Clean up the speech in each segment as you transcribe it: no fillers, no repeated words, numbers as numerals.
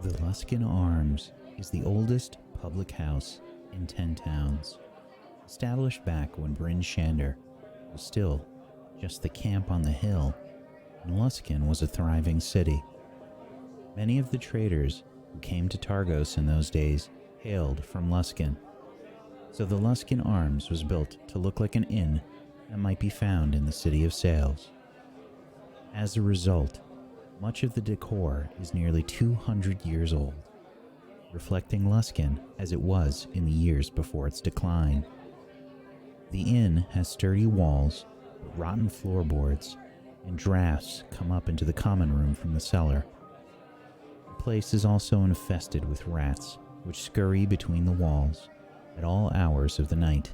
The Luskan Arms is the oldest public house in 10 towns. Established back when Bryn Shander was still just the camp on the hill, and Luskan was a thriving city. Many of the traders who came to Targos in those days hailed from Luskan, so the Luskan Arms was built to look like an inn that might be found in the City of Sails. As a result, much of the decor is nearly 200 years old, reflecting Luskan as it was in the years before its decline. The inn has sturdy walls, but rotten floorboards, and drafts come up into the common room from the cellar. The place is also infested with rats, which scurry between the walls at all hours of the night.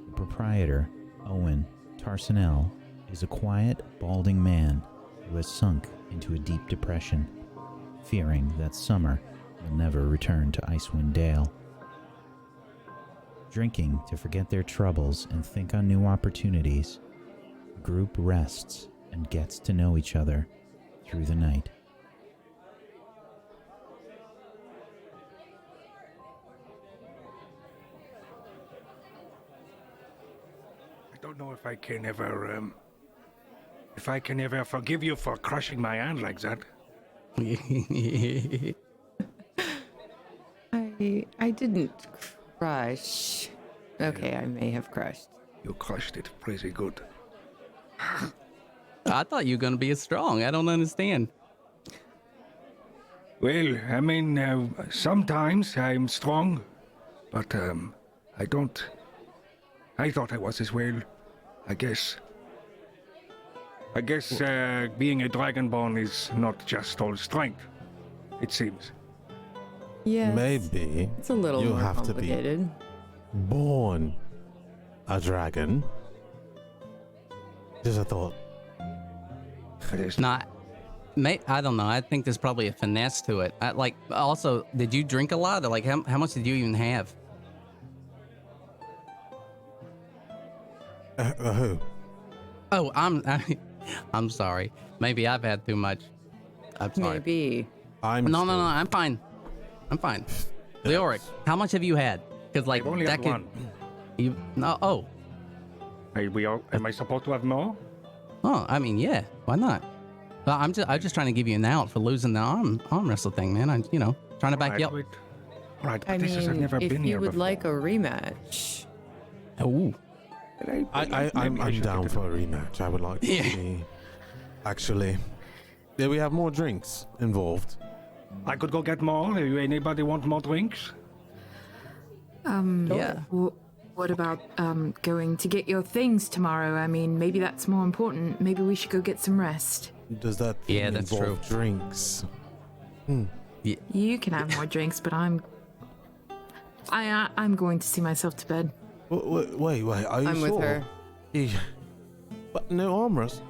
The proprietor, Owen Tarsonell, is a quiet, balding man who has sunk into a deep depression, fearing that summer will never return to Icewind Dale. Drinking to forget their troubles and think on new opportunities, the group rests and gets to know each other through the night. I don't know if I can ever forgive you for crushing my hand like that. I didn't crush. Okay, I may have crushed. You crushed it pretty good. I thought you were going to be strong. I don't understand. Well, I mean, sometimes I'm strong, but I don't. I thought I was as well. I guess being a dragonborn is not just all strength, it seems. Yes. Maybe It's a little you more have complicated. to be born a dragon. Just a thought. It is Not, I don't know. I think there's probably a finesse to it. Also, did you drink a lot? Like, how much did you even have? Who? Oh, I'm sorry. Maybe I've had too much. I'm sorry. Maybe. No, I'm fine. Leoric, how much have you had? Because like I've only that had could. one. You no. Oh. Am I supposed to have more? Oh, I mean, yeah. Why not? Well, I'm just trying to give you an out for losing the arm wrestle thing, man. I'm trying to back you up. All right, but I this is I've mean, never if been here you would before. like a rematch. Ooh. I'm down for a rematch. I would like to see. Actually, yeah, we have more drinks involved. I could go get more. Anybody want more drinks? Yeah. What about going to get your things tomorrow? I mean, maybe that's more important. Maybe we should go get some rest. Does that Yeah, that's involve true. drinks? You can have more drinks, but I'm going to see myself to bed. Wait, are you I'm sure? with her. But no armrest.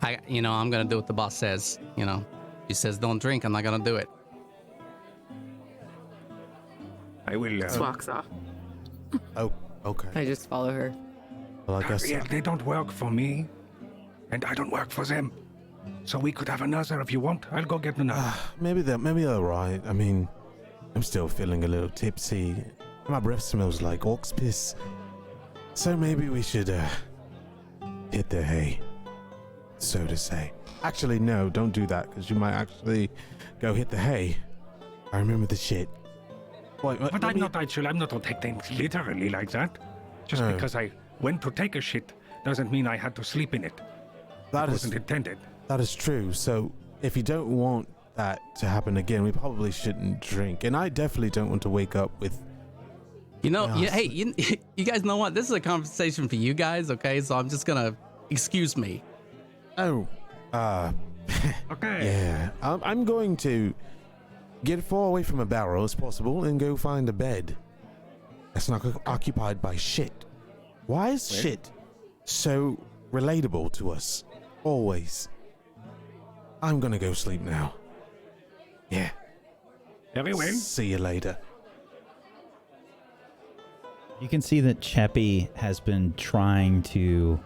I'm gonna do what the boss says. He says don't drink. I'm not gonna do it. I will. Just walks off. Oh, okay. I just follow her. Well, I guess. Taeriel, they don't work for me, and I don't work for them. So we could have another if you want. I'll go get another. Maybe they're right. I mean, I'm still feeling a little tipsy. My breath smells like orc's piss. So maybe we should hit the hay, so to say. Actually, no, don't do that, because you might actually go hit the hay. I remember the shit. Wait, But I'm not taking things literally like that. Just Oh. because I went to take a shit doesn't mean I had to sleep in it. That It is wasn't intended. that is true. So if you don't want that to happen again, we probably shouldn't drink. And I definitely don't want to wake up with. Hey, you guys know what? This is a conversation for you guys, okay? So I'm just gonna excuse me. Oh, Okay. yeah. I'm going to get far away from a barrel as possible and go find a bed that's not occupied by shit. Why is shit so relatable to us? Always. I'm gonna go sleep now. Yeah. Very well. See you later. You can see that Cheppy has been trying to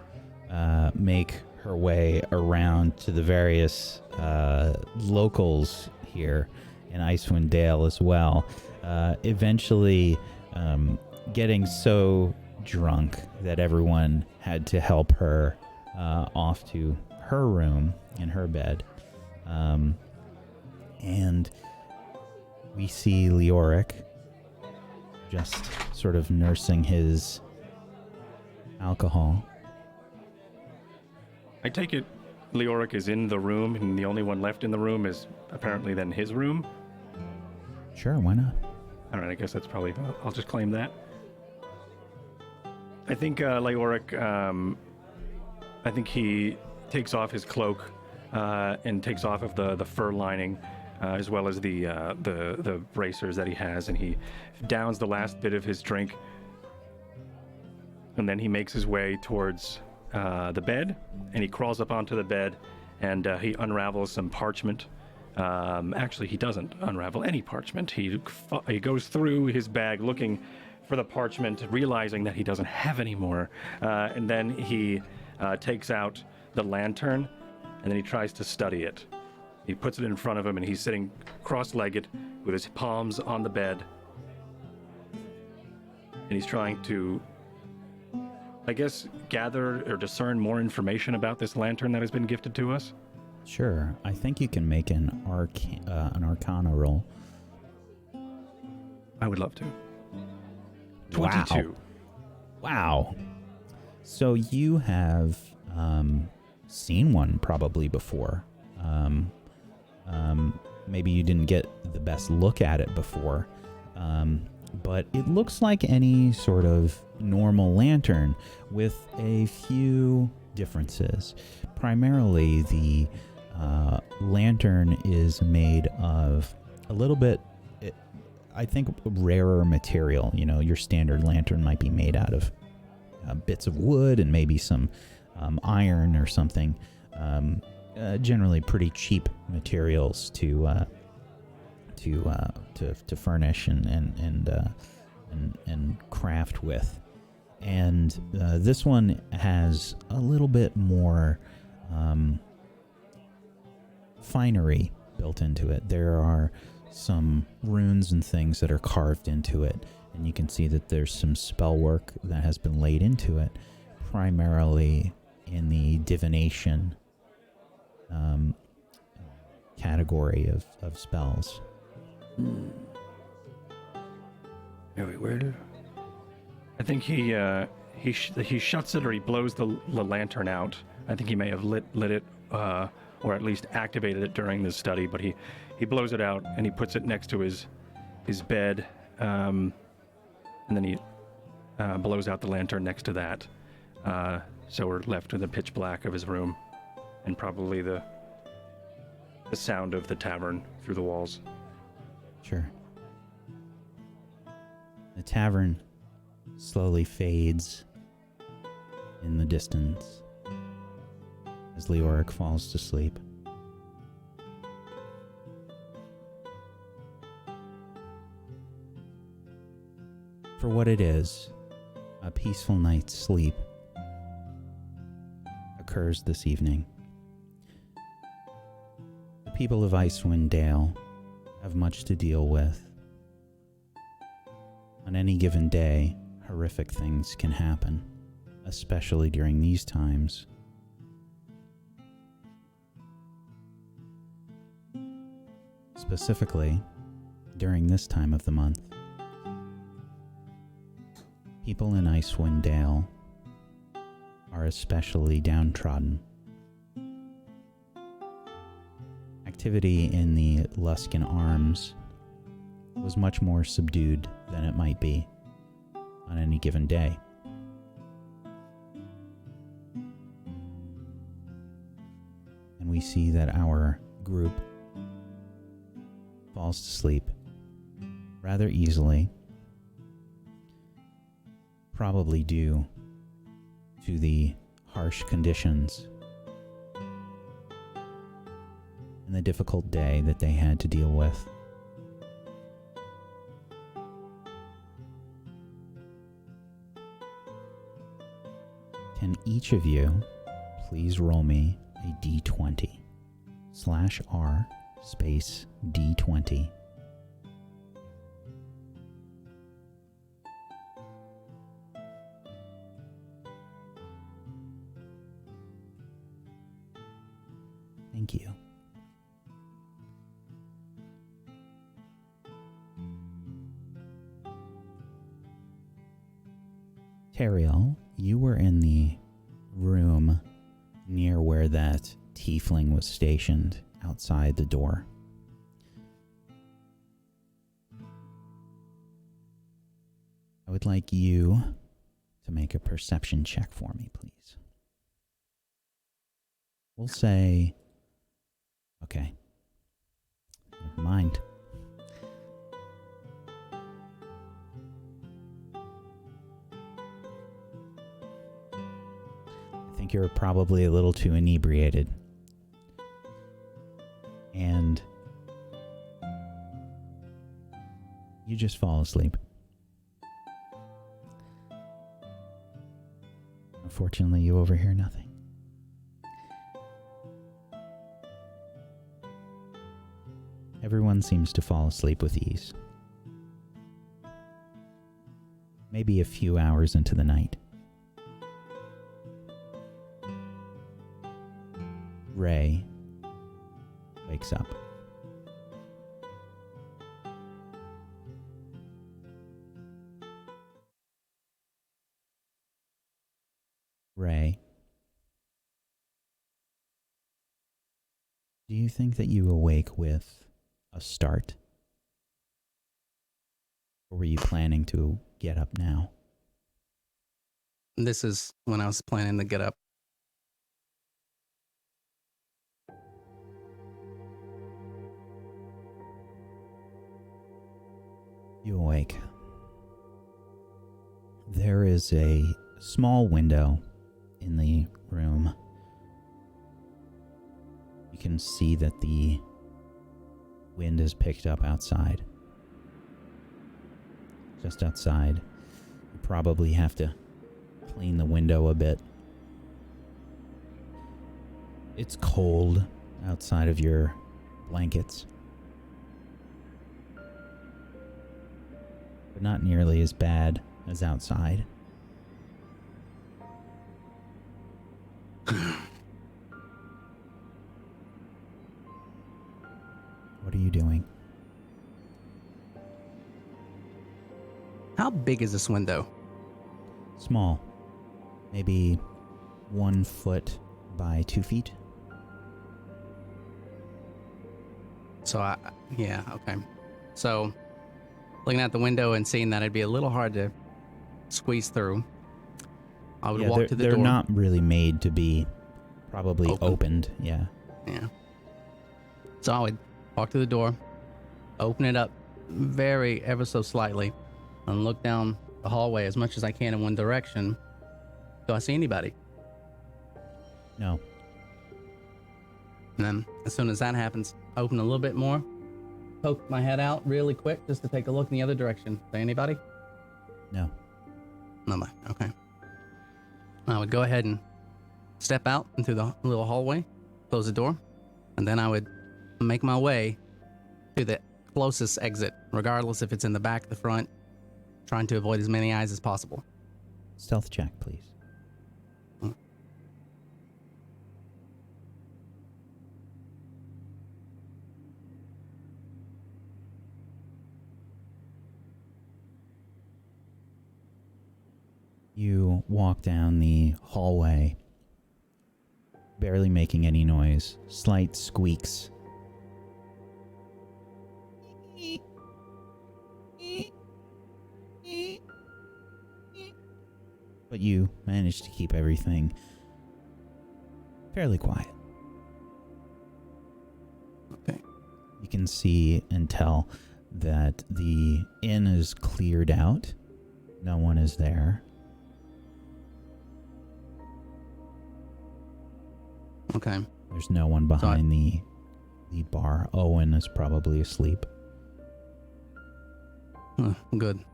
make her way around to the various locals here in Icewind Dale as well. Eventually getting so drunk that everyone had to help her off to her room in her bed. And we see Leoric just sort of nursing his alcohol. I take it Leoric is in the room, and the only one left in the room is apparently then his room. Sure, why not? All right, I guess that's probably... I'll just claim that. I think Leoric, I think he takes off his cloak and takes off of the fur lining, as well as the bracers that he has, and he downs the last bit of his drink. And then he makes his way towards the bed, and he crawls up onto the bed, and he unravels some parchment. Actually, he doesn't unravel any parchment. He goes through his bag looking for the parchment, realizing that he doesn't have any more. And then he takes out the lantern, and then he tries to study it. He puts it in front of him, and he's sitting cross-legged with his palms on the bed. And he's trying to, I guess, gather or discern more information about this lantern that has been gifted to us. Sure, I think you can make an Arcana roll. I would love to. 22. Wow. So you have seen one probably before. Maybe you didn't get the best look at it before. But it looks like any sort of normal lantern with a few differences. Primarily, the lantern is made of a little bit, I think, rarer material. You know, your standard lantern might be made out of bits of wood and maybe some iron or something. Generally pretty cheap materials to furnish and craft with. And this one has a little bit more finery built into it. There are some runes and things that are carved into it, and you can see that there's some spell work that has been laid into it, primarily in the divination category of spells. Very well. I think he shuts it, or he blows the lantern out. I think he may have lit it, or at least activated it during this study. But he blows it out, and he puts it next to his bed, and then he blows out the lantern next to that. So we're left with the pitch black of his room, and probably the sound of the tavern through the walls. Sure. The tavern slowly fades in the distance as Leoric falls to sleep. For what it is, a peaceful night's sleep occurs this evening. The people of Icewind Dale have much to deal with. On any given day, horrific things can happen, especially during these times. Specifically, during this time of the month. People in Icewind Dale are especially downtrodden. Activity in the Luskan Arms was much more subdued than it might be on any given day. And we see that our group falls to sleep rather easily, probably due to the harsh conditions and the difficult day that they had to deal with. Can each of you please roll me a d20. /R space d20. Thank you. Taeriel, you were in the room near where that tiefling was stationed outside the door. I would like you to make a perception check for me, please. We'll say... Okay. Never mind. I think you're probably a little too inebriated. And you just fall asleep. Unfortunately, you overhear nothing. Everyone seems to fall asleep with ease. Maybe a few hours into the night. Rhey wakes up. Rhey, do you think that you awake with a start? Or were you planning to get up now? This is when I was planning to get up. You awake. There is a small window in the room. You can see that the wind has picked up outside. Just outside. You probably have to clean the window a bit. It's cold outside of your blankets. But not nearly as bad as outside. What are you doing? How big is this window? Small. Maybe 1 foot by 2 feet. So yeah, okay. So looking at the window and seeing that it'd be a little hard to squeeze through, I would walk to the door. They're not really made to be probably opened. Yeah. Yeah. So I would walk to the door, open it up ever so slightly, and look down the hallway as much as I can in one direction. Do I see anybody? No. And then as soon as that happens, open a little bit more, poke my head out really quick just to take a look in the other direction. See anybody? No. Nobody. Okay. I would go ahead and step out into the little hallway, close the door, and then I would make my way to the closest exit, regardless if it's in the back, the front, trying to avoid as many eyes as possible. Stealth check, please. You walk down the hallway, barely making any noise. Slight squeaks. But you manage to keep everything fairly quiet. Okay. You can see and tell that the inn is cleared out. No one is there. Okay. There's no one behind the bar. Owen is probably asleep. Good.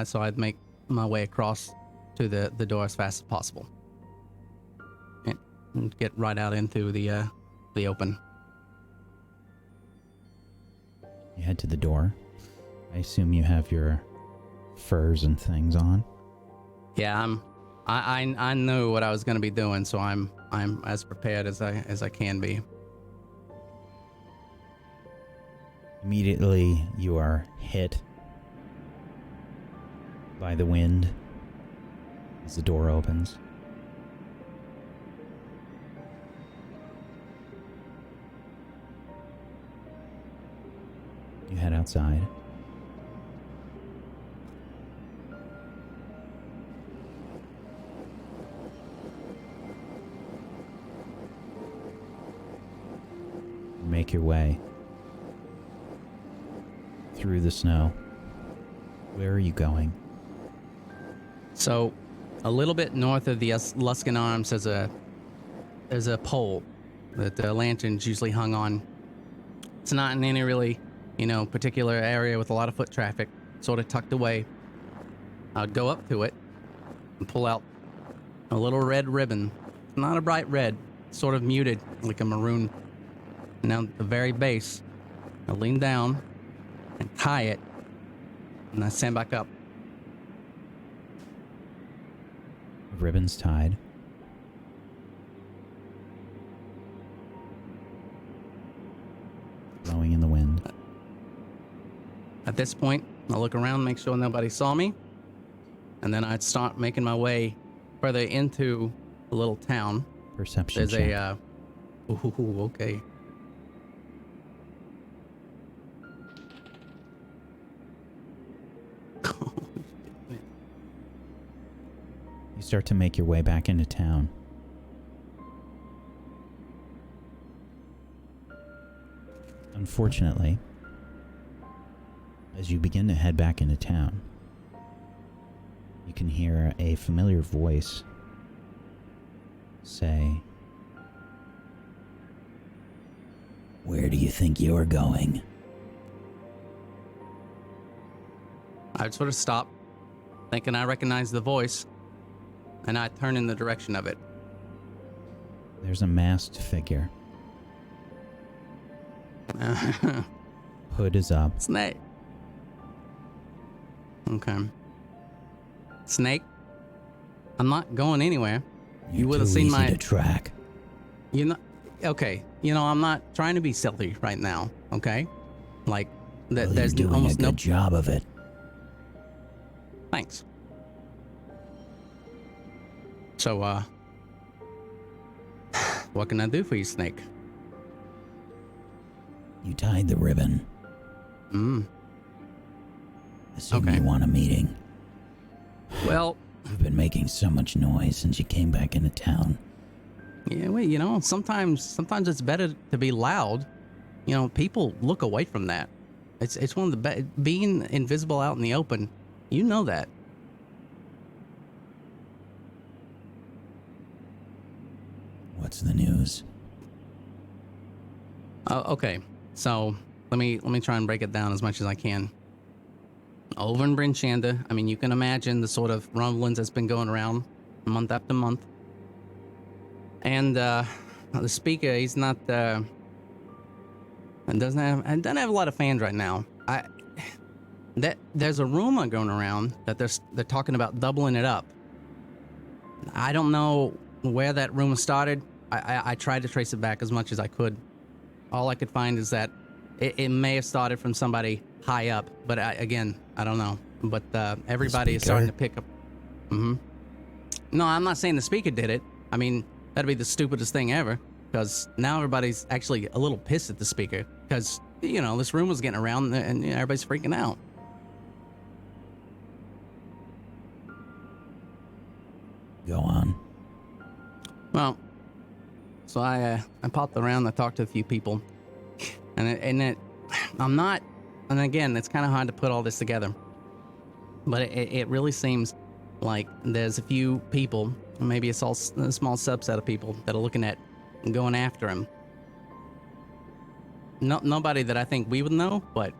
So I'd make my way across to the door as fast as possible. And and get right out into the open. You head to the door. I assume you have your furs and things on. Yeah, I knew what I was going to be doing, so I'm as prepared as I can be. Immediately, you are hit by the wind as the door opens. You head outside. Make your way through the snow. Where are you going? So, a little bit north of the Luskan Arms, there's a pole that the lantern's usually hung on. It's not in any really, particular area with a lot of foot traffic. Sort of tucked away. I'd go up to it and pull out a little red ribbon. Not a bright red, sort of muted, like a maroon. And now at the very base, I lean down and tie it, and I stand back up. The ribbon's tied. Blowing in the wind. At this point, I look around, make sure nobody saw me, and then I'd start making my way further into the little town. Perception There's check. okay. You start to make your way back into town. Unfortunately, as you begin to head back into town, you can hear a familiar voice say, "Where do you think you're going?" I'd sort of stop, thinking I recognize the voice, and I'd turn in the direction of it. There's a masked figure. Hood is up. Snake. Okay. Snake, I'm not going anywhere. You would have seen my... to track. Okay. I'm not trying to be stealthy right now, okay? Like, there's you're doing almost a good job of it. Thanks. So, what can I do for you, Snake? You tied the ribbon. Assume Okay. you want a meeting. Well, You've been making so much noise since you came back into town. yeah, wait, sometimes it's better to be loud. People look away from that. It's one of the being invisible out in the open. You know that. What's the news? Okay. So let me try and break it down as much as I can. Over in Bryn Shander, I mean, you can imagine the sort of rumblings that's been going around month after month. And the speaker, he's not and doesn't have a lot of fans right now. There's a rumor going around that they're talking about doubling it up. I don't know where that rumor started. I tried to trace it back as much as I could. All I could find is that it may have started from somebody high up, but I don't know. But everybody is starting to pick up. No, I'm not saying the speaker did it. I mean, that'd be the stupidest thing ever, because now everybody's actually a little pissed at the speaker, because, this rumor's getting around and everybody's freaking out. Go on. Well, so I popped around, I talked to a few people, and I'm not, and again, it's kind of hard to put all this together, but it really seems like there's a few people, maybe a small subset of people that are looking at going after him. Nobody that I think we would know, but,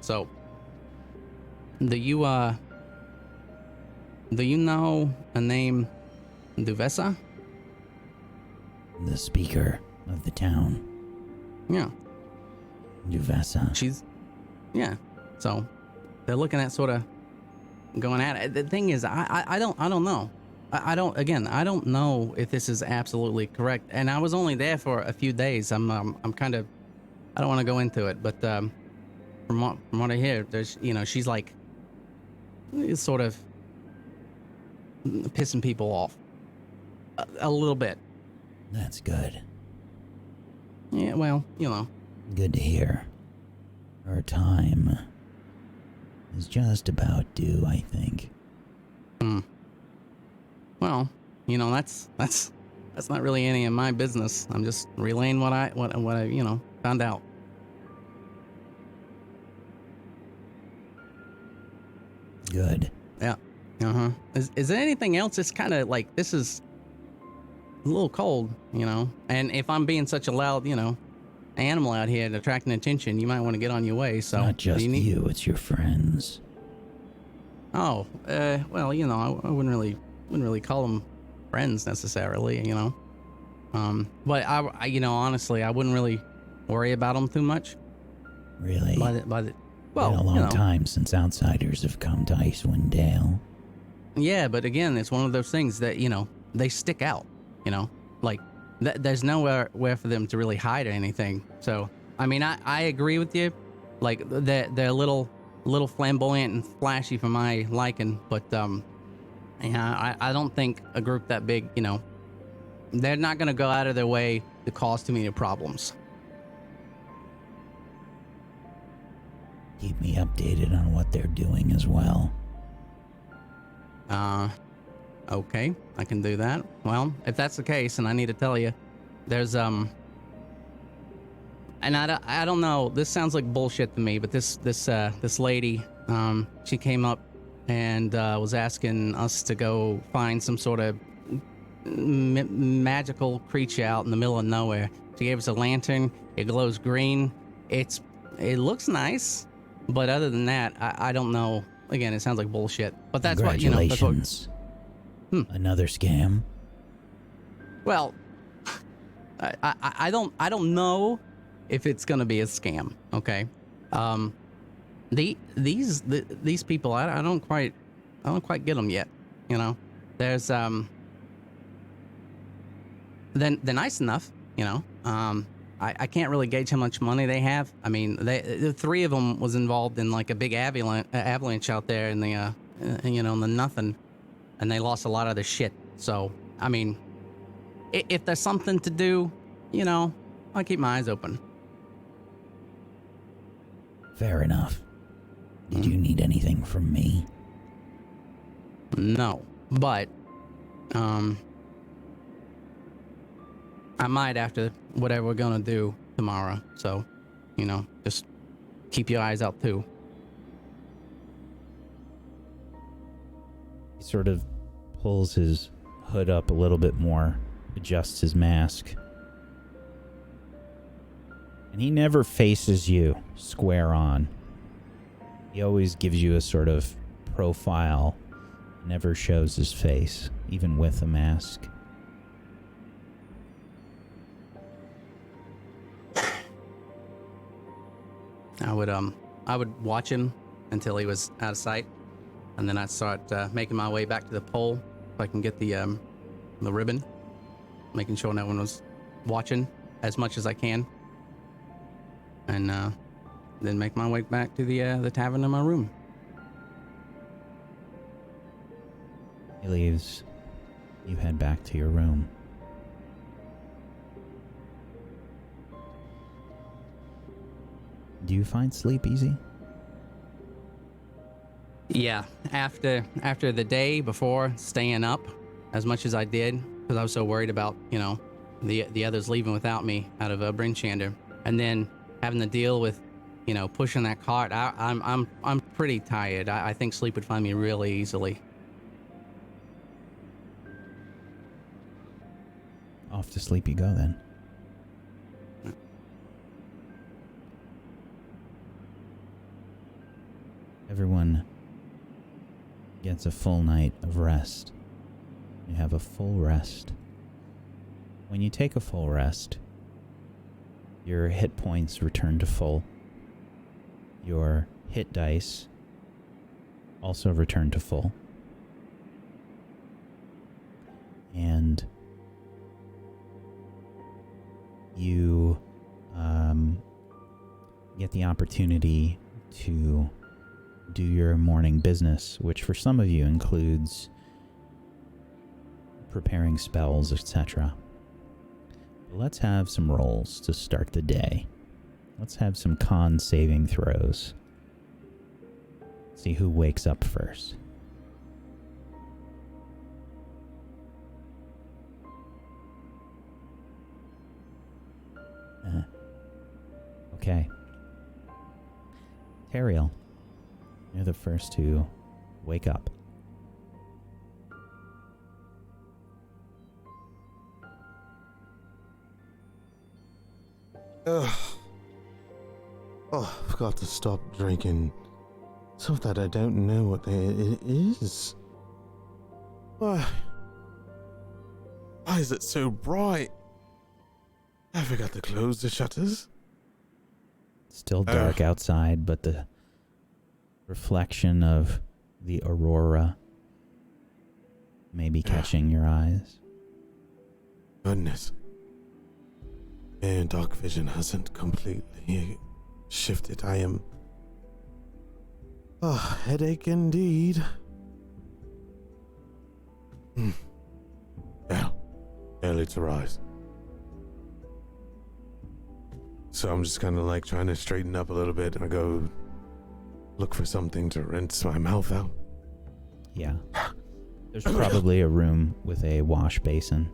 So, do you know a name Duvessa? The speaker of the town, Yeah. Duvessa. Yeah. So, they're looking at sort of going at it. The thing is, I don't know. I don't know if this is absolutely correct. And I was only there for a few days. I'm kind of, I don't want to go into it, but from what I hear, there's, she's like, sort of pissing people off a little bit. That's good. Yeah, well, Good to hear. Our time is just about due, I think. Well, that's not really any of my business. I'm just relaying what I found out. Good. Yeah. Is there anything else? It's kind of like, this is a little cold, and if I'm being such a loud, animal out here and attracting attention, you might want to get on your way. So Not just do you, you, it's your friends. Oh, well, I wouldn't really call them friends necessarily, but I honestly, I wouldn't really worry about them too much. Really? Well, Been a long time since outsiders have come to Icewind Dale. Yeah, but again, it's one of those things that, they stick out, like there's nowhere for them to really hide or anything. So, I mean, I agree with you. Like they're a little flamboyant and flashy for my liking, but I don't think a group that big, they're not going to go out of their way to cause too many problems. Keep me updated on what they're doing as well. Okay, I can do that. Well, if that's the case, and I need to tell you, there's and I don't know, this sounds like bullshit to me, but this lady, she came up and was asking us to go find some sort of magical creature out in the middle of nowhere. She gave us a lantern. It glows green. It looks nice, but other than that, I don't know. Again, it sounds like bullshit. But that's what Congratulations. Another scam? Well, I don't know if it's gonna be a scam. Okay, these people, I don't quite get them yet. There's they're nice enough. I can't really gauge how much money they have. I mean, the three of them was involved in like a big avalanche out there in the in the nothing, and they lost a lot of their shit. So, I mean, if there's something to do, I'll keep my eyes open. Fair enough. Did you need anything from me? No, but I might after whatever we're gonna do tomorrow. So, just keep your eyes out too. He sort of pulls his hood up a little bit more, adjusts his mask. And he never faces you square on. He always gives you a sort of profile, never shows his face, even with a mask. I would watch him until he was out of sight, and then I'd start making my way back to the pole so I can get the ribbon, making sure no one was watching as much as I can, and then make my way back to the tavern in my room. He leaves. You head back to your room. Do you find sleep easy? Yeah, after the day before staying up as much as I did, because I was so worried about the others leaving without me out of Bryn Shander, and then having to deal with pushing that cart, I'm pretty tired. I think sleep would find me really easily. Off to sleep you go then. everyone gets a full night of rest. You have a full rest. When you take a full rest, your hit points return to full. Your hit dice also return to full. And you get the opportunity to do your morning business, which for some of you includes preparing spells, etc. Let's have some rolls to start the day. Let's have some con saving throws. See who wakes up first. Okay. Taeriel, you're the first to wake up. Ugh. Oh, I've got to stop drinking stuff that I don't know what it is. Why is it so bright? I forgot to close the shutters. Still dark outside, but the reflection of the aurora may be catching your eyes. Goodness. And dark vision hasn't completely shifted. I am... headache indeed. Well, early to rise. So I'm just kind of like trying to straighten up a little bit, and I go look for something to rinse my mouth out. Yeah. There's probably a room with a wash basin.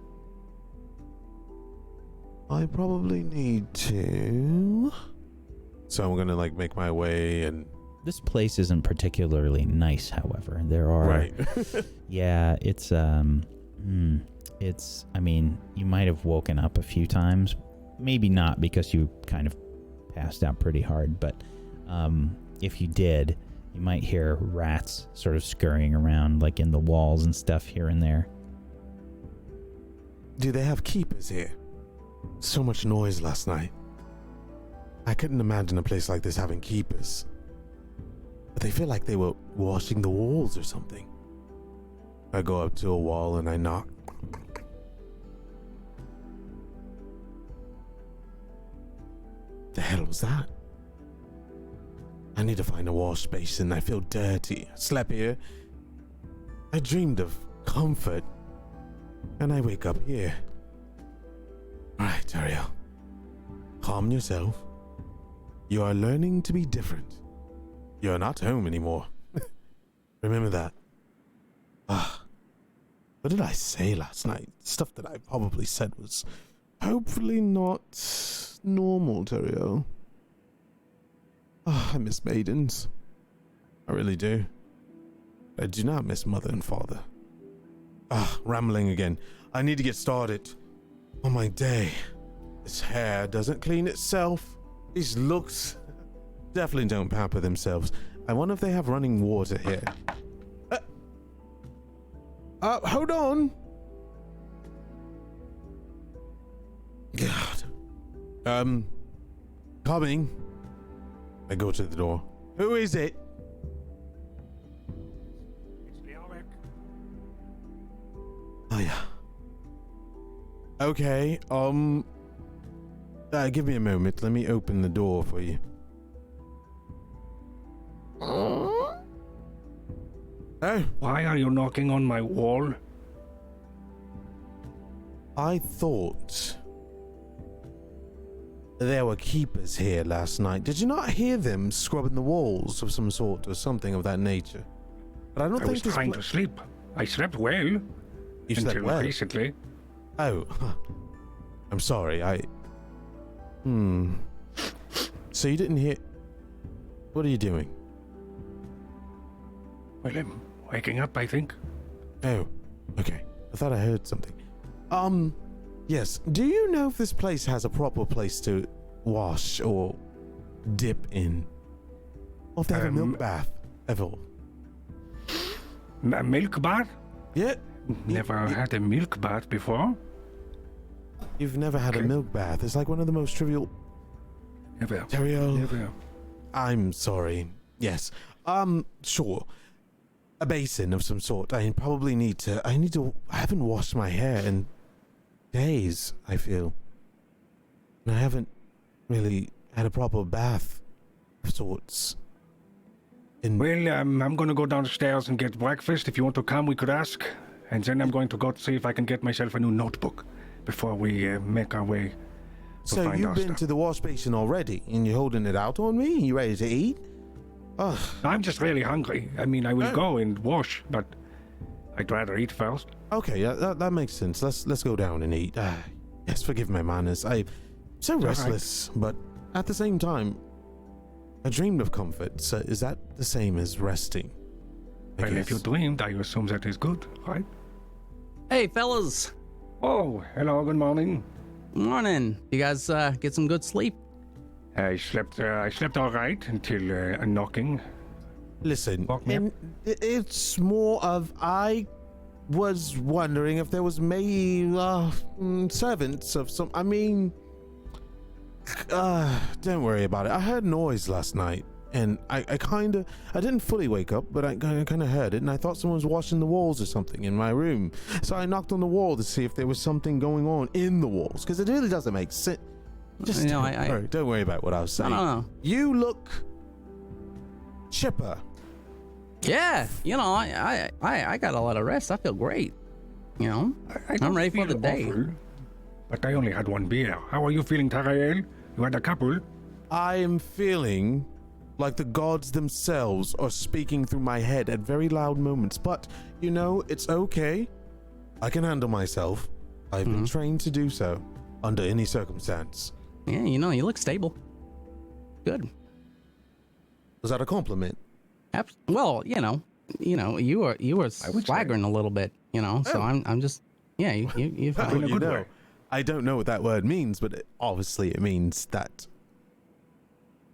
I probably need to. So I'm gonna like make my way, and This place isn't particularly nice, however. There are... right. Yeah, it's, I mean, you might have woken up a few times. Maybe not, because you kind of passed out pretty hard, but if you did, you might hear rats sort of scurrying around, like in the walls and stuff here and there. Do they have keepers here? So much noise last night. I couldn't imagine a place like this having keepers. But they feel like they were washing the walls or something. I go up to a wall and I knock. The hell was that? I need to find a wash basin. I feel dirty. I slept here. I dreamed of comfort. And I wake up here. Alright, Taeriel. Calm yourself. You are learning to be different. You are not home anymore. Remember that. What did I say last night? Stuff that I probably said was hopefully not normal, Taeriel. I miss maidens. I really do. I do not miss mother and father. Rambling again. I need to get started. Oh my day. This hair doesn't clean itself. These looks definitely don't pamper themselves. I wonder if they have running water here. Hold on. God. Coming. I go to the door. Who is it? It's Leoric. Oh yeah. Okay, give me a moment. Let me open the door for you. Oh. Why are you knocking on my wall? I thought there were keepers here last night. Did you not hear them scrubbing the walls of some sort or something of that nature? But I don't I think was trying to sleep. I slept well. You slept until well? recently. Oh, I'm sorry. So you didn't hear... What are you doing? Well, I'm waking up, I think. Oh, okay. I thought I heard something. Yes. Do you know if this place has a proper place to wash or dip in? Or if they have a milk bath? ever? A milk bath? Yeah. Never had a milk bath before. You've never had a milk bath. It's like one of the most trivial. Never. Taeriel. Never. I'm sorry. Yes. Sure. A basin of some sort. I haven't washed my hair in days, I feel. And I haven't really had a proper bath of sorts. Well, I'm going to go downstairs and get breakfast. If you want to come, we could ask. And then I'm going to go see if I can get myself a new notebook before we make our way to So find you've our been stuff. to the wash basin already, and you're holding it out on me? You ready to eat? Ugh. I'm just really hungry. I mean, I will go and wash, but I'd rather eat first. Okay, yeah, that makes sense. Let's go down and eat. Yes, forgive my manners. I'm so restless, but at the same time, I dreamed of comfort. So is that the same as resting? I Well, if you guess. dreamed, I assume that is good, right? Hey, fellas. Oh, hello, good morning. Morning. You guys get some good sleep? I slept all right until a knocking. Listen, Fuck me. and it's more of I was wondering if there was maybe servants of some. I mean, don't worry about it. I heard noise last night, and I didn't fully wake up, but I kind of heard it, and I thought someone was washing the walls or something in my room. So I knocked on the wall to see if there was something going on in the walls, because it really doesn't make sense. Just don't worry about what I was saying. No. You look chipper. Yeah, I got a lot of rest. I feel great. I don't I'm ready for feel the day. awful, but I only had one beer. How are you feeling, Taeriel? You had a couple. I am feeling like the gods themselves are speaking through my head at very loud moments, but it's okay. I can handle myself. I've been trained to do so under any circumstance. Yeah, you look stable. Good. Was that a compliment? Well, you were swaggering a little bit, So I'm just, yeah, you In a good way. I don't know what that word means, but obviously it means that.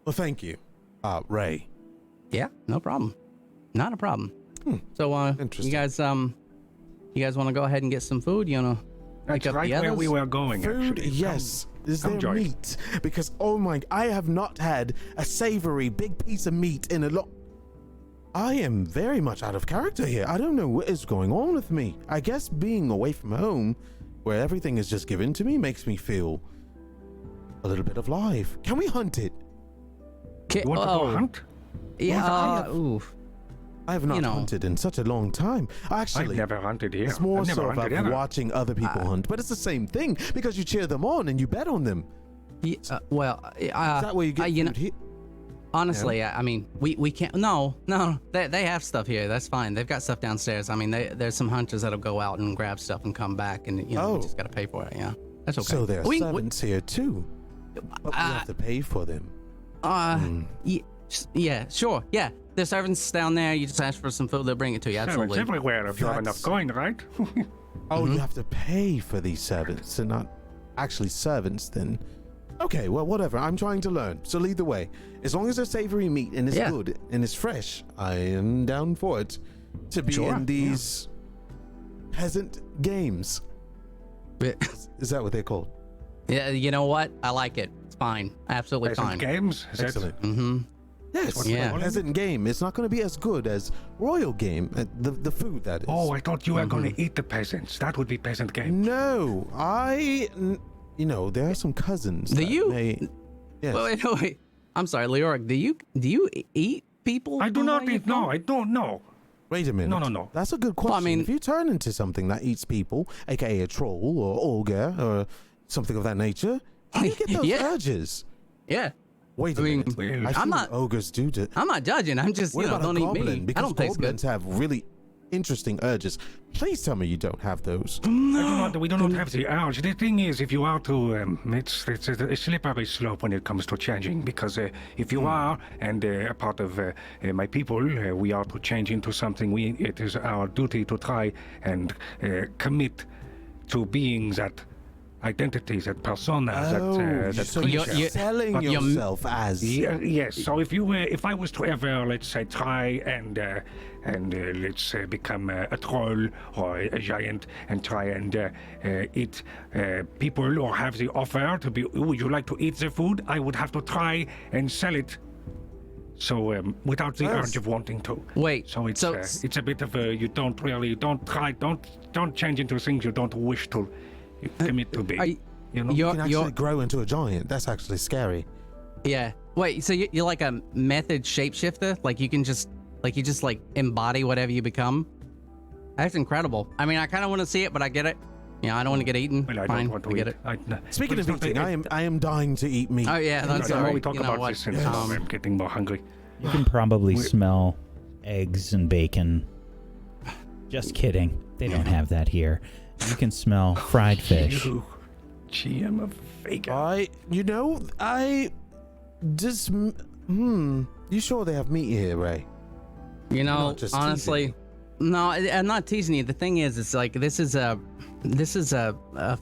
Well, thank you, Rhey. yeah, no problem, not a problem. So, Interesting. you guys want to go ahead and get some food? You wanna That's pick up right the where others? we were going, Food, actually. yes. Is come there join. meat? Because I have not had a savory big piece of meat in a lot. I am very much out of character here. I don't know what is going on with me. I guess being away from home, where everything is just given to me, makes me feel a little bit of life. Can we hunt it? You want to go hunt? Yeah. Ooh. I have not hunted in such a long time. I've Actually, never hunted here. it's more I've never so about hunted ever. watching other people hunt, but it's the same thing because you cheer them on and you bet on them. Is Is that where you get food here? Honestly, I mean, we can't. No, they have stuff here. That's fine. They've got stuff downstairs. I mean, there's some hunters that'll go out and grab stuff and come back, and we just gotta pay for it. Yeah, that's okay. So there are We- servants here too, but we have to pay for them. Yeah, sure. Yeah, there's servants down there. You just ask for some food, they'll bring it to you. Servants Absolutely. everywhere if you have enough That's- coin, right? Oh, you have to pay for these servants and not actually servants then. Okay, well, whatever. I'm trying to learn. So lead the way. As long as there's savory meat and it's good and it's fresh, I am down for it to be Sure, in these peasant games. Is that what they're called? Yeah, you know what? I like it. It's fine. Absolutely Peasant fine. games? Is that- Excellent. Mm-hmm. Yes, Yeah. peasant game. It's not going to be as good as royal game. The food that is. Oh, I thought you were going to eat the peasants. That would be peasant game. No, there are some cousins. Do that you- may- Yes. Wait. I'm sorry, Leoric. Do you eat people? I do while not you eat. go? No, I don't know. Wait a minute. No. That's a good question. I mean- if you turn into something that eats people, aka a troll or ogre or something of that nature, you get those Yeah. urges. Yeah. Wait a I mean, minute. Well, I feel I'm not- ogres do to. I'm not judging. I'm just, What about don't a eat goblin? me. I Because don't taste good. goblins have really interesting urges. Please tell me you don't have those. We do not have the urge. The thing is, if you are to, it's a slippery slope when it comes to changing. Because if you are, and a part of my people, we are to change into something. It is our duty to try and commit to being that identity, that persona, that so creature. you're selling But yourself as... Yes. So if I was to ever, let's say, try and let's say become a troll or a giant and try and eat people or have the offer to be, would you like to eat the food? I would have to try and sell it. So without the urge of wanting to. Wait. So it's a bit of a you don't change into things you don't wish to commit to be. You know. You can actually grow into a giant. That's actually scary. Yeah. Wait. So you're like a method shapeshifter? Like you just embody whatever you become? That's incredible. I mean, I kind of want to see it, but I get it. You know, I don't want to get eaten. Well, I Fine, don't want to I get eat. it. Speaking of eating, I am dying to eat meat. Oh yeah, that's The all more right. we talk You know about what? this, and I'm getting more hungry. You can probably smell eggs and bacon. Just kidding. They don't have that here. You can smell fried fish. You GM of Vega. You sure they have meat here, Rhey? You know, not just honestly, no, I'm not teasing you. The thing is, it's like this is a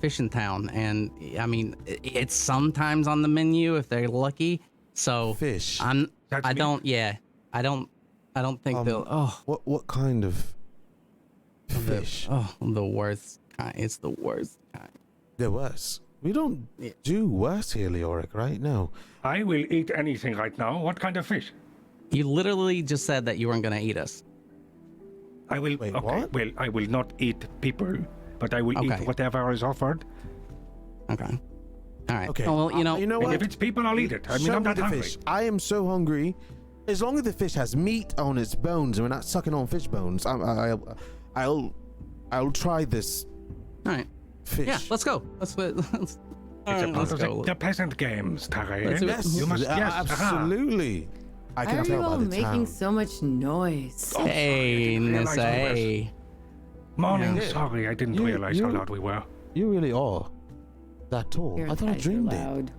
fishing town, and I mean, it's sometimes on the menu if they're lucky. So Fish. That's I me? don't think they'll. Oh, What kind of fish? the worst kind. It's the worst kind. They're worse. We don't do worse here, Leoric, right? No. I will eat anything right now. What kind of fish? You literally just said that you weren't gonna eat us. I will. Wait, okay. what? Well, I will not eat people, but I will Okay. eat whatever is offered. Okay. All right. Okay. Oh, well, you know. You know And what? if it's people, I'll eat it. I mean, Show I'm me not the hungry. fish. I am so hungry. As long as the fish has meat on its bones and we're not sucking on fish bones, I'll try this All right. fish. Yeah. Let's go. Let's. All It's right, a part let's of go. the peasant games, Taeriel. Let's do it. Yes, You must. Yes, absolutely. I Why can are tell you by all the making town. so much noise? Oh, Hey, I didn't realize all this. Nissa. Morning. Yeah. Sorry, I didn't You- realize how you- loud we were. You really are that tall. Your I thought I thighs are dreamed it. loud.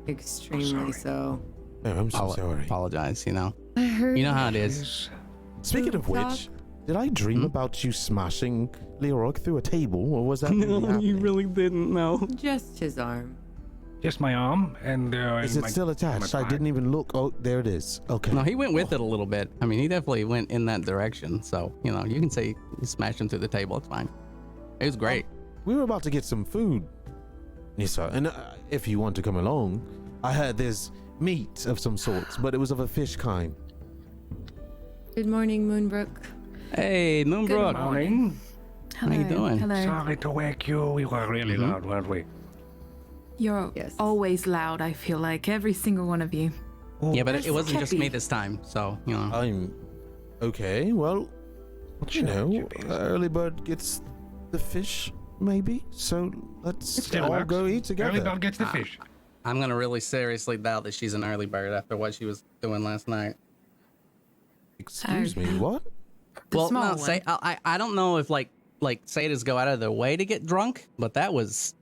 Extremely sorry. so. No, I'm so I'll sorry. apologize. You know. I heard You know how it is. Yes. Speaking of which, did I dream about you smashing Leoric through a table, or was that really happening? didn't know. just his arm. Just my arm and. Is it still attached? I didn't even look. Oh, there it is. Okay. No, he went with it a little bit. I mean, he definitely went in that direction. So, you know, you can say you smashed him through the table. It's fine. It was great. We were about to get some food, Nissa, and if you want to come along, I heard there's meat of some sorts, but it was of a fish kind. Good morning, Moonbrook. Hey, Moonbrook. Morning. How you doing? Hello. Sorry to wake you. We were really loud, weren't we? You're Yes. always loud, I feel like. Every single one of you. Yeah, but it wasn't just me Keppy? this time. So, you know. I'm okay. Well, you know, early bird gets the fish, maybe. So let's Still all works. go eat Early together. bird gets the fish. I'm going to really seriously doubt that she's an early bird after what she was doing last night. Excuse me. What? The Well, small no, one. say I don't know if like satyrs go out of their way to get drunk, but that was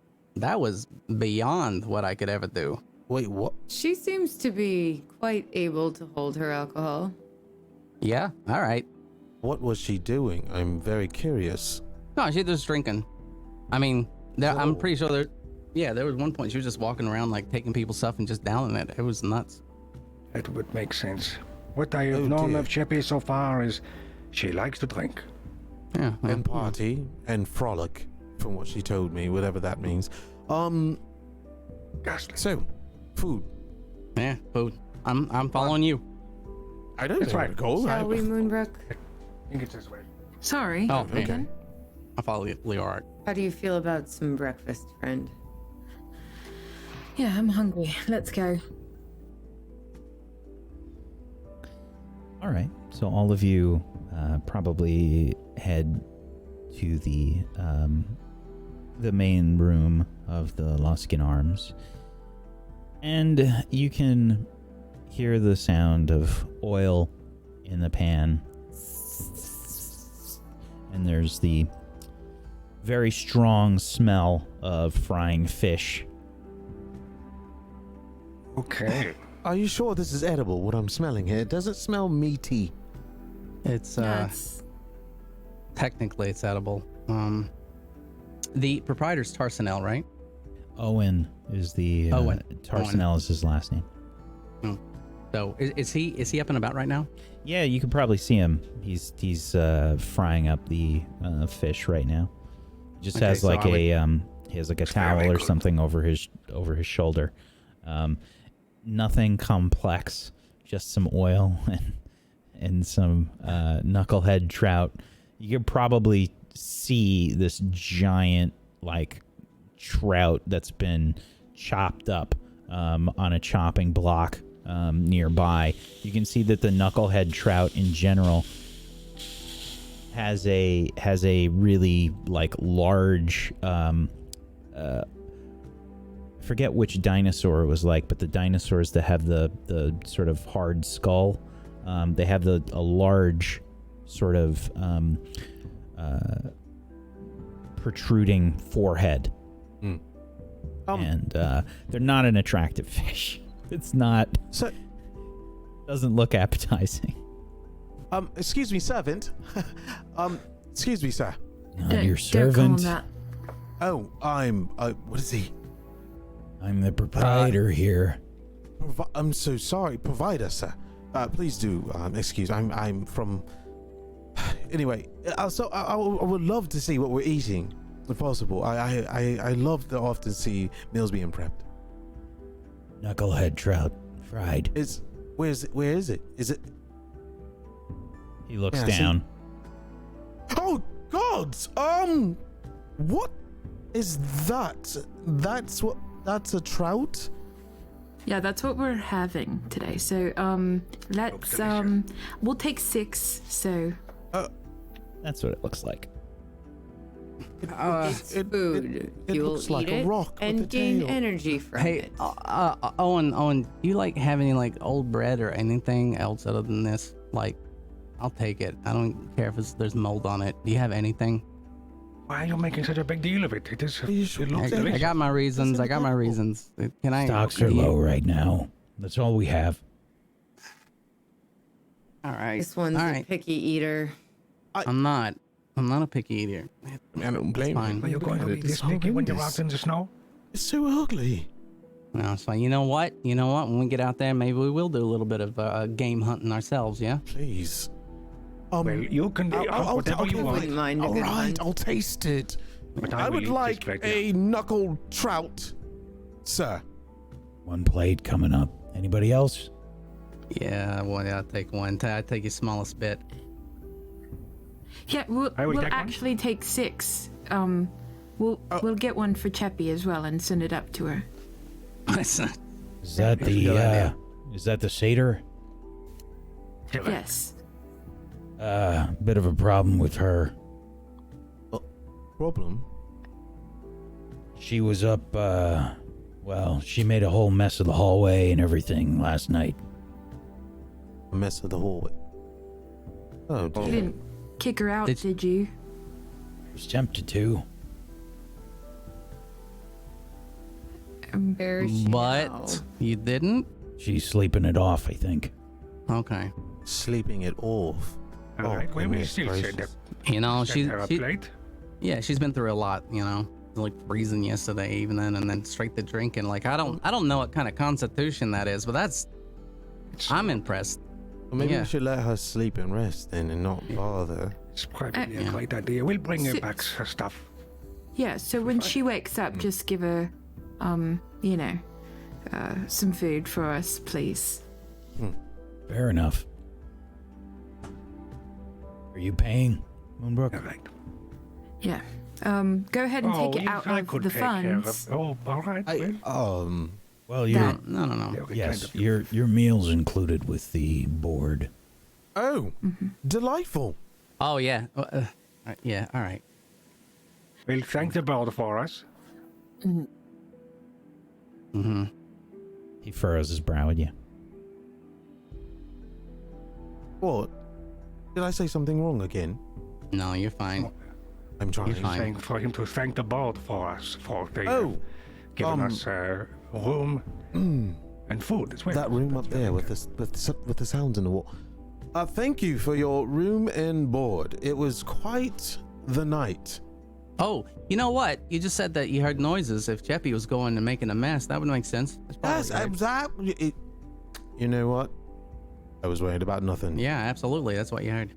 beyond what I could ever do. Wait, what? She seems to be quite able to hold her alcohol. Yeah, all right. What was she doing? I'm very curious. No, she was drinking. I mean, I'm Oh. pretty sure there was one point she was just walking around like taking people's stuff and just downing it. It was nuts. That would make sense. What I have Oh, known dear. of Cheppy so far is she likes to drink. Yeah. And party and frolic, from what she told me, whatever that means. Ghastly. So, food. Yeah, food. I'm following you. I don't That's know where right. to go. Shall we, Moonbrook? I think it's this way. Sorry. Oh, Okay. okay. I follow you, Leoric. How do you feel about some breakfast, friend? Yeah, I'm hungry. Let's go. All right. So all of you probably head to the main room of the Loskin Arms, and you can hear the sound of oil in the pan, and there's the very strong smell of frying fish. Okay. Are you sure this is edible, what I'm smelling here? Does it smell meaty? It's That's technically it's edible. The proprietor's Tarsanel, right? Owen is the Owen. Tarsanel is his last name. So is he up and about right now? Yeah, you can probably see him. He's frying up the fish right now. He just Okay, has so like I would- he has like a towel or something over his shoulder. Nothing complex, just some oil and some knucklehead trout. You could probably see this giant like trout that's been chopped up on a chopping block nearby. You can see that the knucklehead trout in general has a really like large I forget which dinosaur it was like, but the dinosaurs that have the sort of hard skull, they have a large sort of protruding forehead. And they're not an attractive fish. It's not. So, doesn't look appetizing. excuse me, servant. Excuse me, sir. Not your Don't call him servant. that. Oh, what is he? I'm the proprietor here. I'm so sorry, provider, sir. Please do, excuse. I'm from. Anyway, so I would love to see what we're eating, if possible. I love to often see meals being prepped. Knucklehead trout, fried. Where is it? Is it? He looks Yeah, I see. down. Oh God! What is that? That's a trout? Yeah, that's what we're having today. So, let's we'll take 6. So, That's what it looks like. It's food. it You'll looks like eat a it rock with a and gain tail. energy from Hey, it. Owen, do you like have any like old bread or anything else other than this? Like, I'll take it. I don't care if there's mold on it. Do you have anything? Why are you making such a big deal of it? It is. you It sure? looks I delicious. got my reasons. Can I? Stocks are low right now. That's all we have. All right. This one's all a right. picky eater. I'm not a picky eater. I don't blame fine. you. Are you going to God, eat it's this picky when you're horrendous. out in the snow? It's so ugly. No, it's fine. You know what? When we get out there, maybe we will do a little bit of game hunting ourselves. Yeah. Please. Well, you can eat whatever you I want. wouldn't mind a All good right, one. I'll taste it. But I will would eat this like plate, a knuckle trout, sir. One plate coming up. Anybody else? Yeah. Well, I'll take one. I'll take your smallest bit. yeah, we'll I will take one. actually take 6. We'll get one for Cheppy as well and send it up to her. Is that That's a good idea. is that the satyr? Yeah. Yes. Bit of a problem with her. Problem? She was up, she made a whole mess of the hallway and everything last night. A mess of the hallway. Oh You dear. didn't kick her out, did you? Was tempted to. Where is she But now? you didn't. She's sleeping it off, I think. Okay. Sleeping it off. All right. Well, we goodness still send gracious. You know, send her a plate. Yeah, she's been through a lot, you know. Like freezing yesterday evening and then straight to drinking. Like I don't know what kind of constitution that is, but I'm impressed. Well, maybe Yeah. we should let her sleep and rest then and not bother. It's probably a Yeah. great idea. We'll bring her Six. back her stuff. Yeah, so when she wakes up, just give her, some food for us, please. Fair enough. Are you paying, Moonbrook? All right. Yeah. Go ahead and take it yes, out I of could the take care of- funds. Oh, all right. Well, Well, your That- No. yeah, we yes, kind of- your meal's included with the board. Oh, delightful. Oh yeah. Yeah. All right. Well, thank the board for us. Mm-hmm. He furrows his brow at you. What? Did I say something wrong again? No, you're fine. I'm trying. You're fine. Saying for him to thank the board for us for they giving um, us room and food as well. That room up there with the sounds in the wall. Thank you for your room and board. It was quite the night. Oh, you know what? You just said that you heard noises. If Jeppy was going and making a mess, that would make sense. That's exactly. You know what? I was worried about nothing. Yeah, absolutely. That's what you heard.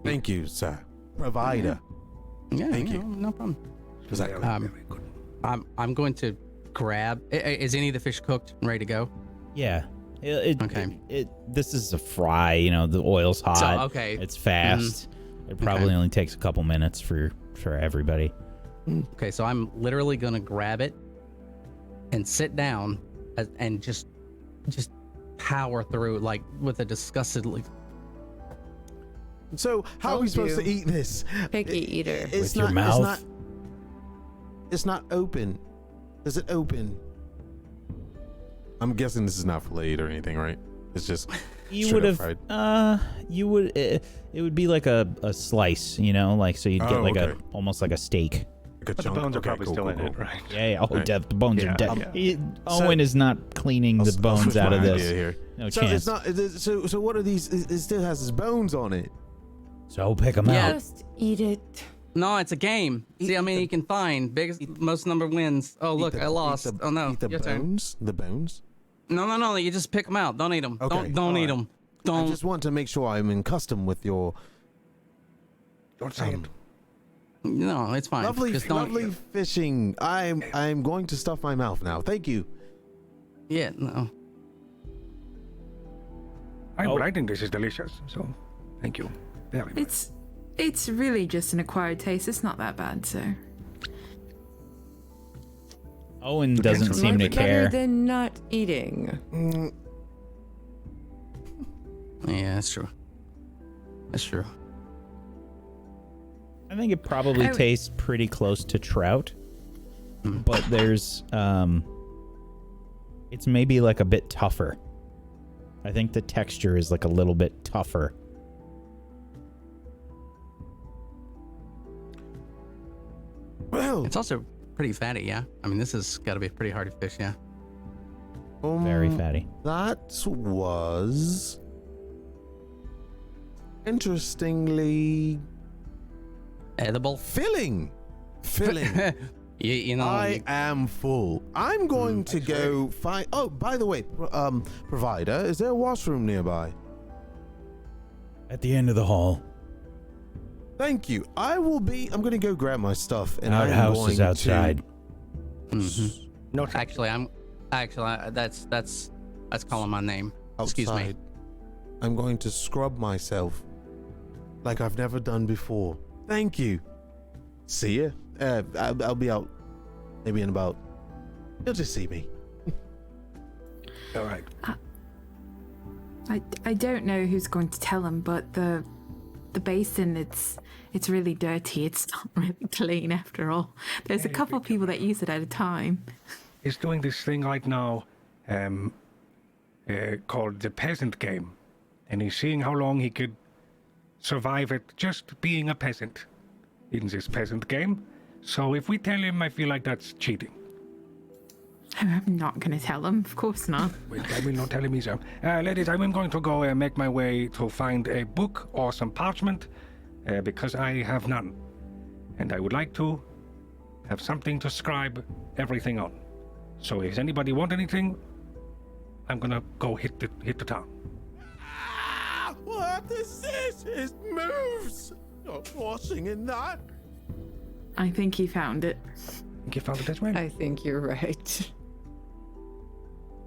Thank you, sir. Provider. Yeah, Thank you. No problem. Was that Very good. I'm going to grab. Is any of the fish cooked and ready to go? Yeah. Okay. This is a fry. You know, the oil's hot. So, okay. It's fast. It probably only takes a couple minutes for everybody. Okay, so I'm literally gonna grab it and sit down and just power through like with a disgusted like. So how are we supposed to eat this? Picky eater. With your mouth? It's not open. Does it open? I'm guessing this is not filleted or anything, right? It's just You would have. fried. You would. It would be like a slice. You know, like so you'd get like okay. almost like a steak. Like a But the chunk. bones are Okay, probably cool, still cool, in cool. it, right? Yeah. Oh, Right. the bones Yeah, are dead. yeah. Owen is not cleaning the bones out of my this. idea here. No So chance. it's not. So what are these? It still has its bones on it. So pick them Yeah. out. Just eat it. No, it's a game. See how many you can find. Biggest, most number wins. Oh look, I lost. Oh no, Eat the your turn. bones. The bones. No. You just pick them out. Don't eat them. Okay, Don't eat alright. them. I Don't. just want to make sure I'm in custom with your Don't say it. No, it's fine. lovely, Just don't. lovely fishing. I'm going to stuff my mouth now. Thank you. Yeah, no. I think this is delicious. So, thank you very much. It's really just an acquired taste. It's not that bad, so. Owen doesn't seem to Much care. better than not eating. Yeah, that's true. That's true. I think it probably tastes pretty close to trout, but there's it's maybe like a bit tougher. I think the texture is like a little bit tougher. Well, It's also pretty fatty, yeah? I mean, this has got to be pretty hard to fish, yeah? Very fatty. That was interestingly Edible? filling. You know, I am full. I'm going to go find. Oh, by the way, provider, is there a washroom nearby? At the end of the hall. Thank you. I'm going to go grab my stuff, and Our I'm house going is outside. No, that's calling my name. to Excuse me. outside. I'm going to scrub myself like I've never done before. Thank you. See ya. I'll be out maybe in about. You'll just see me. all right. I don't know who's going to tell him, but the basin, it's really dirty. It's not really clean after all. There's a couple of people that use it at a time. He's doing this thing right now called the peasant game. And he's seeing how long he could survive it just being a peasant in this peasant game. So if we tell him, I feel like that's cheating. I'm not going to tell him. Of course not. Wait, I will not tell him either. Ladies, I'm going to go make my way to find a book or some parchment because I have none. And I would like to have something to scribe everything on. So if anybody want anything, I'm going to go hit the town. What is this? It moves. Not washing in that. I think he found it. You found it as well? I think you're right.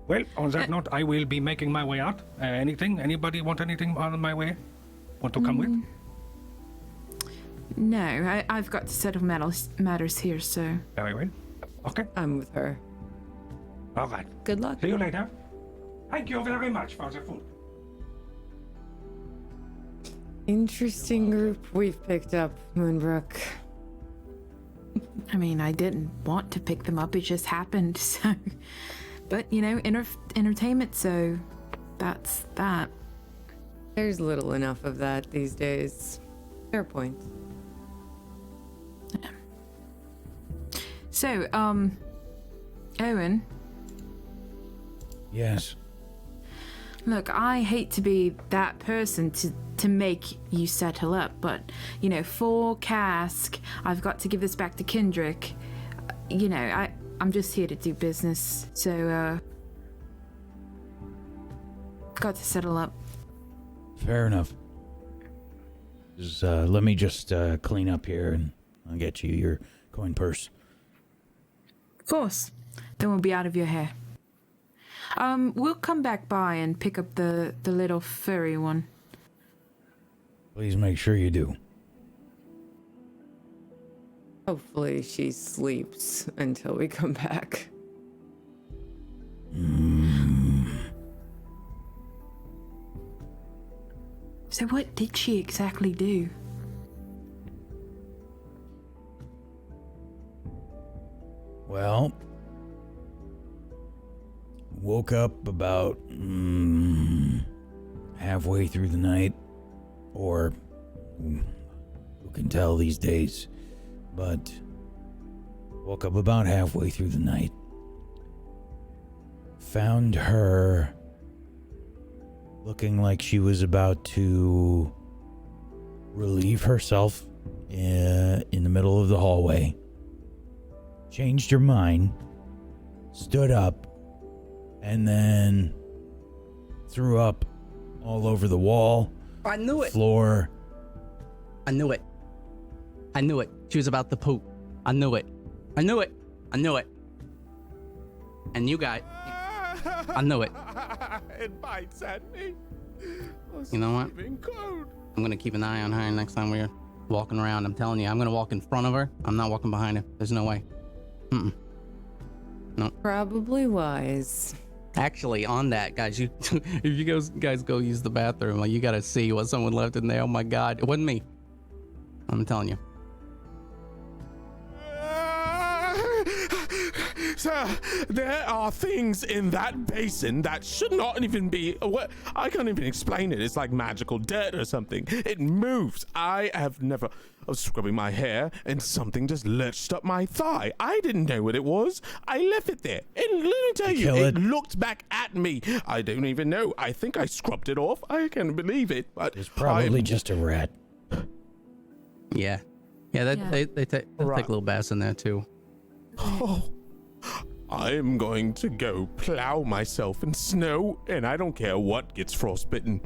Well, on that note, I will be making my way out. Anybody want anything on my way? Want to come with? No, I've got to settle matters here, so. Very well. Okay. I'm with her. All right. Good luck. See you later. Thank you very much for the food. Interesting group we've picked up, Moonbrook. I mean, I didn't want to pick them up, it just happened, so. But, you know, entertainment, so that's that. There's little enough of that these days. Fair point. So, Owen, Yes. Look, I hate to be that person to make you settle up, but, you know, for Cask, I've got to give this back to Kendrick. You know, I'm just here to do business, so, got to settle up. Fair enough. Just, let me just clean up here and I'll get you your coin purse. Of course. Then we'll be out of your hair. We'll come back by and pick up the little furry one. Please make sure you do. Hopefully she sleeps until we come back. So what did she exactly do? Well, woke up about halfway through the night, or who can tell these days, but woke up about halfway through the night. Found her looking like she was about to relieve herself in the middle of the hallway. Changed her mind, stood up, and then threw up all over the wall. I knew it. Floor. I knew it. I knew it. She was about to poop. I knew it. I knew it. I knew it. And you guys, I knew it. It bites at me. You know what? Cold. I'm gonna keep an eye on her next time we're walking around. I'm telling you, I'm gonna walk in front of her. I'm not walking behind her. There's no way. No. Probably wise. Actually, on that, guys, you if you guys go use the bathroom, like, you gotta see what someone left in there. Oh my God, it wasn't me. I'm telling you. Sir, there are things in that basin that should not even be. I can't even explain it. It's like magical dirt or something. It moves. I was scrubbing my hair and something just lurched up my thigh. I didn't know what it was. I left it there. And let me tell you, it looked back at me. I don't even know. I think I scrubbed it off. I can't believe it. But It's probably just a rat. Yeah. They take little baths in there too. Oh, I'm going to go plow myself in snow, and I don't care what gets frostbitten.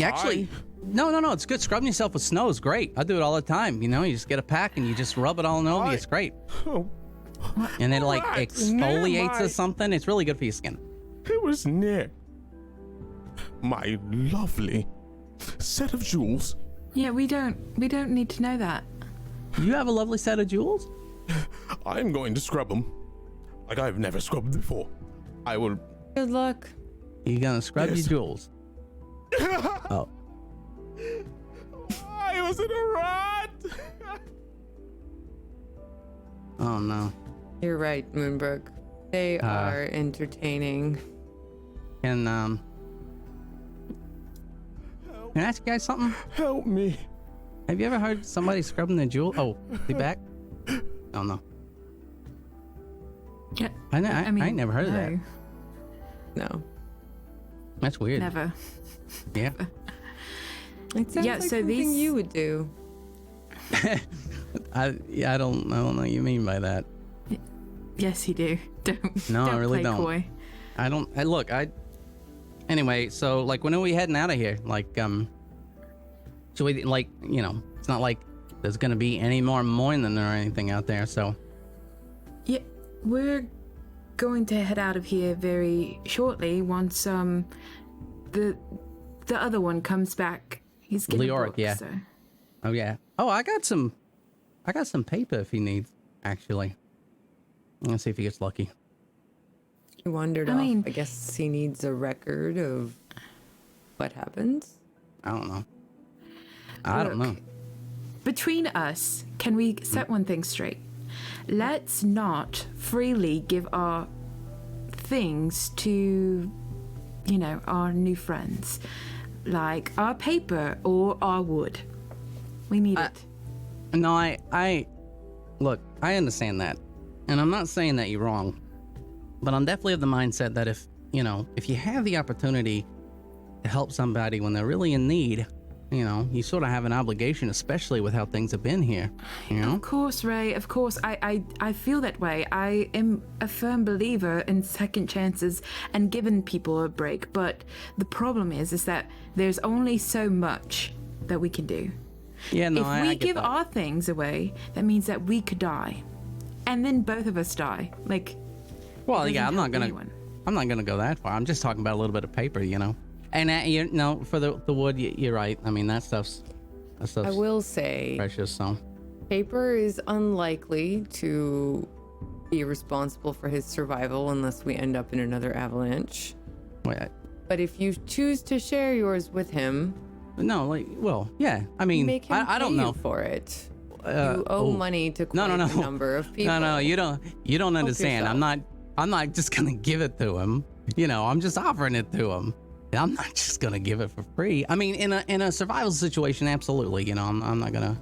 Actually, no. It's good. Scrubbing yourself with snow is great. I do it all the time. You know, you just get a pack and you just rub it all over you. It's great. And it like exfoliates or something. It's really good for your skin. It was near my lovely set of jewels. Yeah, we don't need to know that. You have a lovely set of jewels? I'm going to scrub them like I've never scrubbed before. I will. Good luck. You gonna scrub your jewels? Oh. I wasn't a rat. Oh no. You're right, Moonbrook. They are entertaining. Can I ask you guys something? Help me. Have you ever heard somebody scrubbing their jewel? Oh, be back? Oh no. Yeah, I ain't never heard of that. No. That's weird. Never. Yeah. It sounds like so something these- you would do. I don't know what you mean by that. Yes, you do. Don't. No, I don't really play don't. Coy. Anyway, so like, when are we heading out of here? Like, so we, like, you know, it's not like there's gonna be any more morning or anything out there, so. Yeah, we're going to head out of here very shortly once the other one comes back. He's getting Leoric, a book, yeah. So. Oh yeah. Oh, I got some paper if he needs, actually. Let's see if he gets lucky. He wandered I off. mean- I guess he needs a record of what happens. I don't know. I don't know. Between us, can we set one thing straight? Let's not freely give our things to, you know, our new friends. Like our paper or our wood. We need it. No, I look, I understand that. And I'm not saying that you're wrong. But I'm definitely of the mindset that if you have the opportunity to help somebody when they're really in need, you know, you sort of have an obligation, especially with how things have been here, you know? Of course, Rhey, of course. I feel that way. I am a firm believer in second chances and giving people a break. But the problem is that there's only so much that we can do. Yeah, no, If I we get give that. our things away, that means that we could die. And then both of us die. Like, Well, it yeah, I'm doesn't not help gonna. anyone. I'm not gonna go that far. I'm just talking about a little bit of paper, you know. And you know, for the wood, you're right. I mean, that stuff's I will say, precious. So Paper is unlikely to be responsible for his survival unless we end up in another avalanche. wait, But if you choose to share yours with him, no, like, well, yeah. I mean, make him I don't pay know. you for it. You owe oh. money to quite No, no, a number of people. No, you don't understand. yourself. I'm not just gonna give it to him. You know, I'm just offering it to him. I'm not just gonna give it for free. I mean, in a survival situation, absolutely. You know, I'm not gonna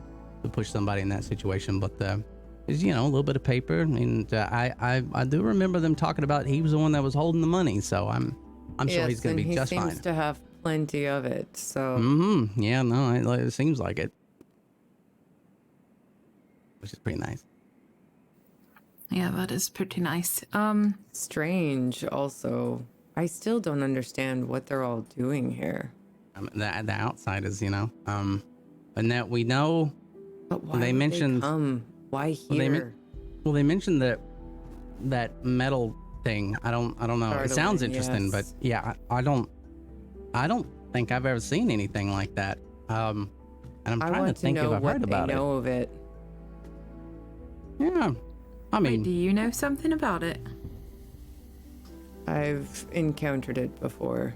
push somebody in that situation, but there's, you know, a little bit of paper, and I do remember them talking about he was the one that was holding the money, so I'm sure he's gonna and be just he seems fine. to have plenty of it. So Mm-hmm. Yeah, no, it seems like it, which is pretty nice. Yeah, that is pretty nice. strange. Also, I still don't understand what they're all doing here. The outsiders, you know, and that we know. But why They would mentioned- they come? Why Well, they here? Well, they mentioned that metal thing. I don't know. It sounds Startling, interesting, but yes. yeah, I don't think I've ever seen anything like that. And I'm I trying to want to think if know I've what heard they about it. know of it. Yeah, I Wait, mean, do you know something about it? I've encountered it before.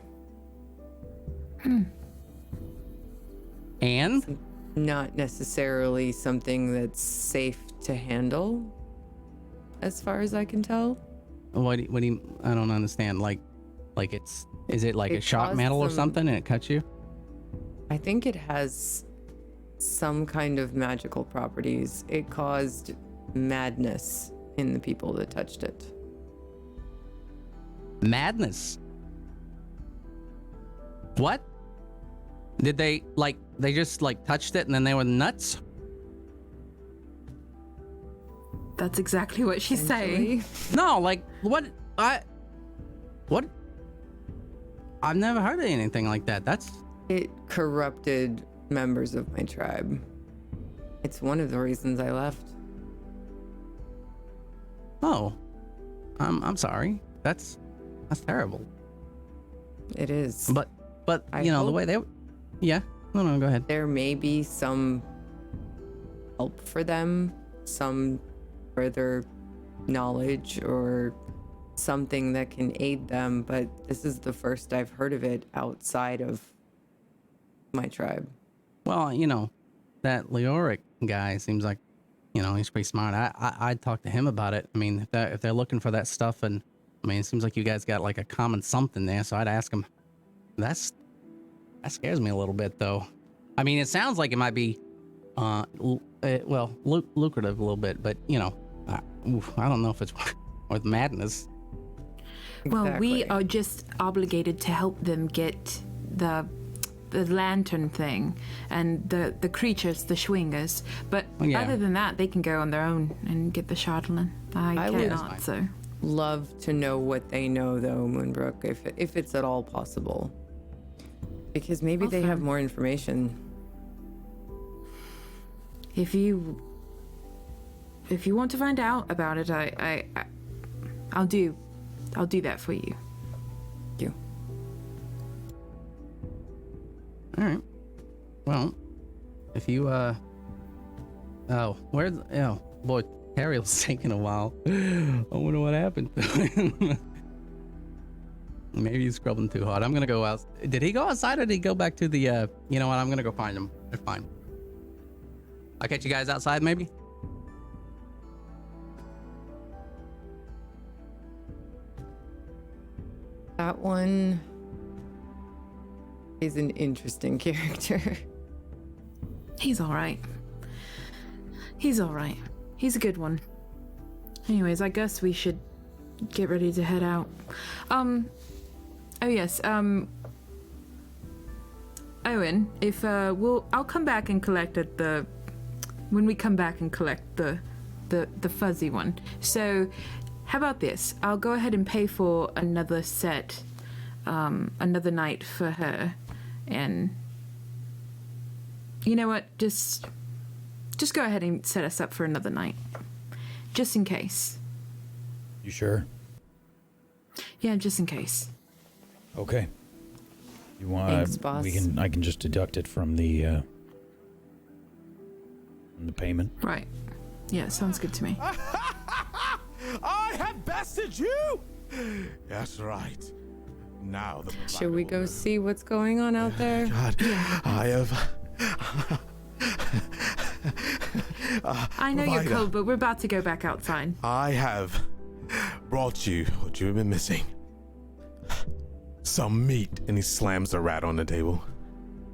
and Not necessarily something that's safe to handle, as far as I can tell. what do you? I don't understand. Like is it like a It shock caused metal or some- something, and it cuts you? I think it has some kind of magical properties. It caused madness in the people that touched it. Madness. What? Did they just like touched it and then they were nuts? That's exactly what she's saying. Essentially. No, like what? What? I've never heard of anything like that. That's It corrupted members of my tribe. It's one of the reasons I left. oh, I'm sorry. That's terrible. It is. But I you know the hope- way they, yeah. No, go ahead. There may be some help for them, some further knowledge or something that can aid them, but this is the first I've heard of it outside of my tribe. Well, you know, that Leoric guy seems like, you know, he's pretty smart. I'd talk to him about it. I mean, if they're looking for that stuff, and I mean, it seems like you guys got like a common something there, so I'd ask him. That scares me a little bit, though. I mean, it sounds like it might be, lucrative a little bit, but you know, I don't know if it's worth madness. Well, we Exactly. are just obligated to help them get the lantern thing and the creatures, the swingers. But Yeah. other than that, they can go on their own and get the Chardolin. I would- cannot, so. Love to know what they know, though, Moonbrook, if it's at all possible. Because maybe they have Awesome. more information. If you want to find out about it, I'll do that for you. Thank you. All right. Well, if you oh, boy, Taeriel's taking a while. I wonder what happened to him. Maybe he's scrubbing too hard. I'm gonna go out. Did he go outside or did he go back to the? You know what? I'm gonna go find him. They're fine. I'll catch you guys outside, maybe. That one is an interesting character. He's all right. He's all right. He's a good one. Anyways, I guess we should get ready to head out. Oh yes. Owen, if I'll come back and collect when we come back and collect the fuzzy one. So how about this? I'll go ahead and pay for another set, another night for her, and you know what? Just go ahead and set us up for another night, just in case. You sure? Yeah, just in case. Okay. You want? Thanks, boss. I can just deduct it from the payment. Right. Yeah, sounds good to me. I have bested you. That's right. Now the Should we go see what's going on out there? God, I have. I know you're Provider. cold, but we're about to go back outside. I have brought you what you have been missing. Some meat, and he slams the rat on the table.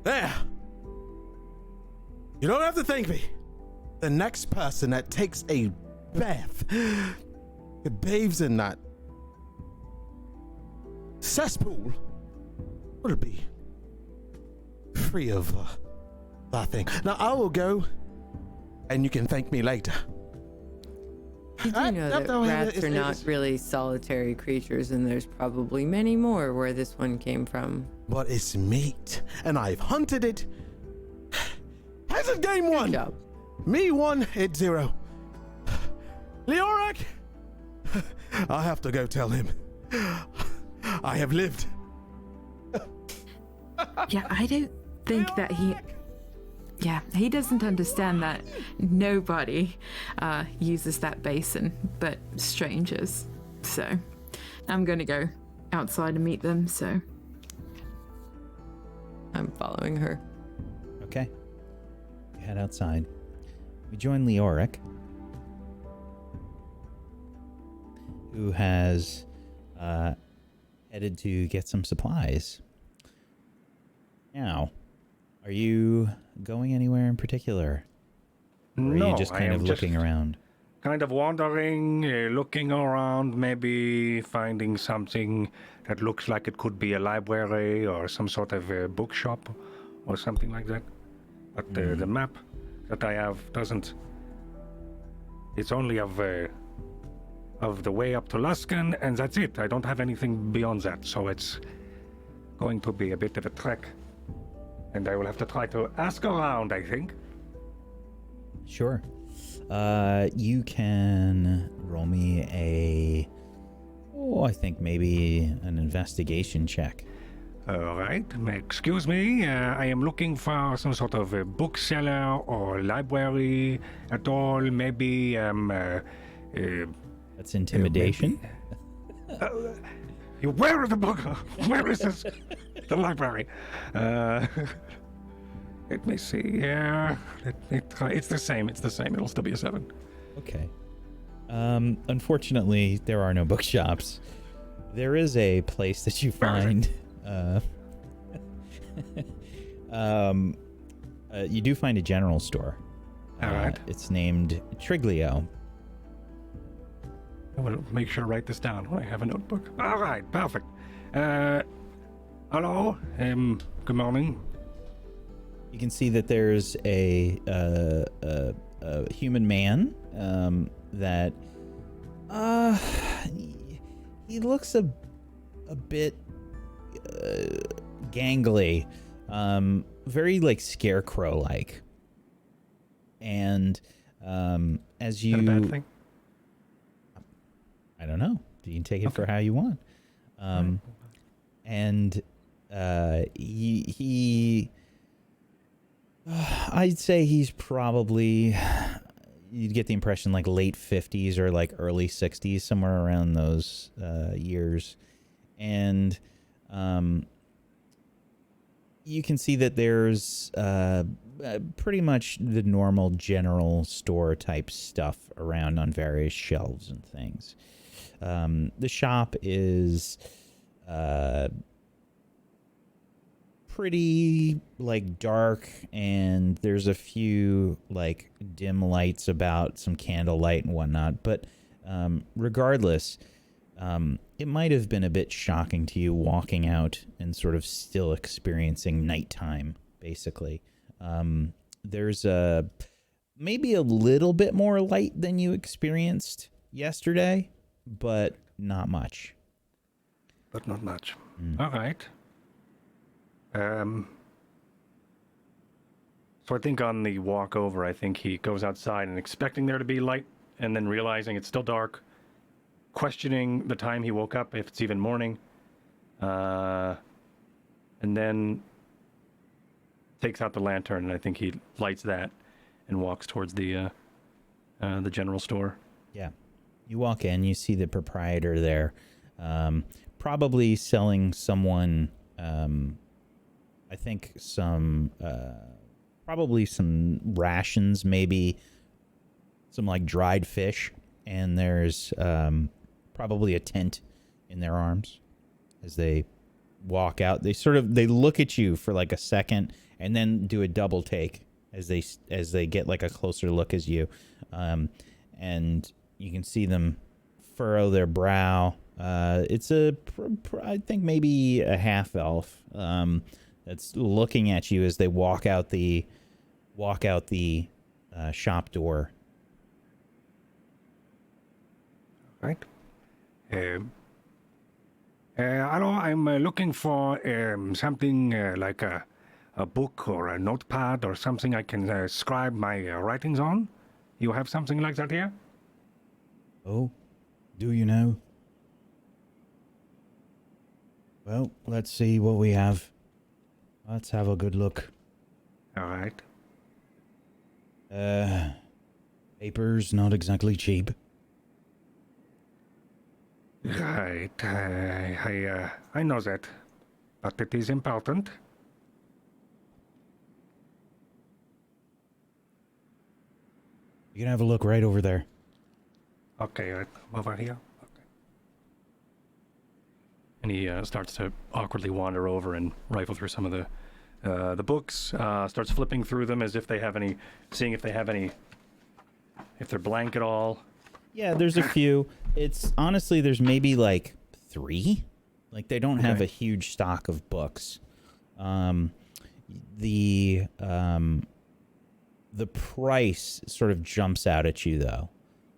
There. You don't have to thank me. The next person that takes a bath, it bathes in that cesspool, will be free of that thing. Now I will go, and you can thank me later. You do know that rats are not really solitary creatures, and there's probably many more where this one came from. But it's meat, and I've hunted it. Hazard game one. Good job. Me 1, it 0. Leoric! I have to go tell him. I have lived. Yeah, I don't think that he... Yeah, he doesn't understand that nobody uses that basin but strangers. So I'm going to go outside and meet them, so... I'm following her. Okay. You head outside. We join Leoric, who has headed to get some supplies. Now, are you going anywhere in particular? Or are you just kind of looking around? Kind of wandering, looking around, maybe finding something that looks like it could be a library or some sort of a bookshop or something like that. But the map that I have doesn't. It's only of the way up to Luskan, and that's it. I don't have anything beyond that, so it's going to be a bit of a trek. And I will have to try to ask around, I think. Sure. You can roll me I think maybe an investigation check. All right. Excuse me. I am looking for some sort of a bookseller or library at all. Maybe That's intimidation. Where are the book? Where is this? The library. Let me see. Yeah. It's the same. It's the same. It'll still be a 7. Okay. Unfortunately, there are no bookshops. There is a place that you find. You do find a general store. All right. It's named Triglio. I will make sure to write this down when I have a notebook. All right. Perfect. Hello. Good morning. You can see that there's a human man that he looks a bit gangly, very like scarecrow like, and as you Is that a bad thing? I don't know, you can take it for how you want, and he I'd say he's probably, you'd get the impression like late 50s or like early 60s, somewhere around those years. And you can see that there's pretty much the normal general store type stuff around on various shelves and things. The shop is pretty like dark, and there's a few like dim lights about, some candlelight and whatnot, but regardless, it might have been a bit shocking to you walking out and sort of still experiencing nighttime, basically. There's maybe a little bit more light than you experienced yesterday, but not much. But not much. All right. So I think on the walk over, I think he goes outside and expecting there to be light, and then realizing it's still dark, questioning the time he woke up, if it's even morning, and then takes out the lantern, and I think he lights that and walks towards the general store. Yeah. You walk in, you see the proprietor there, probably selling someone, I think probably some rations, maybe some like dried fish, and there's probably a tent in their arms as they walk out. They look at you for like a second and then do a double take as they get like a closer look as you, and you can see them furrow their brow. It's I think maybe a half elf that's looking at you as they walk out the shop door. Right. Hello, I'm looking for something like a book or a notepad or something I can scribe my writings on. You have something like that here? Oh, do you know? Well, let's see what we have. Let's have a good look. All right. Paper's not exactly cheap. Right. I know that, but it is important. You can have a look right over there. Okay, right over here. Okay. And he starts to awkwardly wander over and rifle through some of the books. Starts flipping through them as if they have any, seeing if they have any, if they're blank at all. Yeah, there's a few. It's honestly, there's maybe like 3. Like they don't have a huge stock of books. The price sort of jumps out at you though.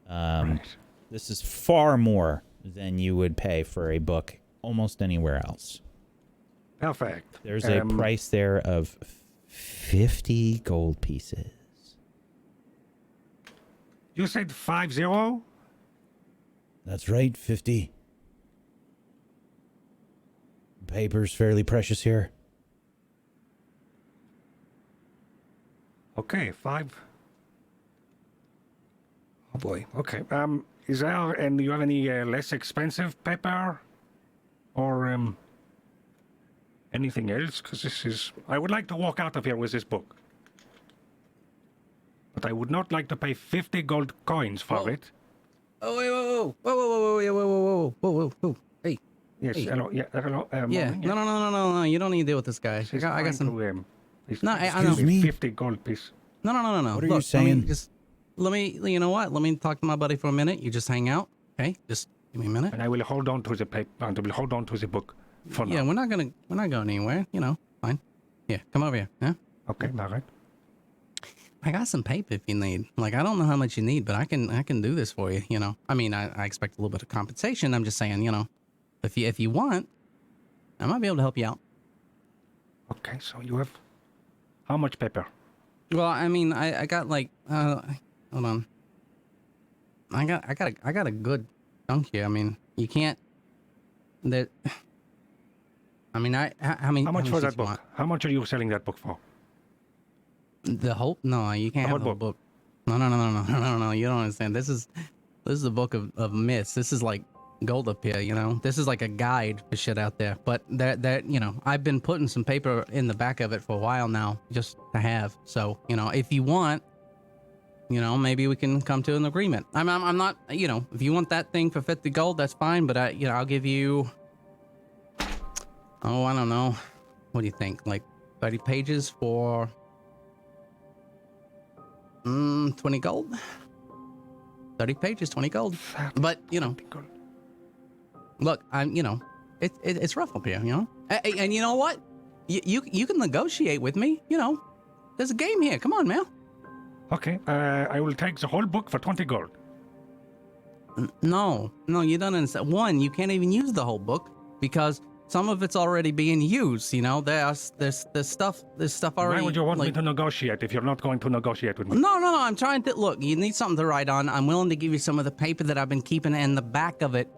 Right. This is far more than you would pay for a book almost anywhere else. Perfect. There's a price there of 50 gold pieces. You said 50? That's right, 50. Paper's fairly precious here. Okay, 5. Oh boy. Okay. Is there, and do you have any less expensive paper, or anything else? Because this is, I would like to walk out of here with this book, but I would not like to pay 50 gold coins for it. Oh, whoa. Hey. Yes. Hey. Hello. Yeah. Hello. Yeah. Morning, No. You don't need to deal with this guy. Yes, I got some. No, I know. Excuse me? 50 gold piece. No. What are Look, you saying? You know what? Let me talk to my buddy for a minute. You just hang out, okay? Just give me a minute. And I will hold on to the paper. I will hold on to the book for Yeah, now. we're not going anywhere. You know, fine. Yeah, come over here. Yeah. Okay. All right. I got some paper if you need. Like, I don't know how much you need, but I can do this for you. You know, I mean, I expect a little bit of compensation. I'm just saying, you know, if you want, I might be able to help you out. Okay. So you have how much paper? Well, I mean, I got like, hold on. I got a good chunk here. I mean, you can't. That. I mean, how many? How much for sheets that you book? want? How much are you selling that book for? The whole? No, you can't The have the whole whole book. No. You don't understand. This is a book of myths. This is like gold up here. You know, this is like a guide for shit out there. But that you know, I've been putting some paper in the back of it for a while now, just to have. So you know, if you want. You know, maybe we can come to an agreement. I'm not, you know, if you want that thing for 50 gold, that's fine. But I'll give you, oh, I don't know. What do you think? Like 30 pages for 20 gold? 30 pages, 20 gold. But, you know, Look, it's rough up here, And you know what? You can negotiate with me, There's a game here. Come on, man. Okay, I will take the whole book for 20 gold. No, you don't understand. One, you can't even use the whole book because some of it's already being used. There's stuff already. Why would you want me to negotiate if you're not going to negotiate with me? No. I'm trying to look. You need something to write on. I'm willing to give you some of the paper that I've been keeping in the back of it.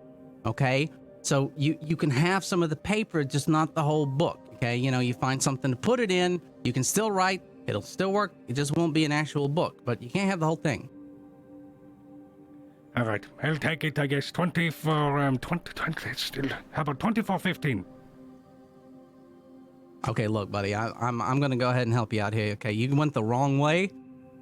Okay, so you can have some of the paper, just not the whole book. Okay, you find something to put it in. You can still write. It'll still work. It just won't be an actual book, but you can't have the whole thing. All right, I'll take it, I guess, 20 for, 20, still, how about 20 for 15? Okay, look, buddy, I'm gonna go ahead and help you out here, okay? You went the wrong way,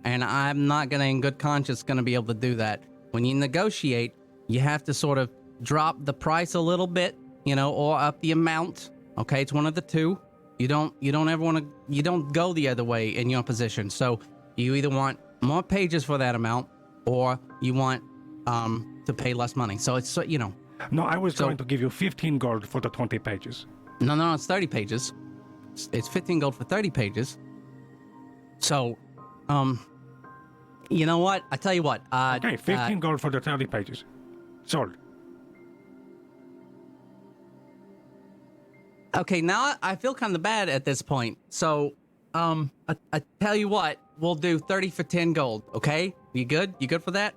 and I'm not gonna, in good conscience, gonna be able to do that. When you negotiate, you have to sort of drop the price a little bit, or up the amount, okay? It's one of the two. You don't ever want to, you don't go the other way in your position. So you either want more pages for that amount, or you want to pay less money. So it's, No, I was going to give you 15 gold for the 20 pages. No, it's 30 pages. It's 15 gold for 30 pages. So, you know what? I tell you what. Okay, 15 gold for the 30 pages. Sold. Okay, now I feel kind of bad at this point. So, I tell you what. We'll do 30 for 10 gold. Okay? You good? You good for that?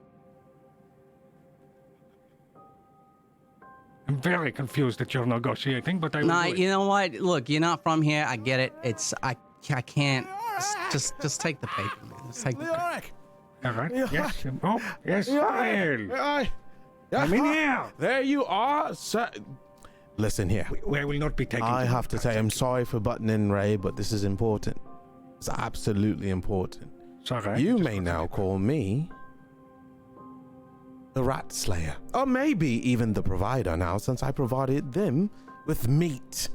I'm very confused that you're negotiating, but I will do it. You know what? Look, you're not from here. I get it. I can't. Just take the paper, man. Just take the paper. All right. Yes. Oh, yes. Taeriel. I'm in here. There you are, sir. Listen here. I will not be taking. I have to say, I'm sorry for butting in, Rhey, but this is important. It's absolutely important. Sorry. You may now call me the Rat Slayer, or maybe even the provider now, since I provided them with meat.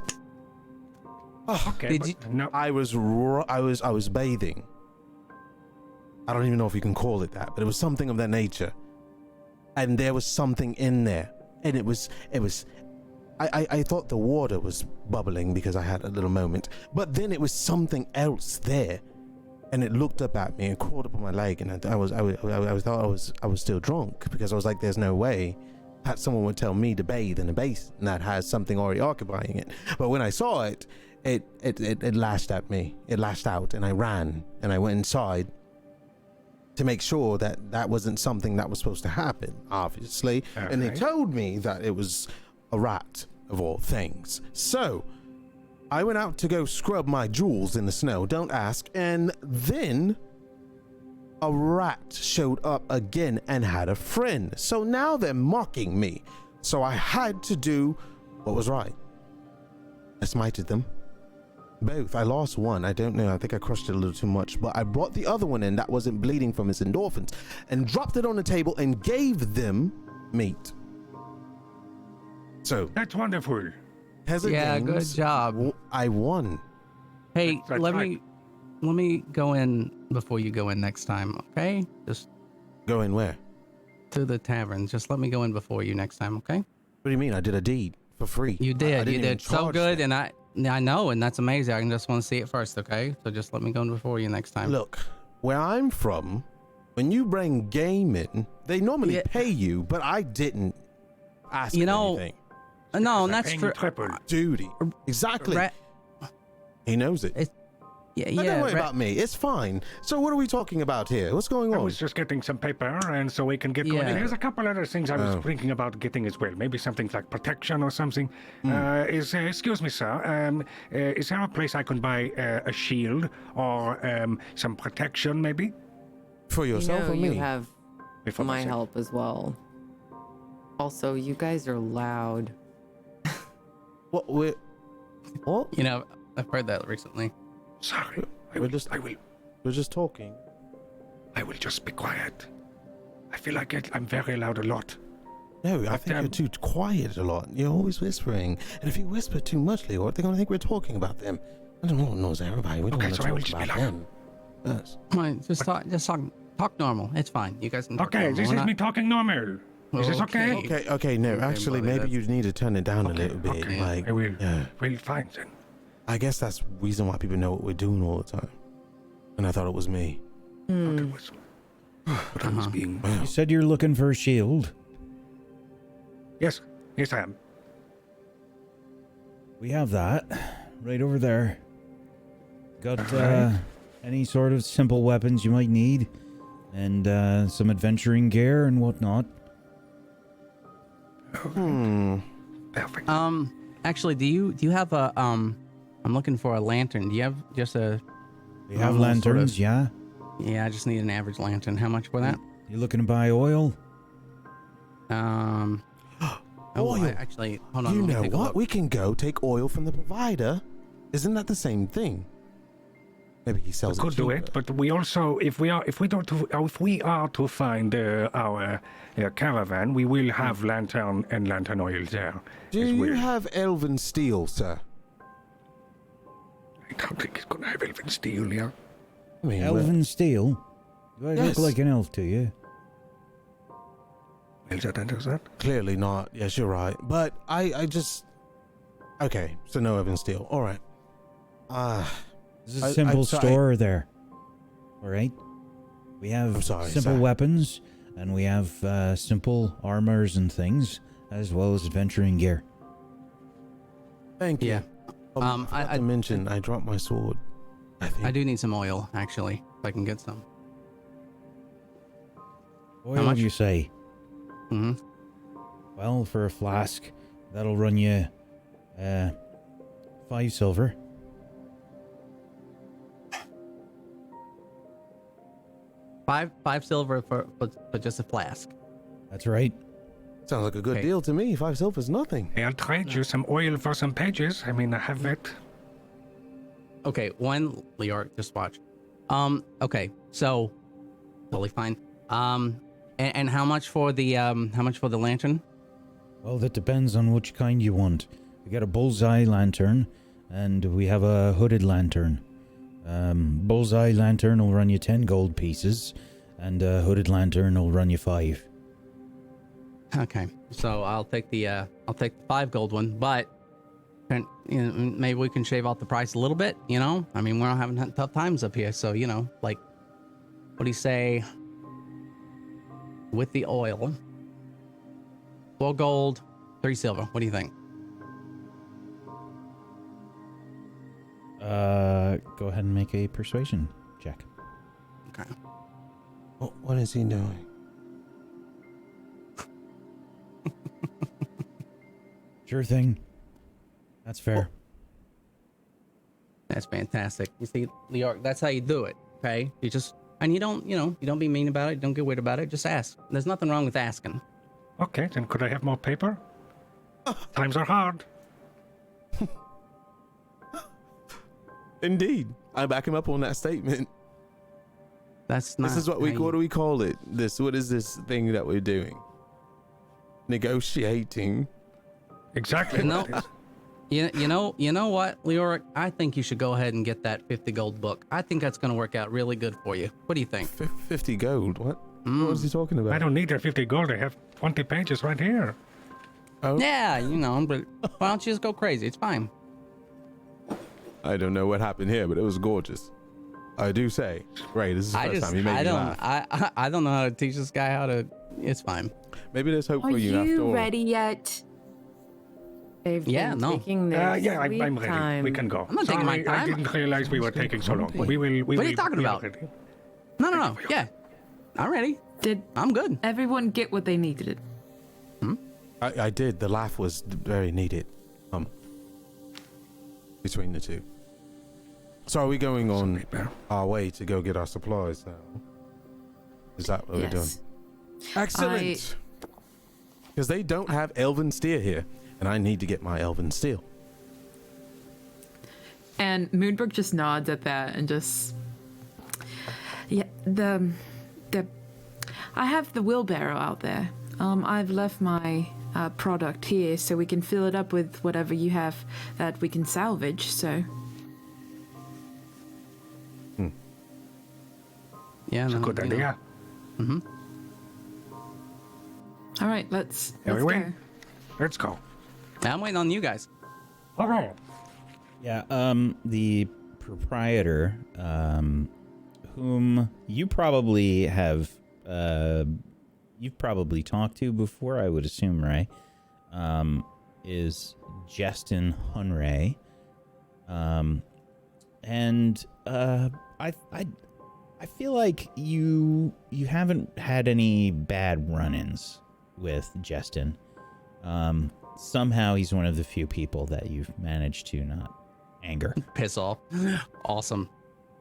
Oh, Okay. Did you? No. I was bathing. I don't even know if you can call it that, but it was something of that nature. And there was something in there, and it was. I thought the water was bubbling because I had a little moment, but then it was something else there, and it looked up at me and crawled up on my leg, and I was still drunk because I was like, there's no way that someone would tell me to bathe in a basin that has something already occupying it. But when I saw it, it lashed at me. It lashed out, and I ran and I went inside to make sure that that wasn't something that was supposed to happen, obviously. Okay. And they told me that it was a rat, of all things. So I went out to go scrub my jewels in the snow, don't ask, and then a rat showed up again and had a friend. So now they're mocking me. So I had to do what was right. I smited them both. I lost one. I don't know. I think I crushed it a little too much, but I brought the other one in that wasn't bleeding from its endorphins and dropped it on the table and gave them meat. So That's wonderful. Yeah, good Games, job. I won. Hey, That's let right. me go in before you go in next time, okay? Just Going where? to the tavern. Just let me go in before you next time, okay? What do you mean? I did a deed for free. You I did. didn't You even did so charge good, them. and I know, and that's amazing. I just want to see it first, okay? So just let me go in before you next time. Look, where I'm from, when you bring game in, they normally Yeah. pay you, but I didn't ask You for know, anything. No, I'm that's paying true. you triple. Duty. Exactly. He knows it. Yeah, But don't worry Rhey- about me. It's fine. So what are we talking about here? What's going I on? was just getting some paper, and so we can get going. Yeah. There's a couple other things I was Oh. thinking about getting as well. Maybe something like protection or something. Excuse me, sir. Is there a place I can buy a shield or some protection, maybe? For yourself or me? You have Before my myself. help as well. Also, you guys are loud. What? What? You know, I've heard that recently. Sorry. We're just talking. I will just be quiet. I feel like I'm very loud a lot. No, I But, think you're too quiet a lot. You're always whispering. And if you whisper too much, Leo, they're going to think we're talking about them. I don't know what knows everybody. We don't Okay, want to so I will talk just be about loud. them. Yes. Come on, just talk normal. It's fine. You guys can talk Okay, normal. this We're is not- me talking normal. Is this okay? Okay, no, actually, buddy, maybe you need to turn it down a Okay, little bit. okay. Like, I will. yeah. We'll find then. I guess that's the reason why people know what we're doing all the time. And I thought it was me. But I was being. You said you're looking for a shield. Yes, I am. We have that right over there. Got any sort of simple weapons you might need, and some adventuring gear and whatnot. Perfect. Actually, do you have a I'm looking for a lantern. Do you have just a? We have normal lanterns, sort of- yeah. Yeah, I just need an average lantern. How much for that? You looking to buy oil? Oil. Actually, hold on. You let me know take a what? look. We can go take oil from the provider. Isn't that the same thing? Maybe he sells Could it do cheaper. it, but we also, if we are to find our caravan, we will have lantern and lantern oil there. Do as you well. have elven steel, sir? I don't think it's gonna have elven steel here. I mean, Elven steel? Do I Yes. look like an elf to you? Well, that enters that. clearly not. Yes, you're right. But I just... Okay, so no elven steel. All right. This is a I'm simple sorry. store there. Alright? We have I'm sorry, simple sir. weapons, and we have simple armors and things, as well as adventuring gear. Thank you. Yeah. Oh, I forgot to mention, I dropped my sword. I think. I do need some oil, actually, if I can get some. Oil, much? you say? Mm-hmm. Well, for a flask, that'll run you 5 silver. Five silver for just a flask. That's right. Sounds like a good Okay. deal to me. 5 silver's nothing. I'll trade you some oil for some pages. I mean, I have it. Okay, one Leor, just watch. Okay, so totally fine. And how much for the lantern? Well, that depends on which kind you want. We got a bullseye lantern, and we have a hooded lantern. Bullseye lantern will run you 10 gold pieces, and a hooded lantern will run you 5. Okay, so I'll take the 5 gold one, but maybe we can shave off the price a little bit. You know, I mean, we're all having tough times up here, so like, what do you say? With the oil, 4 gold, 3 silver. What do you think? Go ahead and make a persuasion check. Okay. What is he doing? Sure thing. That's fair. That's fantastic. You see, Leor, that's how you do it. Okay, you just and you don't be mean about it. Don't get weird about it. Just ask. There's nothing wrong with asking. Okay, then could I have more paper? Times are hard. Indeed. I back him up on that statement. That's not. This is what do we call it? What is this thing that we're doing? Negotiating. Exactly. No. what it is. You know what, Leoric? I think you should go ahead and get that 50 gold book. I think that's going to work out really good for you. What do you think? 50 gold? What? What is he talking about? I don't need their 50 gold. I have 20 pages right here. Oh, Yeah, but why don't you just go crazy? It's fine. I don't know what happened here, but it was gorgeous. I do say, Rhey, this is the first time you made me laugh. I don't know how to teach this guy how to. It's fine. Maybe there's hope Are for you after you all. ready yet? They've Yeah, been no. taking their Yeah, sweet I'm ready. time. We can go. I'm not taking my Sorry, I time. didn't realize we were taking so long. We will. What are you talking about? ready. No. Yeah, I'm ready. Did I'm good. everyone get what they needed? I did. The laugh was very needed. Between the two. So are we going on our way to go get our supplies now? Is that what we're doing? Yes. Excellent. Because they don't have elven steel here, and I need to get my elven steel. And Moonbrook just nods at that and just, yeah, the I have the wheelbarrow out there. I've left my product here so we can fill it up with whatever you have that we can salvage. So Yeah, It's a good idea. All right, let's Very go. well. Let's go. Now I'm waiting on you guys. All right. Yeah, the proprietor, whom you probably have, you've probably talked to before, I would assume, Rhey, is Justin Hunray. And I feel like you haven't had any bad run-ins with Justin. Somehow he's one of the few people that you've managed to not anger. Piss off. Awesome.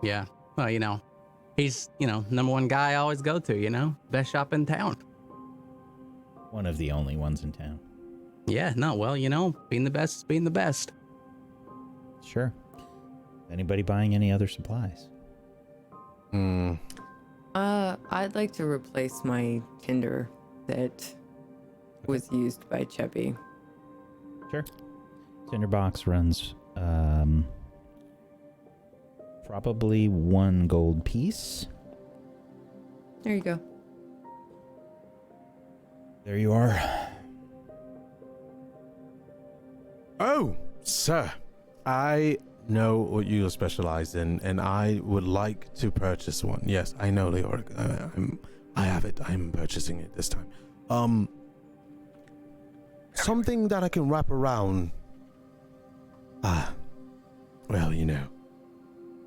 Yeah. Well, you know, he's, you know, number one guy I always go to, you know, best shop in town. One of the only ones in town. Yeah, no, well, you know, being the best is being the best. Sure. Anybody buying any other supplies? I'd like to replace my tinder that was used by Cheppy. Sure. Tinderbox runs probably 1 gold piece. There you go. There you are. Oh, sir, I know what you specialize in, and I would like to purchase one. Yes, I know, Leoric. I have it. I'm purchasing it this time. Something that I can wrap around. Well, you know,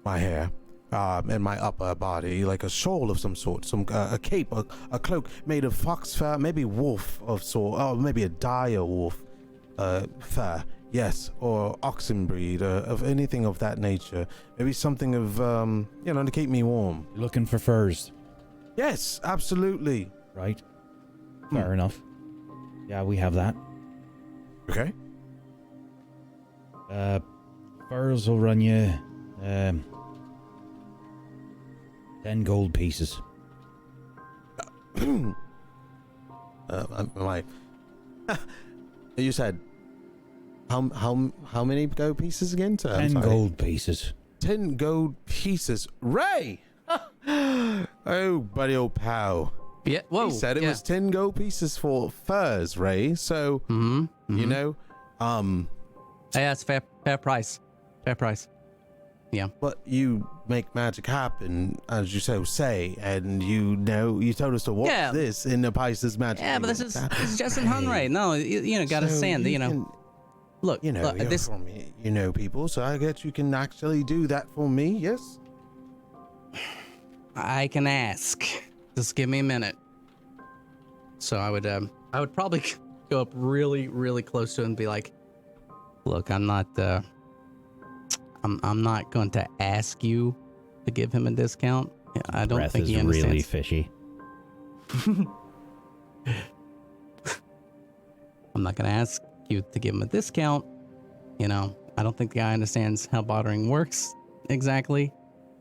my hair, and my upper body, like a shawl of some sort, a cape, a cloak made of fox fur, maybe wolf of sort, or maybe a dire wolf fur. Yes, or oxen breed, of anything of that nature. Maybe something of, you know, to keep me warm. You're looking for furs, Yes, absolutely. right? Fair enough. Yeah, we have that. Okay. Furs will run you 10 gold pieces. You said how many gold pieces again? 10 gold pieces. 10 gold pieces. Rhey! Oh, buddy old pal. Yeah, whoa. He said it yeah. was 10 gold pieces for furs, Rhey. So, you know, Hey, that's fair price. Fair price. Yeah. but you make magic happen, as you so say, and you know, you told us to watch Yeah. this in the Pisces magic. Yeah, but this is Justin Hunray. No, you know, gotta So stand, you know. can- Look, You know, look, you're this from, you know people, so I guess you can actually do that for me, yes? I can ask. Just give me a minute. So I would probably go up really, really close to him and be like, "Look, I'm not going to ask you to give him a discount. I don't Breath think is he understands." really fishy. I'm not going to ask you to give him a discount. You know, I don't think the guy understands how bartering works exactly.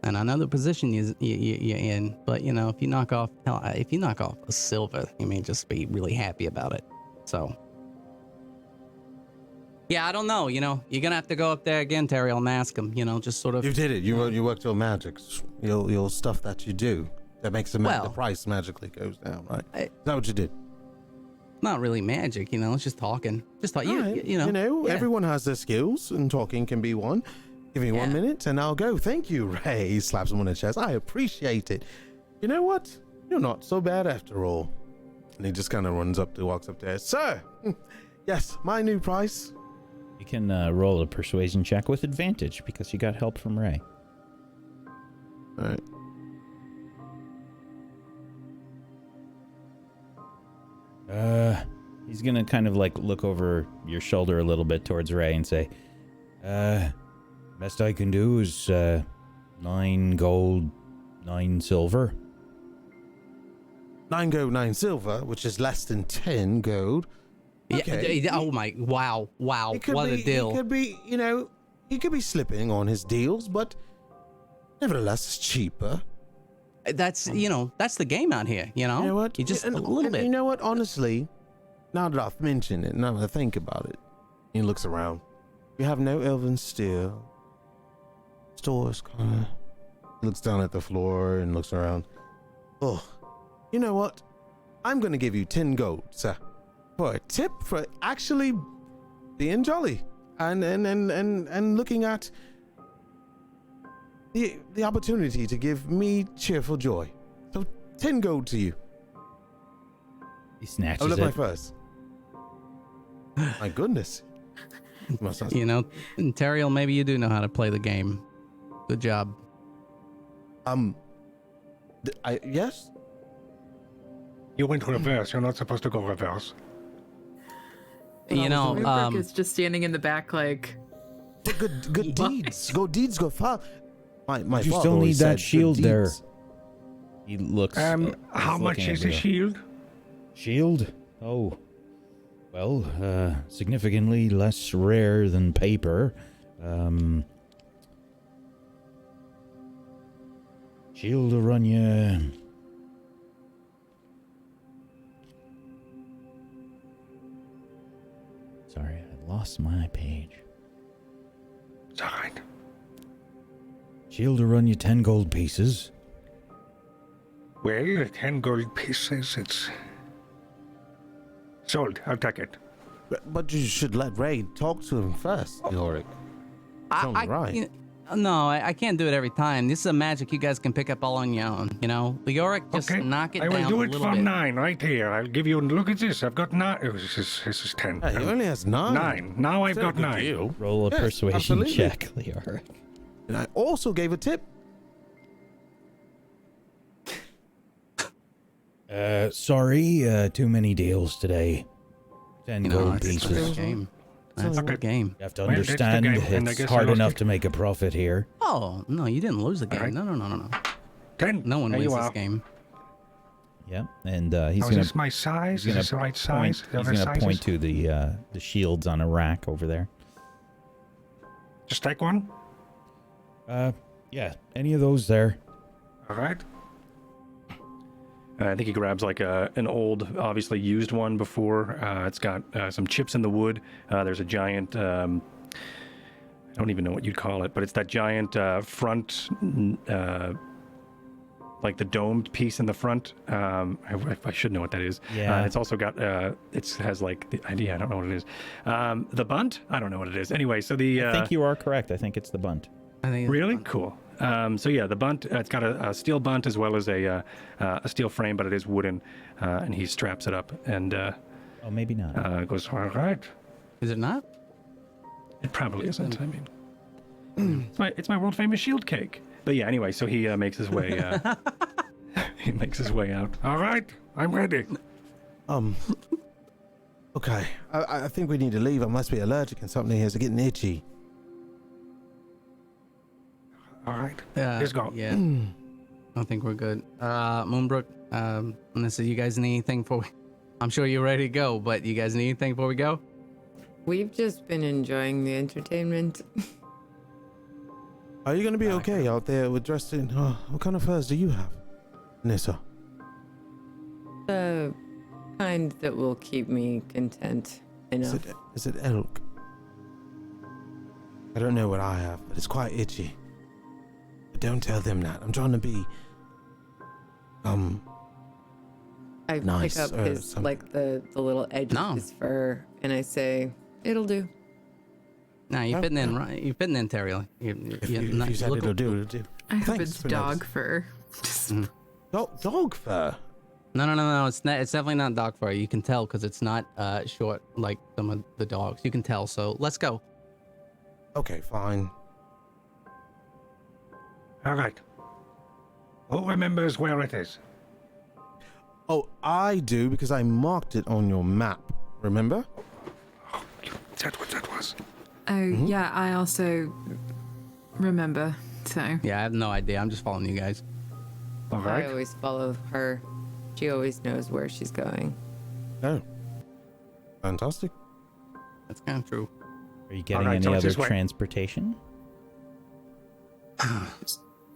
And I know the position you're in, but you know, if you knock off a silver, you may just be really happy about it. So, yeah, I don't know. You know, you're gonna have to go up there again, Taeriel, and ask him. You know, just sort of. You did it. You worked your magics, your stuff that you do that makes the Well- price magically goes down, right? I- Is that what you did? Not really magic, you know. It's just talking. Just talk. Alright, You know. Yeah. everyone has their skills, and talking can be one. Give me 1 Yeah. minute, and I'll go. Thank you, Rhey. He slaps him on the chest. I appreciate it. You know what? You're not so bad after all. And he just kind of walks up there. Sir, yes, my new price. You can roll a persuasion check with advantage because you got help from Rhey. All right. He's gonna kind of like look over your shoulder a little bit towards Rhey and say, best I can do is 9 gold, 9 silver. 9 gold, 9 silver, which is less than 10 gold. Okay. Yeah. Oh my! Wow! Wow! It could What be, a deal! He could be, you know, he could be slipping on his deals, but nevertheless, it's cheaper. That's that's the game out here. You know. You know what? You just And- a little and bit. You know what? Honestly, now that I've mentioned it, now that I think about it, he looks around. We have no elven steel. Stores kind of. He looks down at the floor and looks around. Oh, you know what? I'm going to give you 10 gold, sir, for a tip for actually being jolly and looking at the opportunity to give me cheerful joy. So 10 gold to you. He snatches Oh, look, it. my first. My goodness. You know, Taeriel, maybe you do know how to play the game. Good job. Yes? You went reverse. You're not supposed to go reverse. You know, Moonbrook is just standing in the back, like, Good deeds. Good deeds go far. My But you father still need always that said good shield there. deeds. He looks. How he's much looking is at a Leo. shield? Shield? Oh. Well, significantly less rare than paper. Shield will run you. Sorry, I lost my page. It's all right. Shield will run you 10 gold pieces. Well, 10 gold pieces, it's... Sold. I'll take it. But you should let Rhey talk to him first, Yorick. It's only right. No, I can't do it every time. This is a magic you guys can pick up all on your own. You know, Leoric, just Okay. knock it I down will do a it little for bit. 9 right here. I'll give you... Look at this. I've got 9. Oh, this is 10. He only has 9. 9. Now I've got 9. Deal. Roll a Yes, persuasion absolutely. check, Leoric. And I also gave a tip. Sorry, too many deals today. 10 You know, gold it's a pieces. good game. That's a Okay. good game. You have to Well, that's the understand game, and I it's guess I hard lost enough it. to make a profit here. Oh no, you didn't lose the game. Alright. No. 10. No one there wins you this are. game. Yep, and he's Now, gonna is this my size? he's Is gonna this the right point. size? The He's other gonna point sizes? to the shields on a rack over there. Just take one. Yeah, any of those there. All right. I think he grabs like an old, obviously used one before. It's got some chips in the wood. There's a giant, I don't even know what you'd call it, but it's that giant front, like the domed piece in the front. I should know what that is. Yeah. It's also got, it has like the idea. I don't know what it is. The bunt? I don't know what it is. Anyway, so the... I think you are correct. I think it's the bunt. I think it's Really fun. cool. So yeah, the bunt. It's got a steel bunt as well as a steel frame, but it is wooden, and he straps it up and Oh, maybe not. Goes all right. Is it not? it probably isn't. I mean, it's my world famous shield cake. But yeah, anyway, so he makes his way. He makes his way out. All right. I'm ready. Okay. I think we need to leave. I must be allergic and something here is getting itchy. All right. Let's go. Yeah. I think we're good. Moonbrook, unless you guys need anything before we... I'm sure you're ready to go, but you guys need anything before we go? We've just been enjoying the entertainment. Are you going to be okay out there with dressed in... what kind of furs do you have, Nissa? The kind that will keep me content enough. Is it elk? I don't know what I have, but it's quite itchy. But don't tell them that. I'm trying to be... I nice, pick up his, something. like, the little edge No. of his fur, and I say, it'll do. Nah, you're Oh, fitting in, yeah. right? You're fitting in, Taeriel. If you said it'll do, it'll do. I hope Thanks it's for dog noticing. fur. Just Dog fur? No. It's definitely not dog fur. You can tell because it's not short like some of the dogs. You can tell. So let's go. Okay, fine. All right. Who remembers where it is? Oh, I do because I marked it on your map. Remember? Is that what that was? oh yeah, I also remember. So Yeah, I have no idea. I'm just following you guys. All I right. always follow her. She always knows where she's going. Oh. Fantastic. That's kind of true. Are you getting Alright, so any it's other this way. transportation?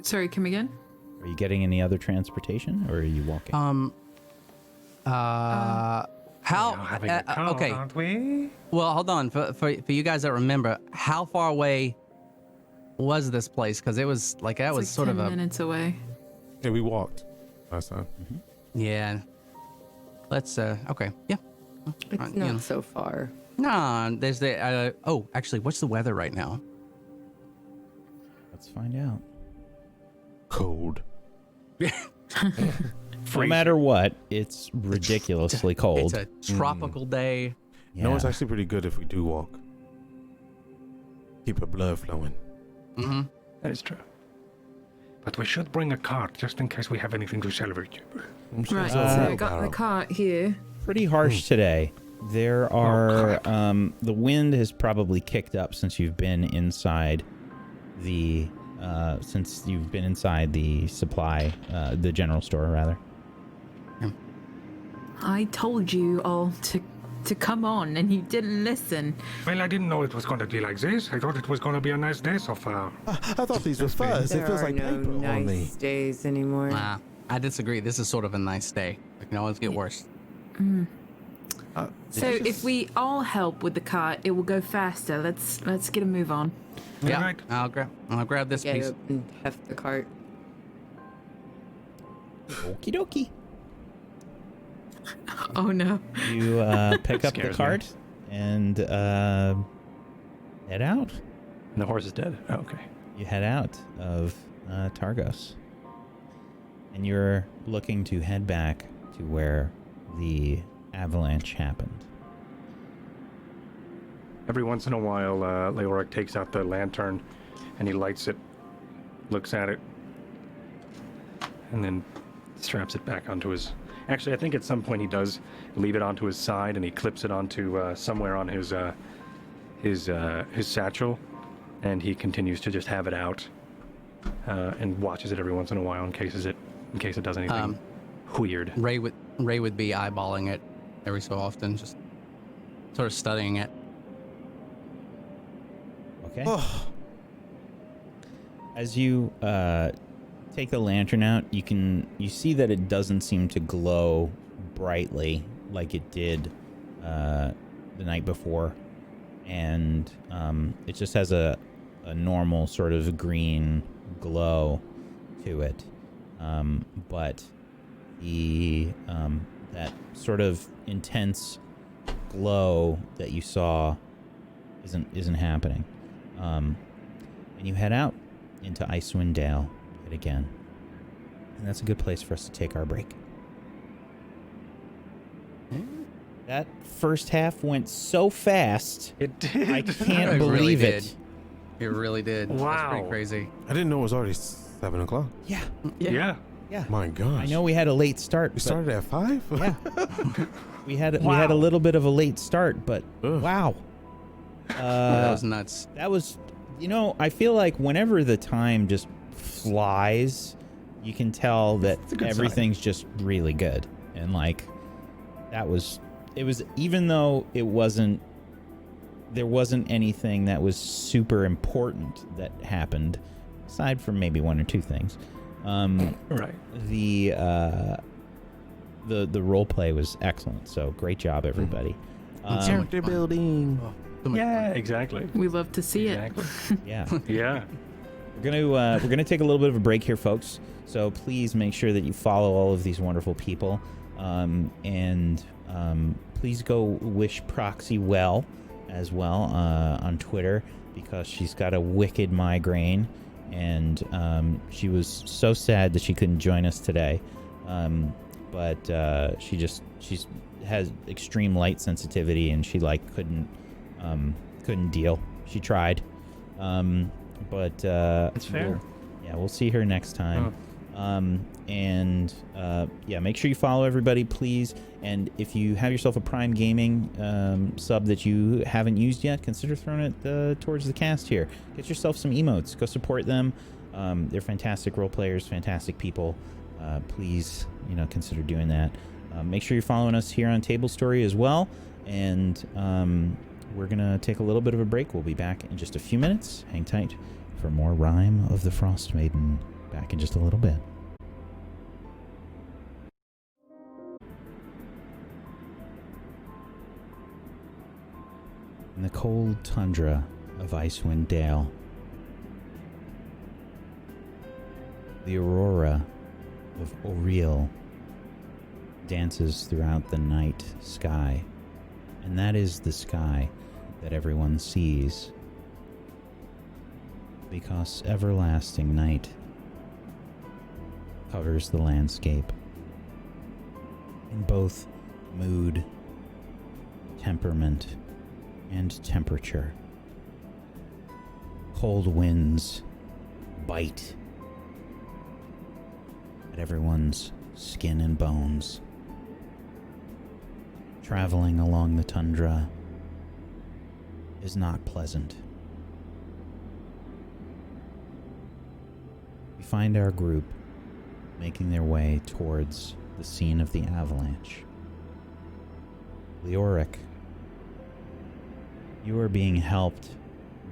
sorry, come again? Are you getting any other transportation, or are you walking? How? We're having a car, Okay. aren't we? Well, hold on. For you guys that remember, how far away was this place? Because it was like that It's was like sort 10 of a minutes away. Yeah, we walked last time. yeah. let's okay, yeah. It's not so far. Nah, there's the oh, actually, what's the weather right now? Let's find out. Cold. No matter what, it's ridiculously cold. It's a tropical day. Yeah. No, it's actually pretty good if we do walk. Keep our blood flowing. Mm-hmm. That is true. But we should bring a cart just in case we have anything to celebrate. I'm sure Right, it's so all I got the barrel. cart here. Pretty harsh today. There are the wind has probably kicked up since you've been inside the supply, the general store rather. I told you all to come on, and you didn't listen. Well, I didn't know it was going to be like this. I thought it was going to be a nice day so far. I thought these were furs. It There feels are like no paper on me. nice days anymore. Nah, I disagree. This is sort of a nice day. It can always get worse. So if we all help with the cart, it will go faster. Let's get a move on. Yeah, Right. I'll grab this Get piece. up and heft the cart. Okie dokie. Oh no. You pick up the Scares me. cart and head out. And the horse is dead. Oh, okay. You head out of Targos. And you're looking to head back to where the avalanche happened. Every once in a while, Leoric takes out the lantern and he lights it, looks at it, and then straps it back onto his... Actually, I think at some point he does leave it onto his side and he clips it onto somewhere on his satchel, and he continues to just have it out and watches it every once in a while in case it does anything weird. Rhey would be eyeballing it every so often, just sort of studying it. Okay. Oh, As you take the lantern out, you see that it doesn't seem to glow brightly like it did the night before, and it just has a normal sort of green glow to it, but the that sort of intense glow that you saw isn't happening, and you head out into Icewind Dale yet again, and that's a good place for us to take our break. That first half went so fast, It did. I can't It really believe did. it. It really did. That's Wow. pretty crazy. I didn't know it was already 7 o'clock. Yeah, Yeah. yeah. My gosh. I know we had a late start. We but- started at 5? Yeah. we had a little bit of a late start, but Ugh. wow. That was nuts. That was, I feel like whenever the time just flies, you can tell that It's a good everything's just really good. And it was, even though there wasn't anything that was super important that happened, aside from maybe one or two things. Right. The role play was excellent. So great job, everybody. Character building. Yeah, exactly. We love to see it. Exactly. Yeah. Yeah. We're gonna take a little bit of a break here, folks. So please make sure that you follow all of these wonderful people, and please go wish Proxy well as well on Twitter, because she's got a wicked migraine, and she was so sad that she couldn't join us today. But she has extreme light sensitivity, and she couldn't deal. She tried. But That's fair. we'll see her next time. Make sure you follow everybody, please. And if you have yourself a Prime Gaming sub that you haven't used yet, consider throwing it towards the cast here. Get yourself some emotes. Go support them. They're fantastic role players, fantastic people. Please, consider doing that. Make sure you're following us here on Table Story as well. And we're going to take a little bit of a break. We'll be back in just a few minutes. Hang tight for more Rime of the Frostmaiden. Back in just a little bit. In the cold tundra of Icewind Dale, the aurora of Taeriel dances throughout the night sky, and that is the sky that everyone sees, because everlasting night covers the landscape in both mood, temperament, and temperature. Cold winds bite at everyone's skin and bones. Traveling along the tundra is not pleasant. We find our group making their way towards the scene of the avalanche. Leoric, you are being helped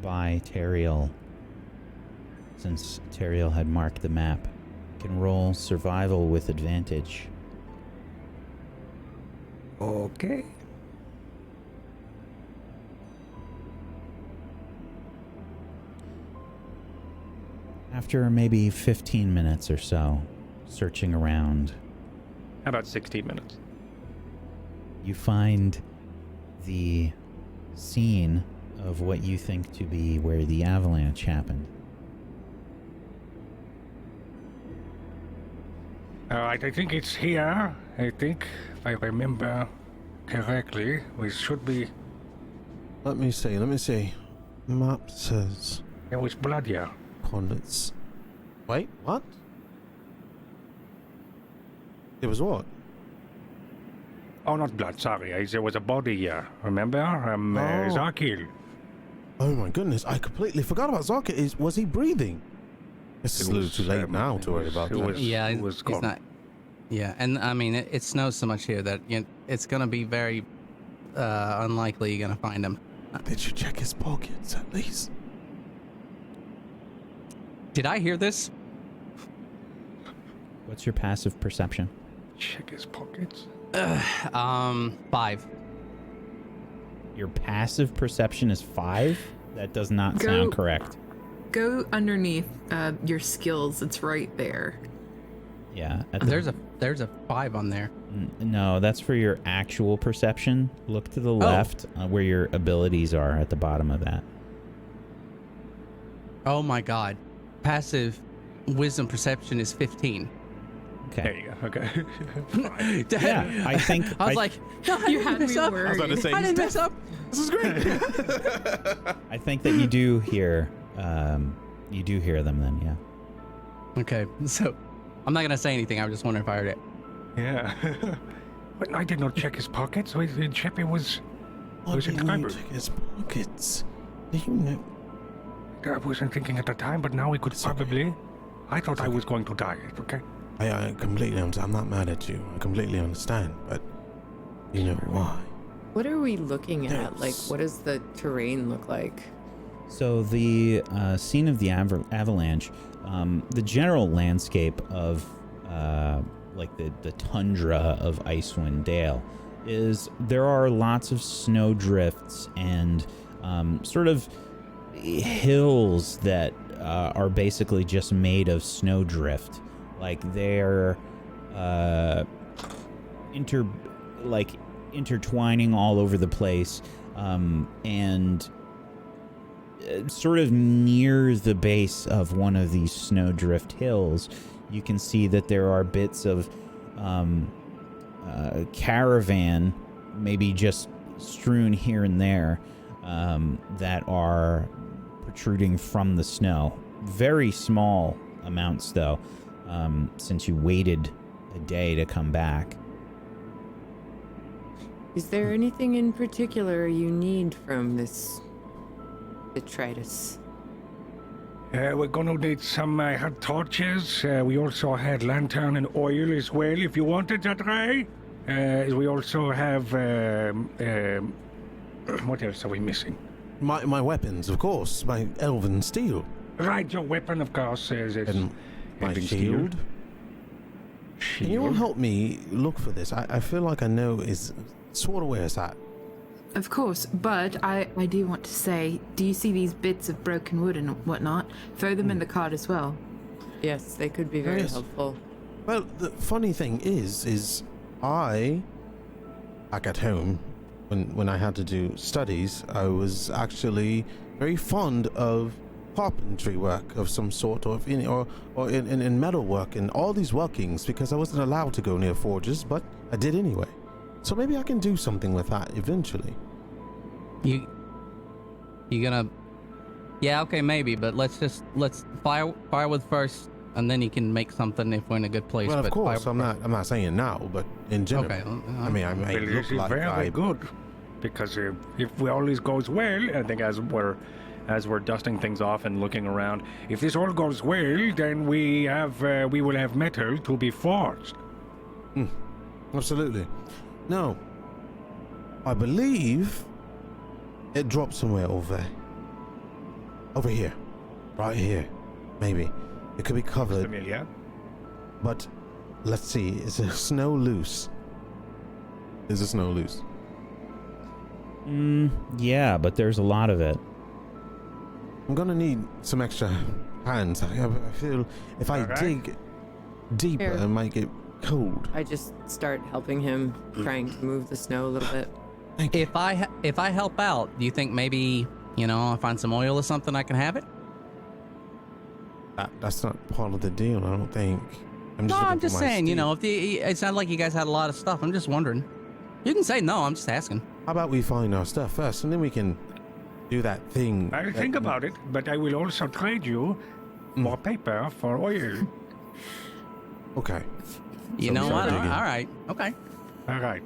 by Taeriel. Since Taeriel had marked the map, you can roll survival with advantage. Okay. After maybe 15 minutes or so, searching around, How about 16 minutes? you find the scene of what you think to be where the avalanche happened. Alright, I think it's here. I think, if I remember correctly, we should be... Let me see. Map says There was blood here. coordinates. Wait, what? It was what? Oh, not blood, sorry. There was a body here. Remember? Zarkil. Oh my goodness, I completely forgot about Zarka. Was he breathing? It's It a little was, too late now it to worry was- about it that. was- Yeah, it was he's gone. not. Yeah, and I mean, it snows so much here that it's gonna be very unlikely you're gonna find him. Did you check his pockets at least? Did I hear this? What's your passive perception? Check his pockets. 5. Your passive perception is 5? That does not Go- sound correct. Go underneath your skills. It's right there. Yeah. At There's a 5 on there. No, that's for your actual perception. Look to the left where your abilities are at the bottom of that. Oh my god. Passive wisdom perception is 15. There Okay. you go. Okay. Yeah, I think I was like, no, I You didn't had mess me up. worried. I didn't mess up. This is great. I think that you do hear them then, yeah. Okay, so I'm not gonna say anything. I was just wondering if I heard it. Yeah. But I did not check his pockets. So Cheppy was... What Was do it you mean Kyber? check his pockets? Do you know? I wasn't thinking at the time, but now we could probably... I thought I was going to die, okay? I completely understand. I'm not mad at you. I completely understand, but you know why? What are we looking at? Like, Yes. what does the terrain look like? So the scene of the avalanche, the general landscape of like the tundra of Icewind Dale is there are lots of snow drifts and sort of hills that are basically just made of snowdrift. Like they're intertwining all over the place, and sort of near the base of one of these snowdrift hills, you can see that there are bits of caravan, maybe just strewn here and there, that are protruding from the snow. Very small amounts, though, since you waited a day to come back. Is there anything in particular you need from this detritus? We're gonna need some had torches. We also had lantern and oil as well, if you wanted that, Rhey. We also have... what else are we missing? My weapons, of course. My elven steel. Right, your weapon, of course. And my elven shield. Can you all Shield. help me look for this? I feel like I know is sort of where it's at. Of course, but I do want to say, do you see these bits of broken wood and whatnot? Throw them in the cart as well. Yes, they could be very Yes. helpful. Well, the funny thing is back at home, when I had to do studies, I was actually very fond of carpentry work of some sort, or in metal work and all these workings, because I wasn't allowed to go near forges, but I did anyway. So maybe I can do something with that eventually. You gonna? Yeah, okay, maybe, but let's firewood first, and then you can make something if we're in a good place. Well, of but course, I'm not saying now, but in general. Okay. I mean, I may Well, look this is like very good, because if all this goes well, I think as we're dusting things off and looking around, if this all goes well, then we will have metal to be forged. Absolutely. No, I believe it dropped somewhere over here, right here, maybe. It could be covered, Familiar? but let's see. Is the snow loose? Is the snow loose? Yeah, but there's a lot of it. I'm gonna need some extra hands. I feel if I Alright. dig deeper, Here. it might get cold. I just start helping him, trying to move the snow a little bit. Thank you. If I help out, do you think maybe I'll find some oil or something I can have it? That's not part of the deal, I don't think. I'm No, just I'm just saying. If it sounded like you guys had a lot of stuff, I'm just wondering. You can say no. I'm just asking. How about we find our stuff first, and then we can do that thing. I'll that- think about it, but I will also trade you more paper for oil. Okay. You So know we start what? digging. All right. Okay. All right.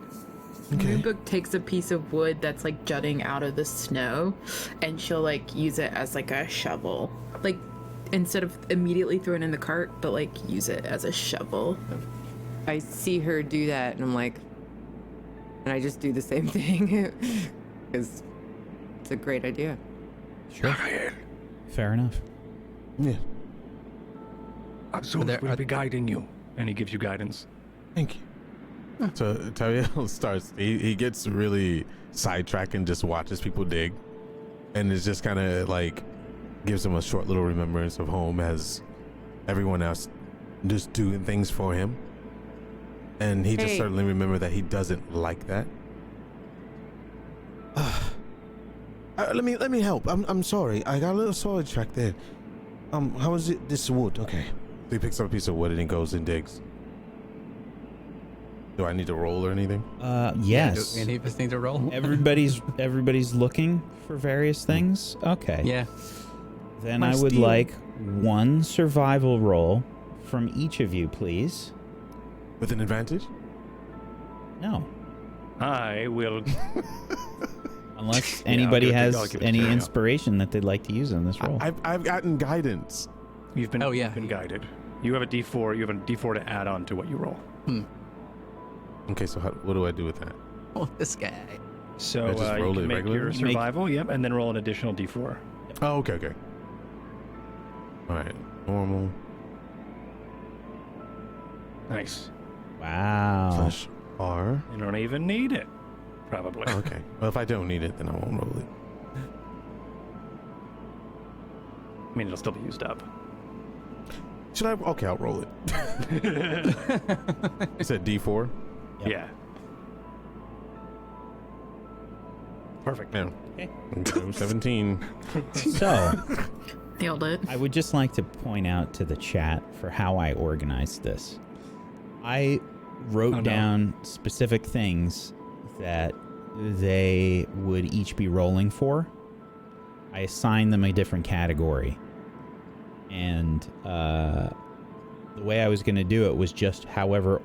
Okay. Moonbook takes a piece of wood that's like jutting out of the snow, and she'll like use it as like a shovel. Like instead of immediately throwing it in the cart, but like use it as a shovel. I see her do that, and I'm like, and I just do the same thing because it's a great idea. Sure. Fair enough. Yeah. Azul there will are- be guiding you. And he gives you guidance. Thank you. So Taeriel starts. He gets really sidetracked and just watches people dig, and it's just kind of like gives him a short little remembrance of home as everyone else just doing things for him, and he just Hey. certainly remember that he doesn't like that. Let me help. I'm sorry. I got a little sidetracked there. How is it? This wood. Okay. So he picks up a piece of wood and he goes and digs. Do I need to roll or anything? Yes. Any of us need to roll? Everybody's looking for various things. Okay. Yeah. Then My I would steel. like one survival roll from each of you, please. With an advantage? No. I will. Unless Yeah, anybody I'll has give it to any you. inspiration that they'd like to use in this roll. I've gotten guidance. You've been. Oh, yeah. You've been guided. You have a D4. You have a D4 to add on to what you roll. Okay, so what do I do with that? Oh, this guy. So I just you roll can it make regular? your Make- survival. Yep, and then roll an additional D4. Oh, okay. All right, normal Nice. Wow. slash R. You don't even need it, probably. Oh, okay. Well, if I don't need it, then I won't roll it. I mean, it'll still be used up. Should I? Okay, I'll roll it. You said D4? Yep. Yeah. Perfect. Yeah. Okay. Okay, 17. So, Nailed it. I would just like to point out to the chat for how I organized this. I wrote Oh, no. down specific things that they would each be rolling for. I assigned them a different category. And the way I was going to do it was just whatever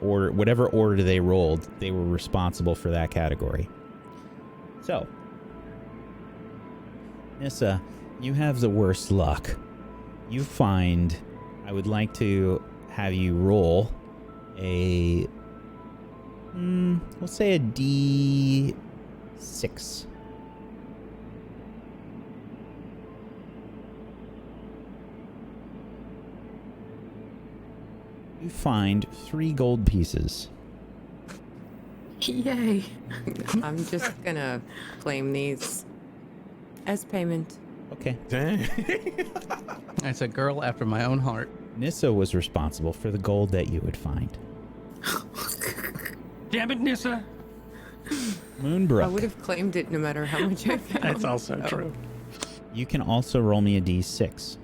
order they rolled, they were responsible for that category. So, Nissa, you have the worst luck. You find, I would like to have you roll a, let's say a D6. You find 3 gold pieces. Yay. I'm just gonna claim these as payment. Okay. Dang. That's a girl after my own heart. Nissa was responsible for the gold that you would find. Damn it, Nissa. Moonbrook. I would have claimed it no matter how much I found. That's also true. You can also roll me a d6.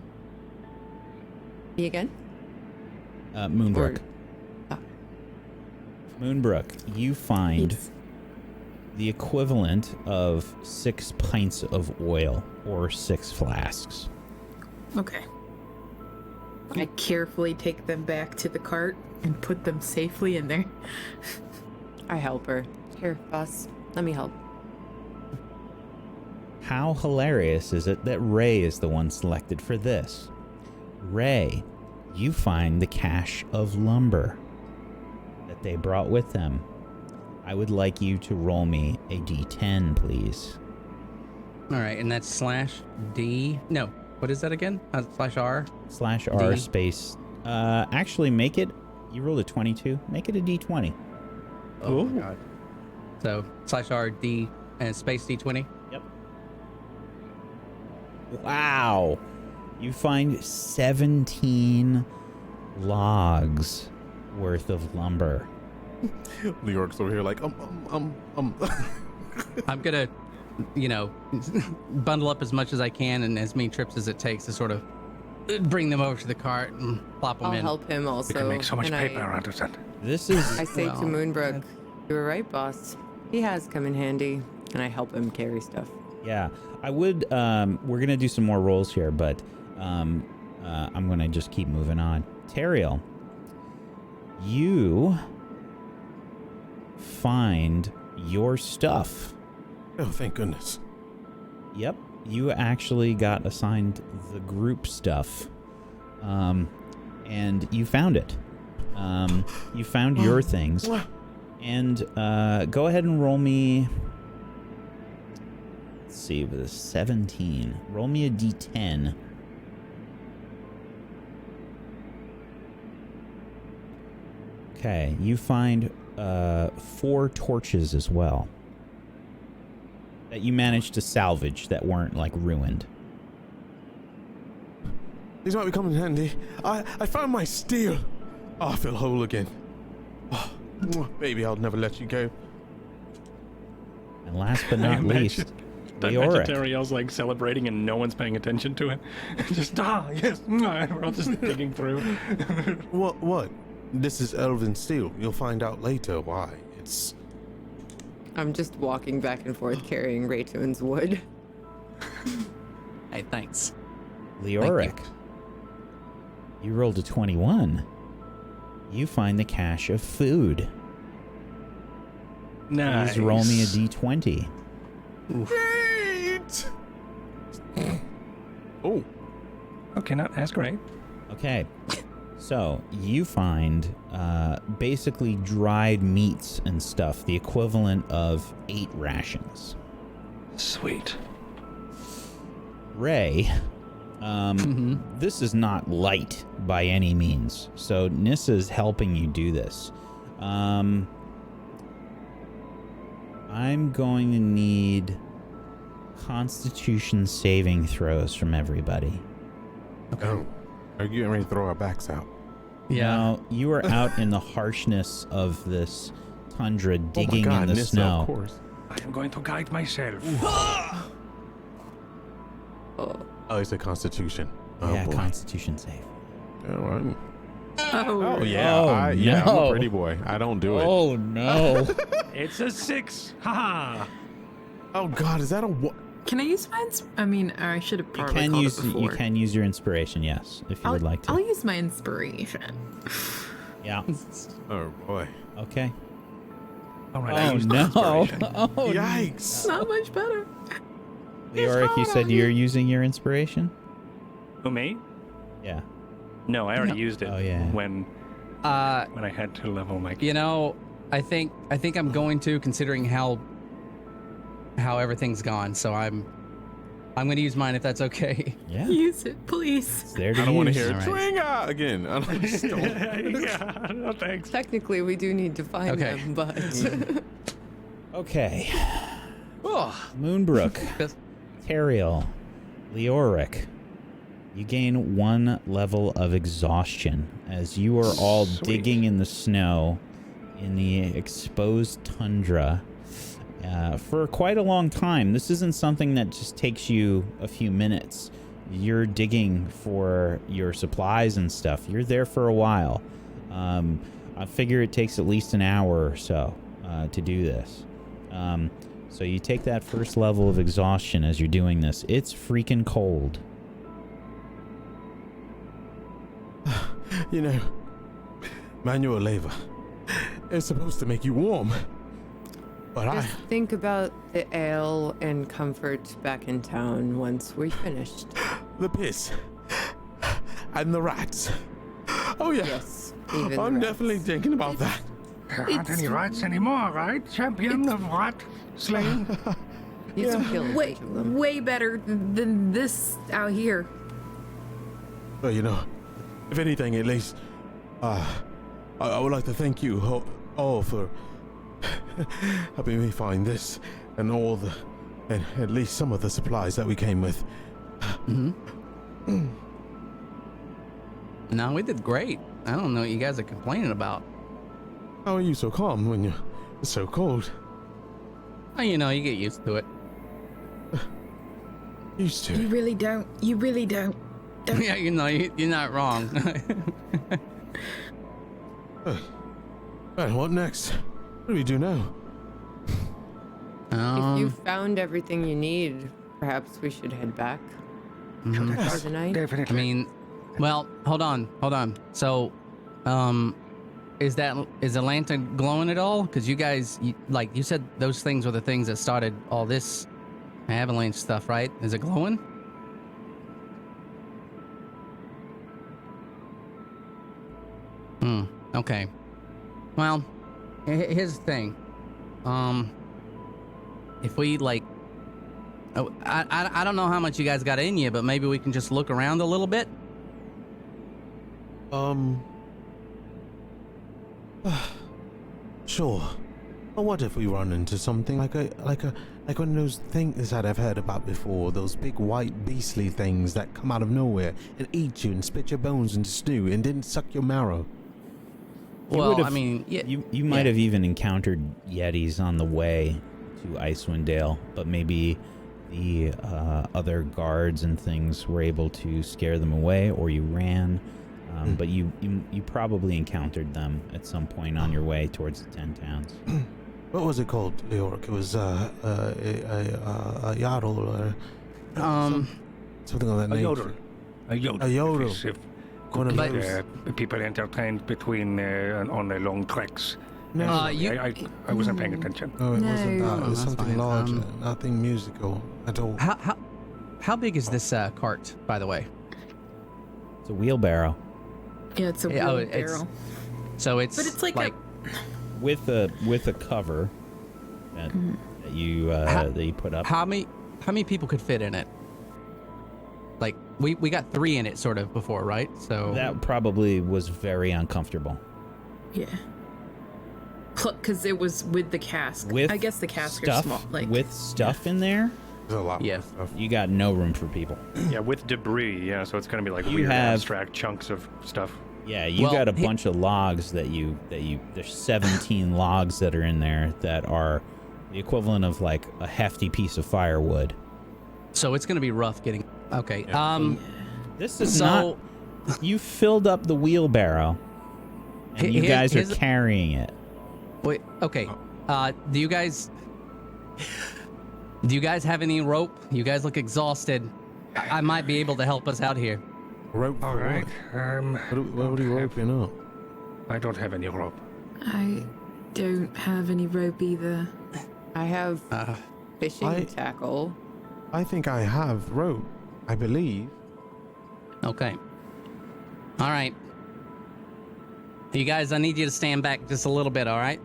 Me again? Moonbrook. Moonbrook, you find Yes. the equivalent of 6 pints of oil or 6 flasks. Okay. I carefully take them back to the cart and put them safely in there. I help her. Here, boss. Let me help. How hilarious is it that Rhey is the one selected for this? Rhey, you find the cache of lumber that they brought with them. I would like you to roll me a d10, please. All right, and that's /D. No, what is that again? /R. /R D. space. Actually, make it. You rolled a 22. Make it a d20. Oh my god. So /R/D and space D20. Yep. Wow. You find 17 logs worth of lumber. New York's over here like, I'm gonna, bundle up as much as I can and as many trips as it takes to sort of bring them over to the cart and plop them I'll in. help him also. We can make so much and paper out of that. This is I say Well, to Moonbrook, you were right, boss. He has come in handy, and I help him carry stuff. yeah. I would we're gonna do some more rolls here, but I'm gonna just keep moving on. Taeriel, you find your stuff. oh, thank goodness. Yep, you actually got assigned the group stuff, and you found it. You found your things, and go ahead and roll me. Let's see, with a 17, roll me a d10. Okay, you find 4 torches as well that you managed to salvage that weren't like ruined. These might be coming in handy. I found my steel. Oh, I feel whole again. Oh, baby, I'll never let you go. And last but not least, I imagine Leoric. Taeriel's like celebrating and no one's paying attention to it. Just, yes, we're all just digging through. What? This is elven steel. You'll find out later why. It's... I'm just walking back and forth carrying Raytoon's wood. Hey, thanks. Leoric, you rolled a 21. You find the cache of food. Nice. Please roll me a d20. Great! Oh. Okay, not as great. Okay. So, you find basically dried meats and stuff, the equivalent of 8 rations. Sweet. Rhey, this is not light by any means. So, Nissa's helping you do this. I'm going to need Constitution saving throws from everybody. Oh. Are you getting ready to throw our backs out? Yeah. Now, you are out in the harshness of this tundra, digging oh my God, in the Nissa, snow. Of course. I am going to guide myself. Oh, it's a Constitution. Oh, Yeah, boy. Constitution save. All right. Oh, yeah. Oh, I'm no. a pretty boy. I don't do it. Oh no! It's a 6. Haha. Oh, God, is that a what? can I use mine? I mean, I should have You probably can called use it before. your inspiration, yes, if you would like to. I'll use my inspiration. Yeah. Oh, boy. Okay. All right, I Oh used no! inspiration. Oh, Yikes. Not much better. Leoric, you said you're using your inspiration? Who, me? Yeah. No, I already used it Oh, yeah. when Uh, I had to level my. I think I'm going to, considering how everything's gone. So I'm going to use mine if that's okay. Yeah. Use it, please. It's there to I don't want to use. hear All right. Twinga again. I just don't. Yeah, no thanks. Technically, we do need to find Okay. them, but Okay. Oh, Moonbrook, Yes. Taeriel, Leoric, you gain 1 level of exhaustion as you are all Sweet. digging in the snow in the exposed tundra for quite a long time. This isn't something that just takes you a few minutes. You're digging for your supplies and stuff. You're there for a while. I figure it takes at least an hour or so to do this. So you take that first level of exhaustion as you're doing this. It's freaking cold. You know, manual labor is supposed to make you warm. But Just think about the ale and comfort back in town once we finished. the piss and the rats. Oh yeah, Yes, even the I'm rats. definitely thinking about that. There aren't any rats anymore, right? Champion of rat slaying. Used to kill a Way, bunch of them. way better than this out here. But you know, if anything, at least, I would like to thank you all for helping me find this and and at least some of the supplies that we came with. No, we did great. I don't know what you guys are complaining about. How are you so calm when you're so cold? Oh, you know, you get used to it. Used to. You really don't. You really don't. Yeah, you know, you're not wrong. And what next? What do we do now? If you found everything you need, perhaps we should head back for the night. I Definitely. mean, well, hold on. So, is the lantern glowing at all? Because you guys, like you said, those things were the things that started all this avalanche stuff, right? Is it glowing? Okay. Well, here's the thing. If we like, I don't know how much you guys got in you, but maybe we can just look around a little bit. Sure. But what if we run into something like one of those things that I've heard about before? Those big white beastly things that come out of nowhere and eat you and spit your bones into stew and didn't suck your marrow. Well, would've- I mean, yeah, You might have even encountered Yetis on the way to Icewind Dale, but maybe the other guards and things were able to scare them away, or you ran. But you probably encountered them at some point on your way towards the 10 towns. What was it called, York? It was a yodel or something of that A nature. yodel. A yodel. A yodel. If One of could, those. people entertained between on the long treks. No. I wasn't paying attention. No, it wasn't No. that. It was Oh, that's something fine. larger, nothing musical at all. how big is this cart, by the way? It's a wheelbarrow Yeah, it's a Yeah, wheelbarrow. So it's But it's like a with a cover that you put up. how many people could fit in it? Like we got 3 in it sort of before, right? So That probably was very uncomfortable. yeah. Because it was with the cask. With I guess the cask stuff, are small. Like with stuff in there, There's a lot Yeah. of stuff. you got no room for people. Yeah, with debris. Yeah, so it's going to be like You weird have- abstract chunks of stuff. Yeah, you Well, got a bunch of logs that you there's 17 logs that are in there that are the equivalent of like a hefty piece of firewood. so it's gonna be rough getting. Okay. This is So- not. You filled up the wheelbarrow, and you guys are here's- carrying it. Wait. Okay. Do you guys have any rope? You guys look exhausted. I might be able to help us out here. Rope. All for right. What are you roping up? I don't have any rope. I don't have any rope either. I have fishing I- tackle. I think I have rope. I believe. Okay. All right. You guys, I need you to stand back just a little bit. All right.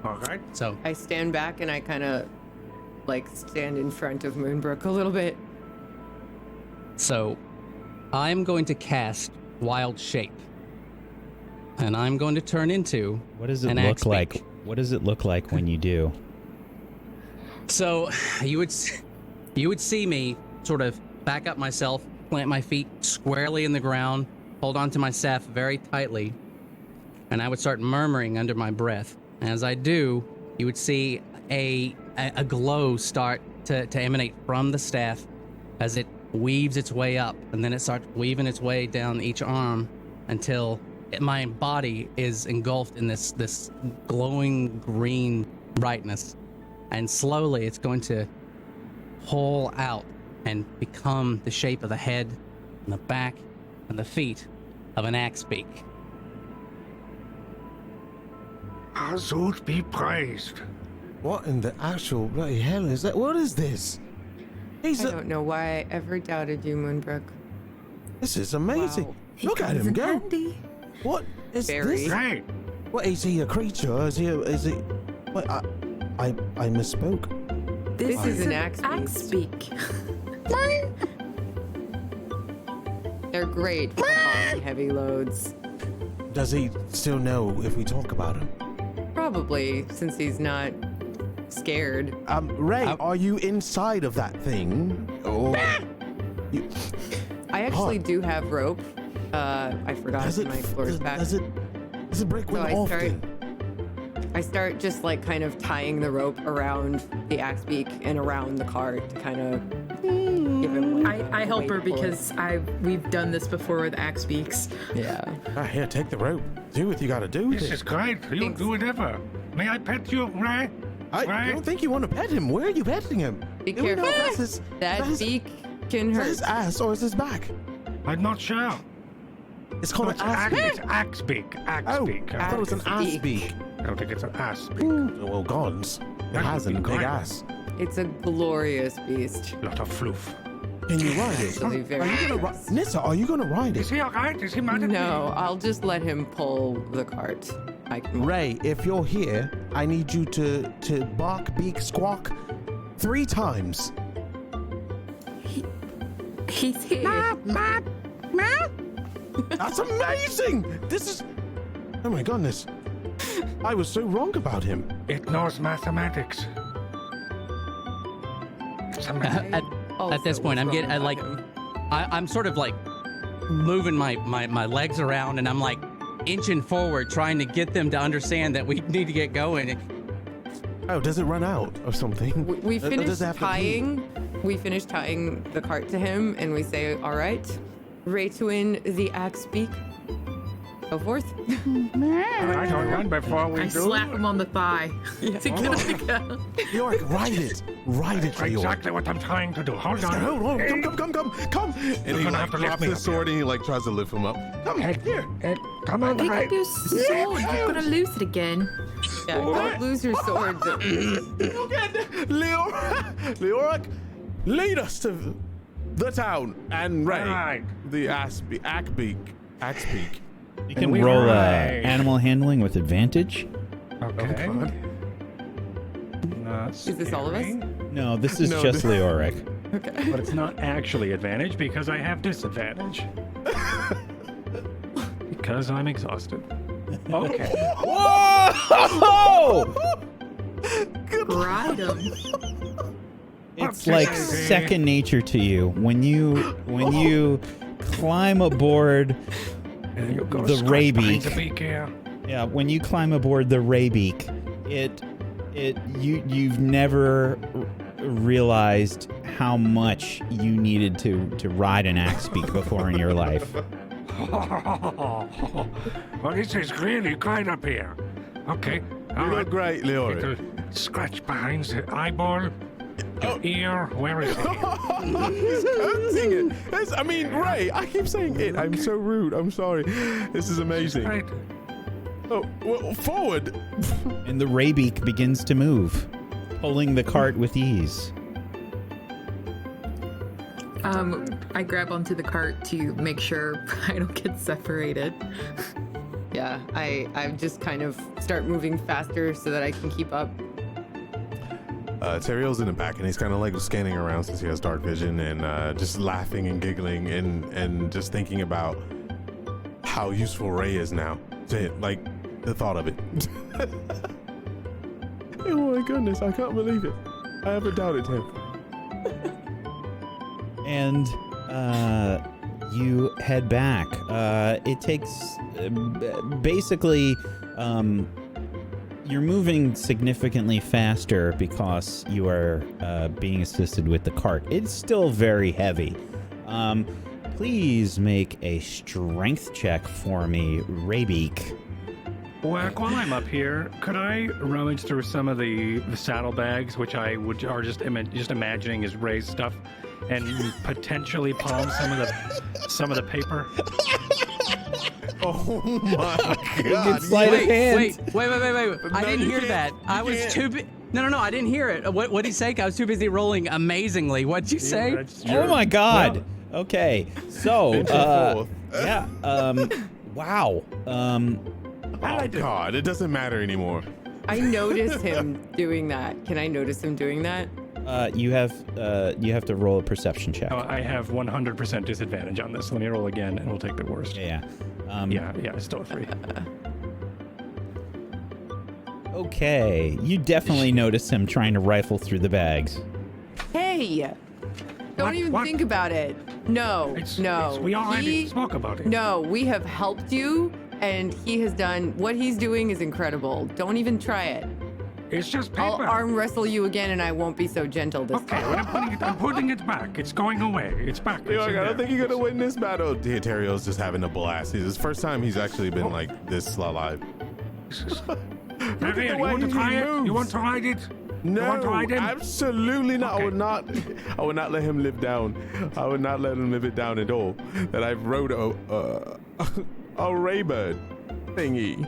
All right. So I stand back and I kind of like stand in front of Moonbrook a little bit. So, I'm going to cast Wild Shape. And I'm going to turn into What does it an look axe like? beak. What does it look like when you do? So, you would see me sort of back up myself, plant my feet squarely in the ground, hold on to my staff very tightly, and I would start murmuring under my breath. And as I do, you would see a glow start to emanate from the staff as it weaves its way up, and then it starts weaving its way down each arm until my body is engulfed in this glowing green brightness. And slowly it's going to pull out and become the shape of the head and the back and the feet of an axe beak. Azut be praised. What in the actual bloody hell is that? What is this? I don't know why I ever doubted you, Moonbrook. This is amazing. Wow. Look at him go. What is Very. this? Right. What is he, a creature? Is he? What? I misspoke. This is an axe axe beast. beak. They're great for hauling heavy loads. Does he still know if we talk about him? Probably, since he's not scared. Rhey, are you inside of that thing? Oh. I actually do have rope. I forgot my floor's back. Does it break So when often? I start just like kind of tying the rope around the axe beak and around the cart to kind of give him. Like, I help her weight pull it. because we've done this before with axe beaks. Yeah. Here, take the rope. Do what you gotta do. This is great. You Thanks. do whatever. May I pet you, Rhey? I Rhey? don't think you want to pet him. Where are you petting him? Be Do we know careful. if that's That his- beak can is that hurt. his ass or is his back? I'm not sure. It's called It's an ass axe, beak. it's axe beak. Axe Oh, beak. I thought it was an Axe ass beak. beak. I don't think it's an ass beak. Well, gods. It That has a would be big great. ass. It's a glorious beast. Lot of floof. Can you ride it? Actually, very Are you gonna nice. ride? Nissa, are you gonna ride Is it? he alright? Is he mad at No, me? I'll just let him pull the cart. I can. Rhey, if you're here, I need you to bark, beak, squawk 3 times. He's here. That's amazing! This is... Oh my goodness. I was so wrong about him. It knows mathematics. It's amazing. At this point, I'm getting I'm sort of like moving my legs around, and I'm like inching forward, trying to get them to understand that we need to get going. Oh, does it run out or something? We Or does finished it have to pee? tying. We finished tying the cart to him, and we say, "All right, Raytwin the axe beak, go forth." I don't run before we I do. slap him on the thigh to get him to go. Yorick, ride it. Ride it, Yorick. Exactly what I'm trying to do. Hold on. Hold on. Come. You're And he gonna like have to lift drops me his up sword and he like tries to lift him up. Come here. Come on, Pick Rhey. up your sword. You're gonna lose it again. Yeah, don't lose your sword. Leoric, lead us to the town and Rhey, Right. the axe beak. You can we roll ride. animal handling with advantage. Okay. God. Not Is this all of us? scary, No, this is No, just Leoric. But it's not actually advantage because I have disadvantage. Because I'm exhausted. Okay. Whoa! Ride him. It's Okay. like second nature to you when you climb aboard. There you go. The scratch Rhey behind beak. the beak here. Yeah, when you climb aboard the Rhey beak, you've never realized how much you needed to ride an axe beak before in your life. Well, this is really great up here. Okay. All You right. look great, Leoric. Little scratch behind the eyeball. Your ear. Where is it? He's counting it. I mean, Rhey, I keep saying it. I'm so rude. I'm sorry. This is amazing. Right. Oh, well, forward. And the Rhey beak begins to move, pulling the cart with ease. I grab onto the cart to make sure I don't get separated. Yeah, I just kind of start moving faster so that I can keep up. Taeriel's in the back and he's kind of like scanning around since he has dark vision and just laughing and giggling and just thinking about how useful Rhey is now. Like the thought of it. Oh my goodness, I can't believe it. I haven't doubted him. And you head back. It takes basically you're moving significantly faster because you are being assisted with the cart. It's still very heavy. Please make a strength check for me, Raybeak. Well, while I'm up here, could I rummage through some of the saddlebags, which I are just imagining is Ray's stuff, and potentially palm some of the paper? Oh my god! Sleight of hand. Wait. I didn't hear can't. that. I was too busy. No, I didn't hear it. What did he say? I was too busy rolling amazingly. What'd you say? That's true. Oh my god. Okay. So, yeah. Wow. Oh god, it doesn't matter anymore. I noticed him doing that. Can I notice him doing that? You have to roll a perception check. Oh, I have 100% disadvantage on this. Let me roll again, and we'll take the worst. Yeah. Yeah, it's still a 3. Okay. You definitely notice him trying to rifle through the bags. Hey! Don't even What? think about it. No, we already spoke about it. No, we have helped you, and he has done what he's doing is incredible. Don't even try it. It's just paper. I'll arm wrestle you again, and I won't be so gentle this Okay, time. well, I'm putting it back. It's going away. It's back. Yo, It's in I don't there. think you're gonna win this battle. Taeriel's just having a blast. It's the first time he's actually been like this alive. Taeriel, you way want to he try it? moves. You want to ride it? You want to No, ride him? absolutely not. Okay. I would not let him live down. I would not let him live it down at all. That I've rode a Raybird thingy.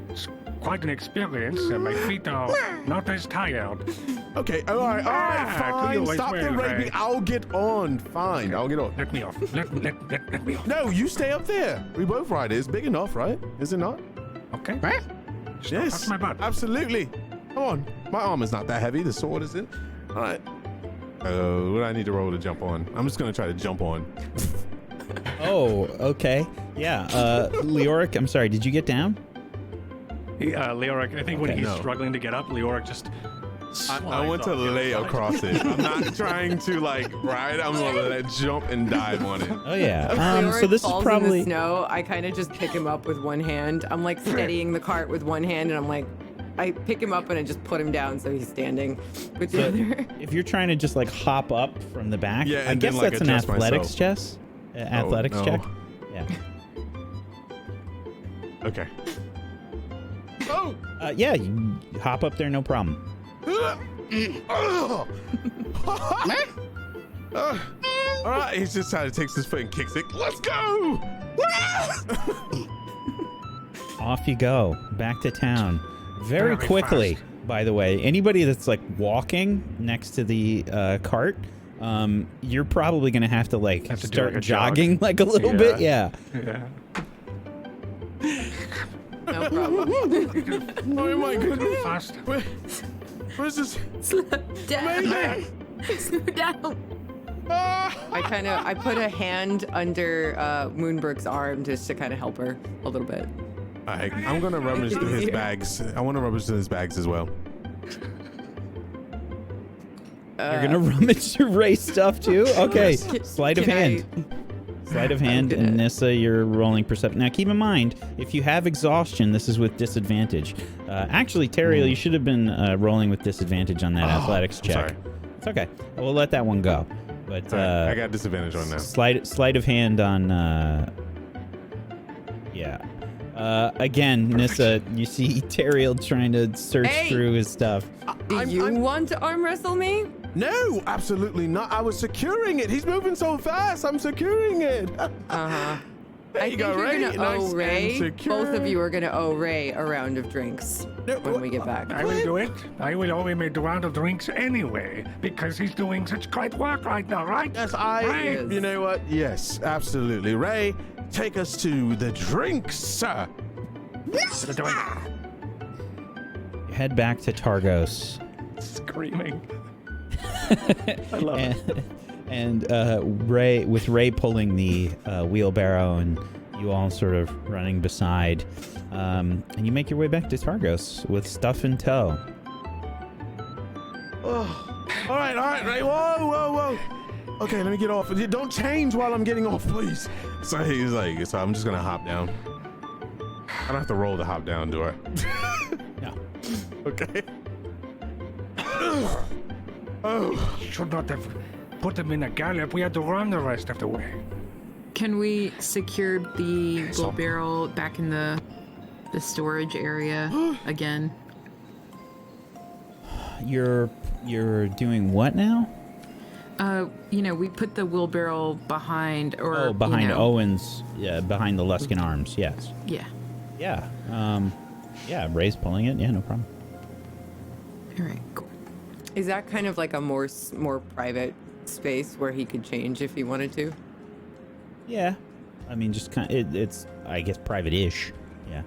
It's quite an experience, and my feet are not as tired. Okay, all right, Ah, to fine. you as Stop well, the Rhey. raping. I'll get on. Fine, I'll get on. Let me off. Let me off. No, you stay up there. We both ride it. It's big enough, right? Is it not? Okay. Right? Yes. Touch my butt. Absolutely. Come on. My arm is not that heavy. The sword isn't. All right. What do I need to roll to jump on? I'm just gonna try to jump on. Oh, okay. Yeah. Leoric, I'm sorry. Did you get down? Leoric, I think when Okay. he's No. struggling to get up, Leoric just I want to lay across it. I'm not trying to like ride. I'm gonna jump and dive on it. Oh yeah. Leoric So this is falls in probably the snow. I kind of just pick him up with one hand. I'm like steadying the cart with one hand, and I'm like, I pick him up and I just put him down so he's standing with the So, other. if you're trying to just like hop up from the back, Yeah, I and guess then, like, that's an adjust athletics athletics no. check. Yeah. Okay. Oh. Yeah, you hop up there, no problem. All right, he's just trying to take his foot and kicks it. Let's go! Off you go, back to town. Very Very quickly, fast. by the way. Anybody that's like walking next to the cart, you're probably gonna have to like Have to do, start like, a jog. jogging like a little bit. Yeah. Yeah. No problem. Oh my goodness! Fast. Where's this? Slow down. Slow down. I put a hand under Moonbrook's arm just to kind of help her a little bit. All right, I'm gonna rummage through his bags. I want to rummage through his bags as well. You're gonna rummage through Rhey stuff too. Okay. Sleight of Can hand. Sleight of hand, gonna- and Nissa, you're rolling perception. Now, keep in mind, if you have exhaustion, this is with disadvantage. Actually, Taeriel, you should have been rolling with disadvantage on that athletics check. Sorry. It's okay. We'll let that one go. But All right, I got disadvantage on that. sleight of hand on. Yeah. Again, Nissa, you see Taeriel trying to search Hey! through his stuff. Do you want to arm wrestle me? No, absolutely not. I was securing it. He's moving so fast. I'm securing it. Uh-huh. There I you think go, you're Rhey. gonna Nice owe and Rhey. secure. Both of you are gonna owe Rhey a round of drinks when we get back. I will do it. I will owe him a round of drinks anyway, because he's doing such great work right now, right? Yes, Rhey. You know what? Yes, absolutely. Rhey, take us to the drinks, sir. Gonna do it. You head back to Targos. Screaming. I love it. And Rhey pulling the wheelbarrow and you all sort of running beside, and you make your way back to Targos with stuff in tow. Oh, all right, Rhey. Whoa. Okay, let me get off. Don't change while I'm getting off, please. So he's like, so I'm just gonna hop down. I don't have to roll to hop down, do I? No. Okay. Oh. Should not have put them in a gallop. We had to run the rest of the way. Can we secure the gold barrel back in the storage area again? You're doing what now? We put the wheelbarrow behind, or behind Owen's, behind the Luskin arms. Yes. Yeah. Yeah. Yeah. Ray's pulling it. Yeah, no problem. All right. Cool. Is that kind of like a more private space where he could change if he wanted to? Yeah. I mean, just kind of, it's I guess private-ish. Yeah.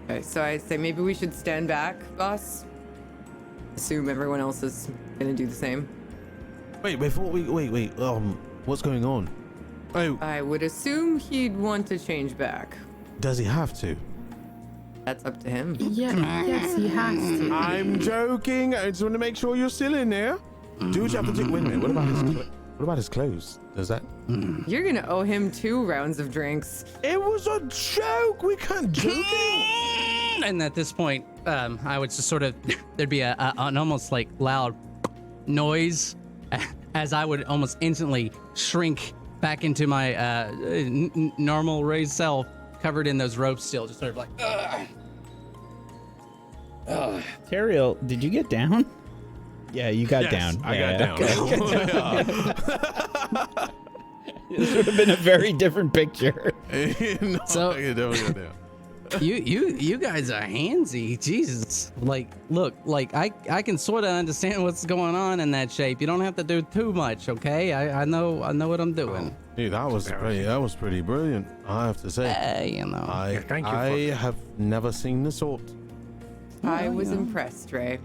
Okay, so I say maybe we should stand back, boss. Assume everyone else is gonna do the same. Wait, wait. What's going on? Oh, I would assume he'd want to change back. does he have to? That's up to him. Yeah. Yes, he has to. I'm joking. I just want to make sure you're still in there. Do what you have to do. Wait a minute. What about his clothes? Does that? You're gonna owe him 2 rounds of drinks. It was a joke. We can't joke. And at this point, I would just sort of, there'd be an almost like loud noise as I would almost instantly shrink back into my normal raised self, covered in those ropes still, just sort of like, Taeriel, did you get down? Yeah, you got Yes, down. I Yeah, got down. This would have been a very different picture. No, So- I definitely got down. you guys are handsy. Jesus. Like, look, like I can sort of understand what's going on in that shape. You don't have to do too much, okay? I know what I'm doing. Dude, that was pretty brilliant. I have to say. You know. thank you I for- have never seen the sort. I was impressed, Rhey.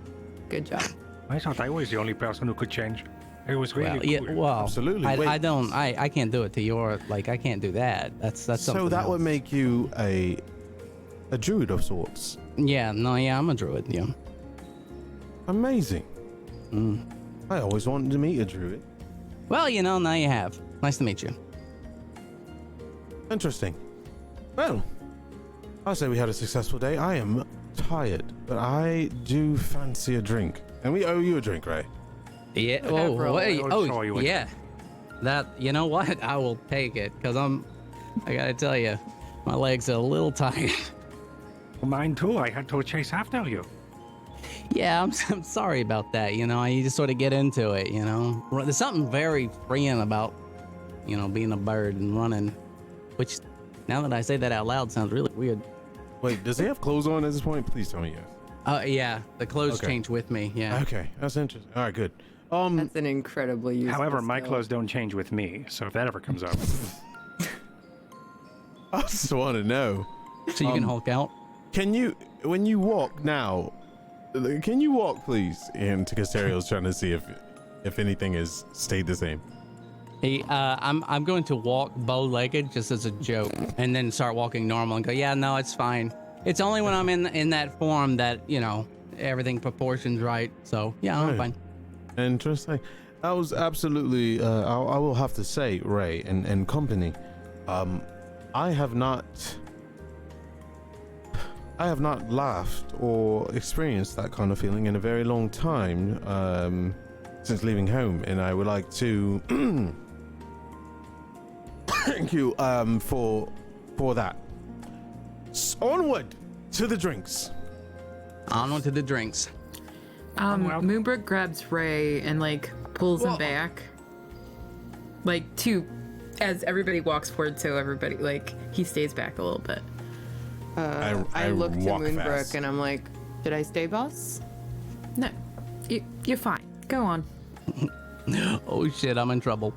Good job. I thought I was the only person who could change. It was really Well, yeah, cool. well, Absolutely. I Wait. don't. I can't do it to your. Like, I can't do that. That's So something that else. would make you a druid of sorts. Yeah. No. Yeah. I'm a druid. Yeah. Amazing. I always wanted to meet a druid. Well, now you have. Nice to meet you. Interesting. Well, I'll say we had a successful day. I am tired, but I do fancy a drink. And we owe you a drink, right? Yeah. Whatever, Oh, wait. I'll show Oh, you a yeah. That. You know what? I will take it because I gotta tell you, my legs are a little tired. Mine too. I had to chase after you. Yeah, I'm sorry about that. You just sort of get into it. There's something very freeing about, being a bird and running, which now that I say that out loud sounds really weird. Wait, does he have clothes on at this point? Please tell me yes. Yeah, the clothes Okay. change with me. Yeah. Okay, that's interesting. All right, good. That's an incredibly useful However, my skill. clothes don't change with me, so if that ever comes up. I just want to know. So you can Hulk out. Can you, when you walk now, can you walk, please? And Taeriel's trying to see if anything has stayed the same. Hey, I'm going to walk bow-legged just as a joke, and then start walking normal and go, yeah, no, it's fine. It's only when I'm in that form that everything proportions right. So yeah, I'm Right. fine. Interesting. That was absolutely. I will have to say, Rhey and company. I have not laughed or experienced that kind of feeling in a very long time. Since leaving home, and I would like to thank you for that. Onward to the drinks. Onward to the drinks. Moonbrook grabs Rhey and pulls him back, as everybody walks forward. So everybody he stays back a little bit. I look to walk Moonbrook fast. and I'm like, should I stay, boss? No, you're fine. Go on. Oh shit, I'm in trouble.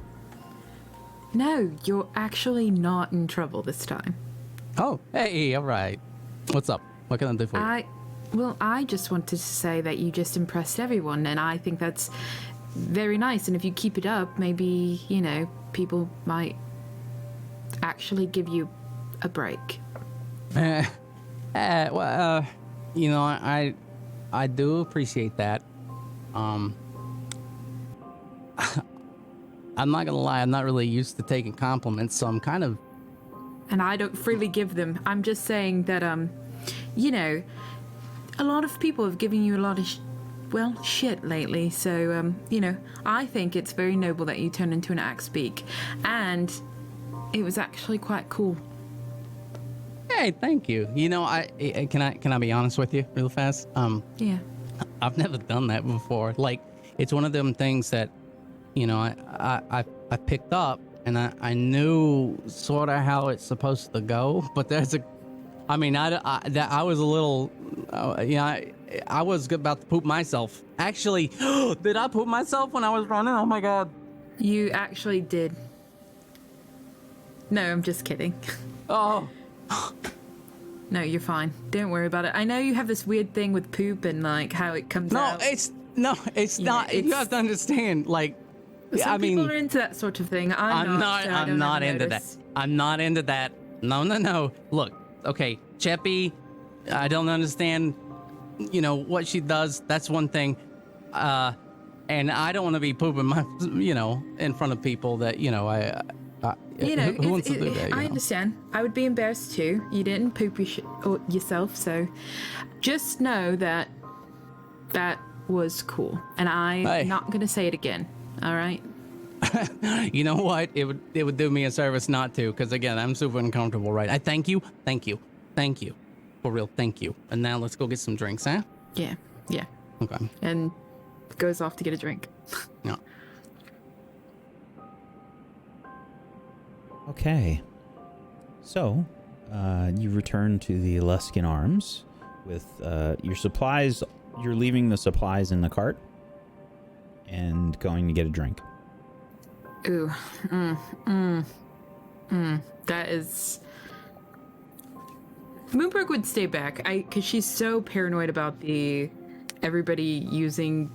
No, you're actually not in trouble this time. Oh, hey, all right. What's up? What can I do for you? I just wanted to say that you just impressed everyone, and I think that's very nice. And if you keep it up, maybe, people might actually give you a break. Well, I do appreciate that. I'm not gonna lie, I'm not really used to taking compliments, so I'm kind of. And I don't freely give them. I'm just saying that, you know, a lot of people have given you a lot of, shit lately. So, you know, I think it's very noble that you turned into an axe beak. And it was actually quite cool. Hey, thank you. You know, can I be honest with you real fast? Yeah. I've never done that before. Like, it's one of them things that, you know, I picked up and I knew sort of how it's supposed to go, but I was a little, I was about to poop myself. Actually, did I poop myself when I was running? Oh my God. You actually did. No, I'm just kidding. Oh. No, you're fine. Don't worry about it. I know you have this weird thing with poop and like how it comes out. It's not. Yeah, You have to understand. Like, some people are into that sort of thing. I'm not. So I'm not into that. I'm not into that. No. Look, okay, Cheppy, I don't understand. You know what she does. That's one thing. And I don't want to be pooping my, in front of people that who wants to do that? I understand. I would be embarrassed too. You didn't poop yourself, so just know that was cool, and I'm not gonna say it again. All right. You know what? It would do me a service not to, because again, I'm super uncomfortable. Right? I thank you, for real. Thank you. And now let's go get some drinks, huh? Yeah. Okay. And goes off to get a drink. Yeah. Okay. So, you return to the Luskin Arms with your supplies. You're leaving the supplies in the cart and going to get a drink. Ooh. That is... Moonbrook would stay back, because she's so paranoid about everybody using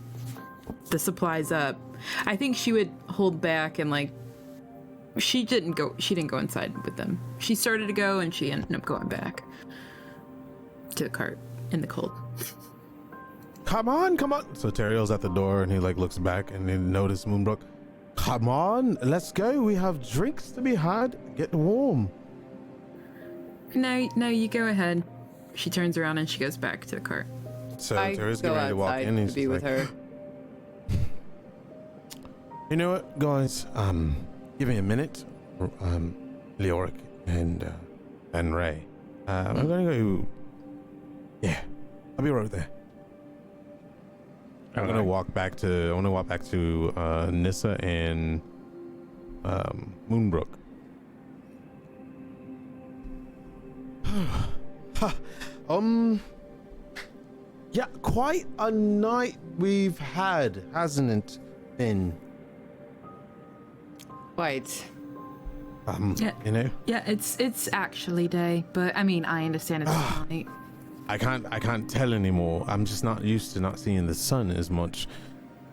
the supplies up. I think she would hold back and she didn't go inside with them. She started to go and she ended up going back to the cart in the cold. Come on. So Taeriel's at the door and he looks back and he notices Moonbrook. Come on, let's go. We have drinks to be had. Get warm. No, you go ahead. She turns around and she goes back to the cart. So I Taeriel's go getting ready to walk outside in. to He's be with her. You know what, guys? Give me a minute. Leoric and Rhey. I'm gonna go. Yeah, I'll be right there. I'm gonna walk back to Nissa and Moonbrook. Yeah, quite a night we've had, hasn't it been? Quite. Yeah. Yeah, it's actually day, but I mean, I understand it's night. I can't tell anymore. I'm just not used to not seeing the sun as much.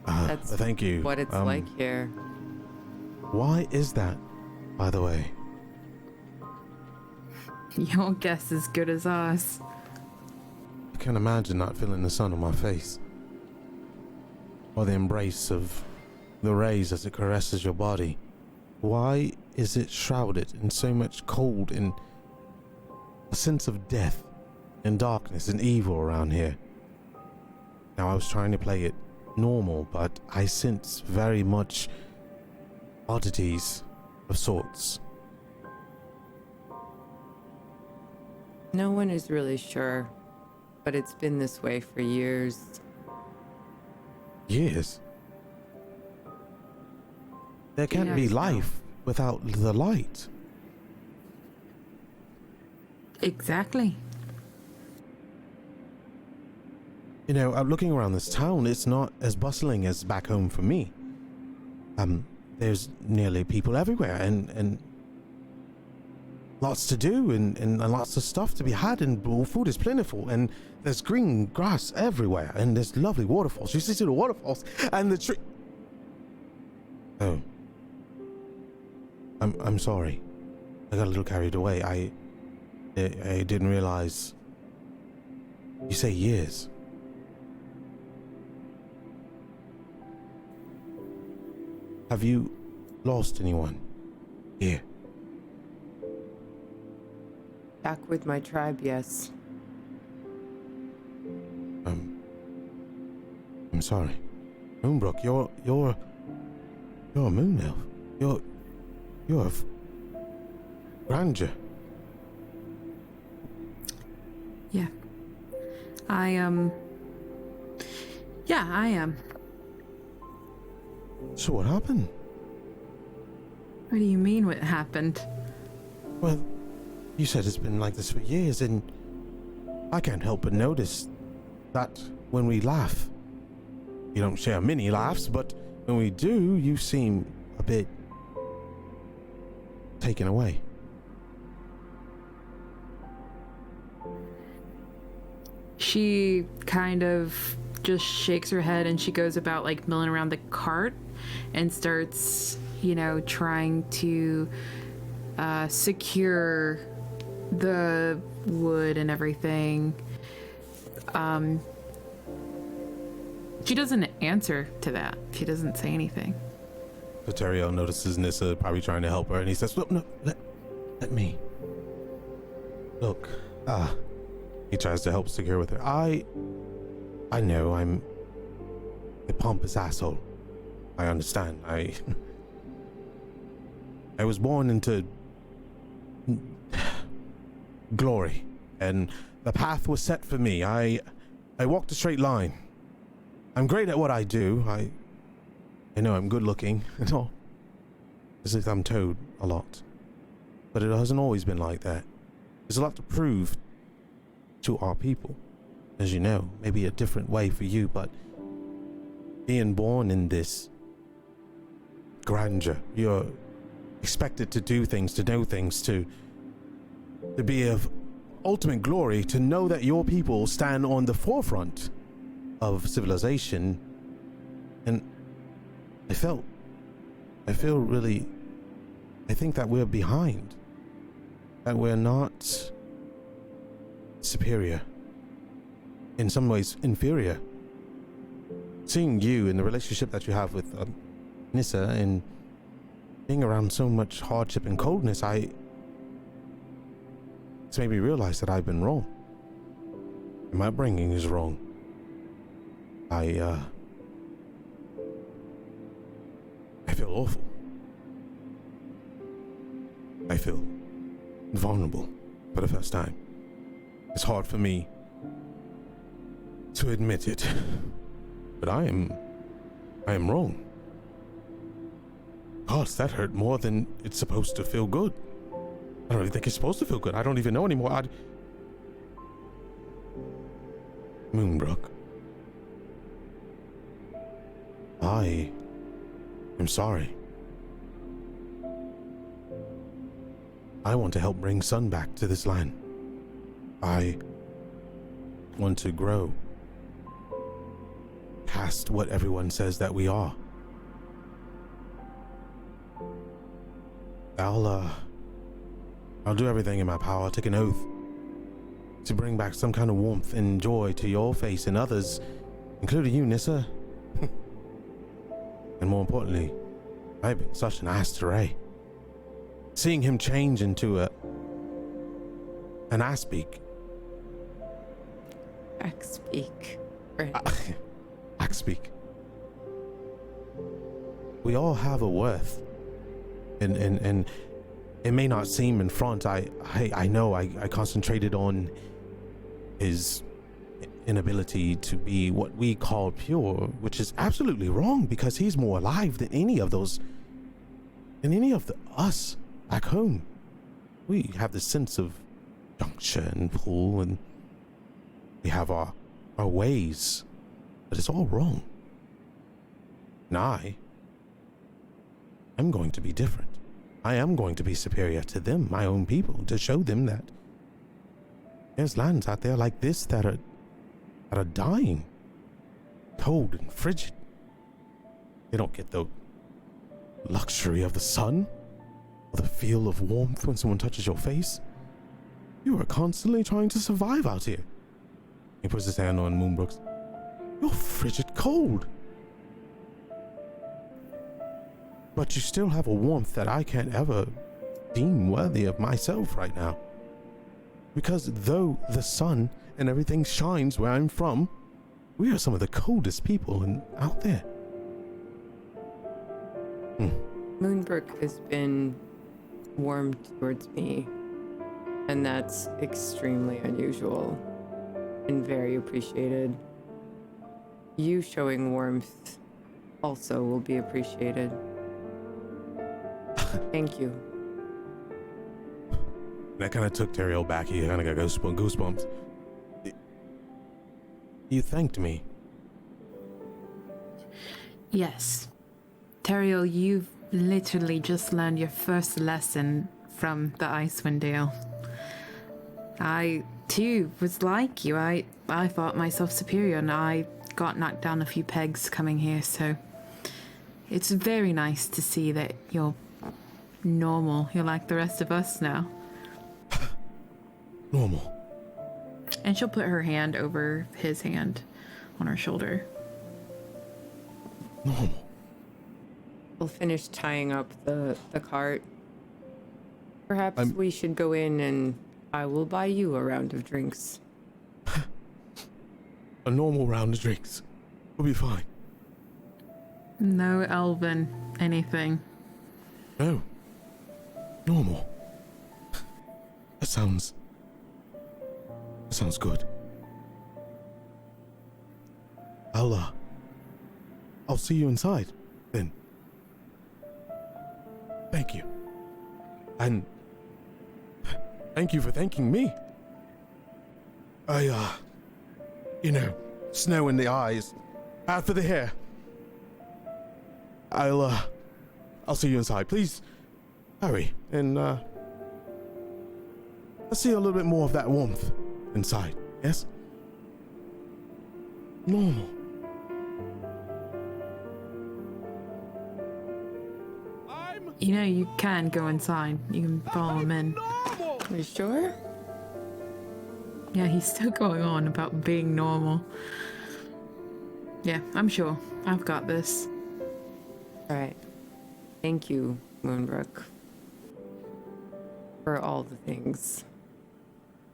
That's thank you. what it's like here. Why is that, by the way? Your guess is good as ours. I can't imagine not feeling the sun on my face. Or the embrace of the rays as it caresses your body. Why is it shrouded in so much cold and a sense of death and darkness and evil around here? Now, I was trying to play it normal, but I sense very much oddities of sorts. No one is really sure, but it's been this way for years. Years? There can't be Yes, no. life without the light. Exactly. You know, looking around this town, it's not as bustling as back home for me. There's nearly people everywhere and lots to do and lots of stuff to be had, and food is plentiful, and there's green grass everywhere, and there's lovely waterfalls. You see the waterfalls and the tree. Oh. I'm sorry. I got a little carried away. I didn't realize. You say years. Have you lost anyone here? Back with my tribe, yes. I'm sorry. Moonbrook, you're a moon elf. You're of grandeur. Yeah. I am. So what happened? What do you mean what happened? Well, you said it's been like this for years, and I can't help but notice that when we laugh, you don't share many laughs, but when we do, you seem a bit taken away. She kind of just shakes her head and she goes about like milling around the cart and starts, trying to secure the wood and everything. She doesn't answer to that. She doesn't say anything. So Taeriel notices Nissa probably trying to help her, and he says, "Look, no, let me. Look, he tries to help secure with her. I know I'm a pompous asshole. I understand. I was born into glory, and the path was set for me. I walked a straight line. I'm great at what I do. I know I'm good looking and all. As if I'm told a lot. But it hasn't always been like that. There's a lot to prove to our people. As you know, maybe a different way for you, but being born in this grandeur, you're expected to do things, to know things, to be of ultimate glory, to know that your people stand on the forefront of civilization. And I think that we're behind, that we're not superior, in some ways inferior. Seeing you in the relationship that you have with Nissa and being around so much hardship and coldness, it's made me realize that I've been wrong. My upbringing is wrong. I feel awful. I feel vulnerable for the first time. It's hard for me to admit it, but I am wrong. Gosh, that hurt more than it's supposed to feel good. I don't even think it's supposed to feel good. I don't even know anymore. Moonbrook, I am sorry. I want to help bring sun back to this land. I want to grow past what everyone says that we are. I'll do everything in my power. I'll take an oath to bring back some kind of warmth and joy to your face and others, including you, Nissa. And more importantly, I've been such an ass to Rhey. Seeing him change into an ass-speak. Speak. Right. Axe-speak. We all have a worth. And it may not seem in front. I know I concentrated on his inability to be what we call pure, which is absolutely wrong, because he's more alive than any of us back home. We have this sense of juncture and pull, and we have our ways, but it's all wrong. And I'm going to be different. I am going to be superior to them, my own people, to show them that there's lands out there like this that are dying, cold and frigid. They don't get the luxury of the sun or the feel of warmth when someone touches your face. You are constantly trying to survive out here. He puts his hand on But you still have a warmth that I can't ever deem worthy of myself right now. Because though the sun and everything shines where I'm from, we are some of the coldest people out there. Moonbrook has been warm towards me, and that's extremely unusual and very appreciated. You showing warmth also will be appreciated. Thank you. That kind of took Taeriel back. He kind of got goosebumps. You thanked me. Yes. Taeriel, you've literally just learned your first lesson from the Icewind Dale. I, too, was like you. I thought myself superior, and I got knocked down a few pegs coming here, so it's very nice to see that you're normal. You're like the rest of us now. Normal. And she'll put her hand over his hand on her shoulder. Normal. We'll finish tying up the cart. Perhaps we should go in and I will buy you a round of drinks. A normal round of drinks. We'll be fine. No elven anything. No. Normal. That sounds good. I'll see you inside, then. Thank you. And thank you for thanking me. Snow in the eyes, out for the hair. I'll see you inside. Please hurry, and let's see a little bit more of that warmth inside, yes? Normal. You know, you can go inside. You can follow him in. Are you sure? Yeah, he's still going on about being normal. Yeah, I'm sure. I've got this. All right. Thank you, Moonbrook, for all the things.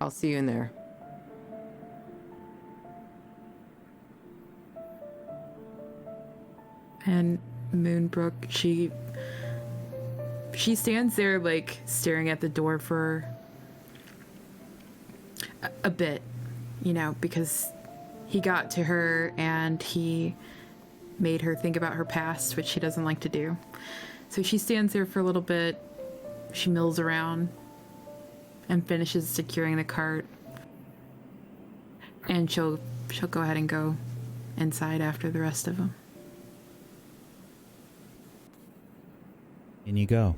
I'll see you in there. And Moonbrook, she stands there, like, staring at the door for a bit, you know, because he got to her and he made her think about her past, which she doesn't like to do. So she stands there for a little bit. She mills around and finishes securing the cart. And she'll go ahead and go inside after the rest of them. In you go.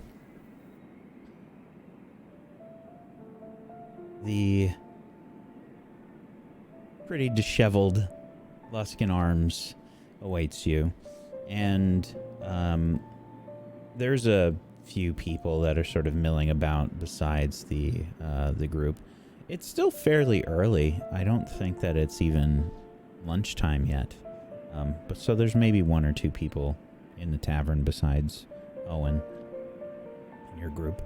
The pretty disheveled Luskan Arms awaits you, and there's a few people that are sort of milling about besides the group. It's still fairly early. I don't think that it's even lunchtime yet, but so there's maybe one or two people in the tavern besides Owen in your group.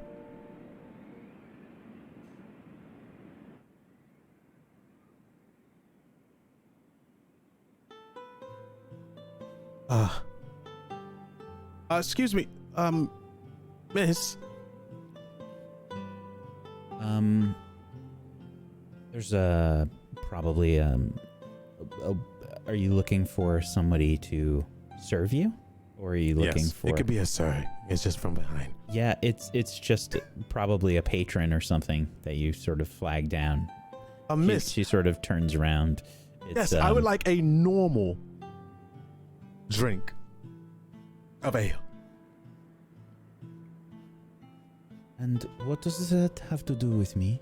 Excuse me, miss. There's probably are you looking for somebody to serve you, or are you looking Yes, for? it could be a sir. It's just from behind. Yeah, it's just probably a patron or something that you sort of flag down. Miss. She sort of turns around. Yes, I would like a normal drink of ale. And what does that have to do with me?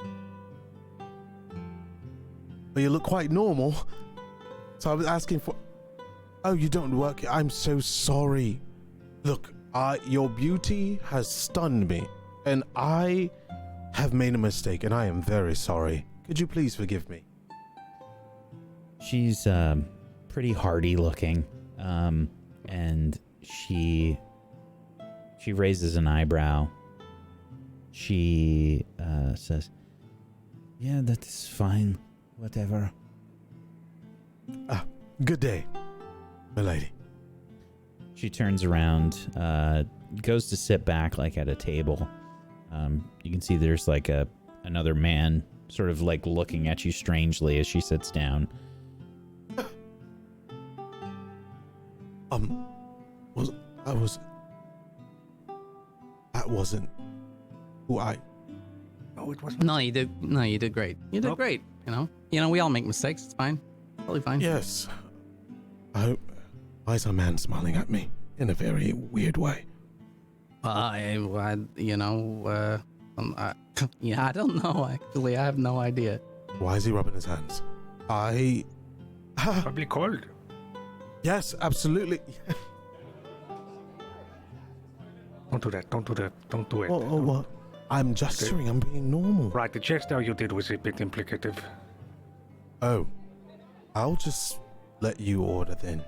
Well, you look quite normal, so I was asking for. Oh, you don't work. I'm so sorry. Look, your beauty has stunned me, and I have made a mistake, and I am very sorry. Could you please forgive me? She's pretty hardy looking, and she She raises an eyebrow. She says, "Yeah, that is fine. Whatever." Good day, milady. She turns around, goes to sit back like at a table. You can see there's like another man sort of like looking at you strangely as she sits down. That wasn't who I. No, it wasn't. No, you did. No, you did great. You did Nope. great. You know, we all make mistakes. It's fine. Totally fine. Yes. Why is a man smiling at me in a very weird way? I don't know. Actually, I have no idea. Why is he rubbing his hands? Probably cold. Yes, absolutely. Don't do that. Don't do that. Don't do it. What? I'm gesturing. I'm being normal. Right, the gesture you did was a bit implicative. Oh, I'll just let you order then.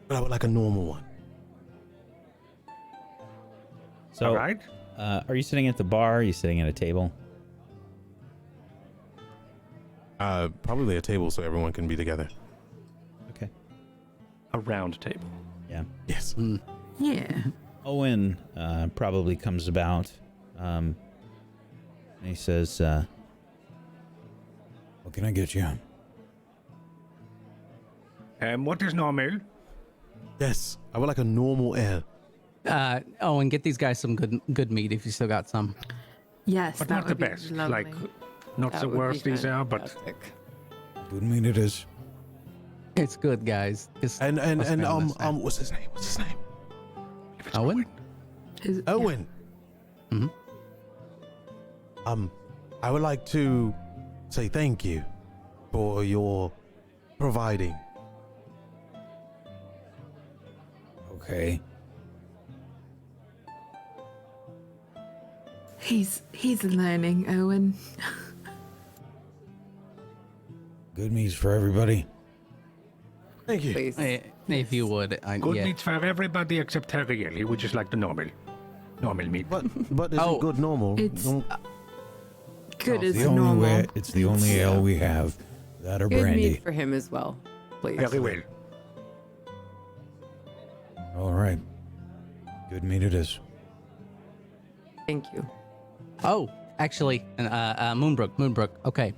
But I would like a normal one. So, All right. are you sitting at the bar? Are you sitting at a table? Probably a table so everyone can be together. Okay. A round table. Yeah. Yes. Yeah. Owen probably comes about. And he says, "What can I get you?" What is normal? Yes, I would like a normal ale. And get these guys some good meat if you still got some. Yes, But that not the would be best. lovely. Like, not That the would be worst these are, but fantastic. Good meat it is. It's good, guys. Just And let's spend this time. what's his name? What's his name? if it's Owen? Is- Owen. Mhm. I would like to say thank you for your providing. Okay. He's learning, Owen. Good meat's for everybody. Thank you. Please. If you would, good yeah. meat for everybody except Taeriel. He would just like the normal meat. But is Oh, it good normal? it's- No- Good as The only normal. way, it's the only ale we have. That or Good brandy. meat for him as well, please. Very well. All right. Good meat it is. Thank you. Oh, actually, Moonbrook. Okay.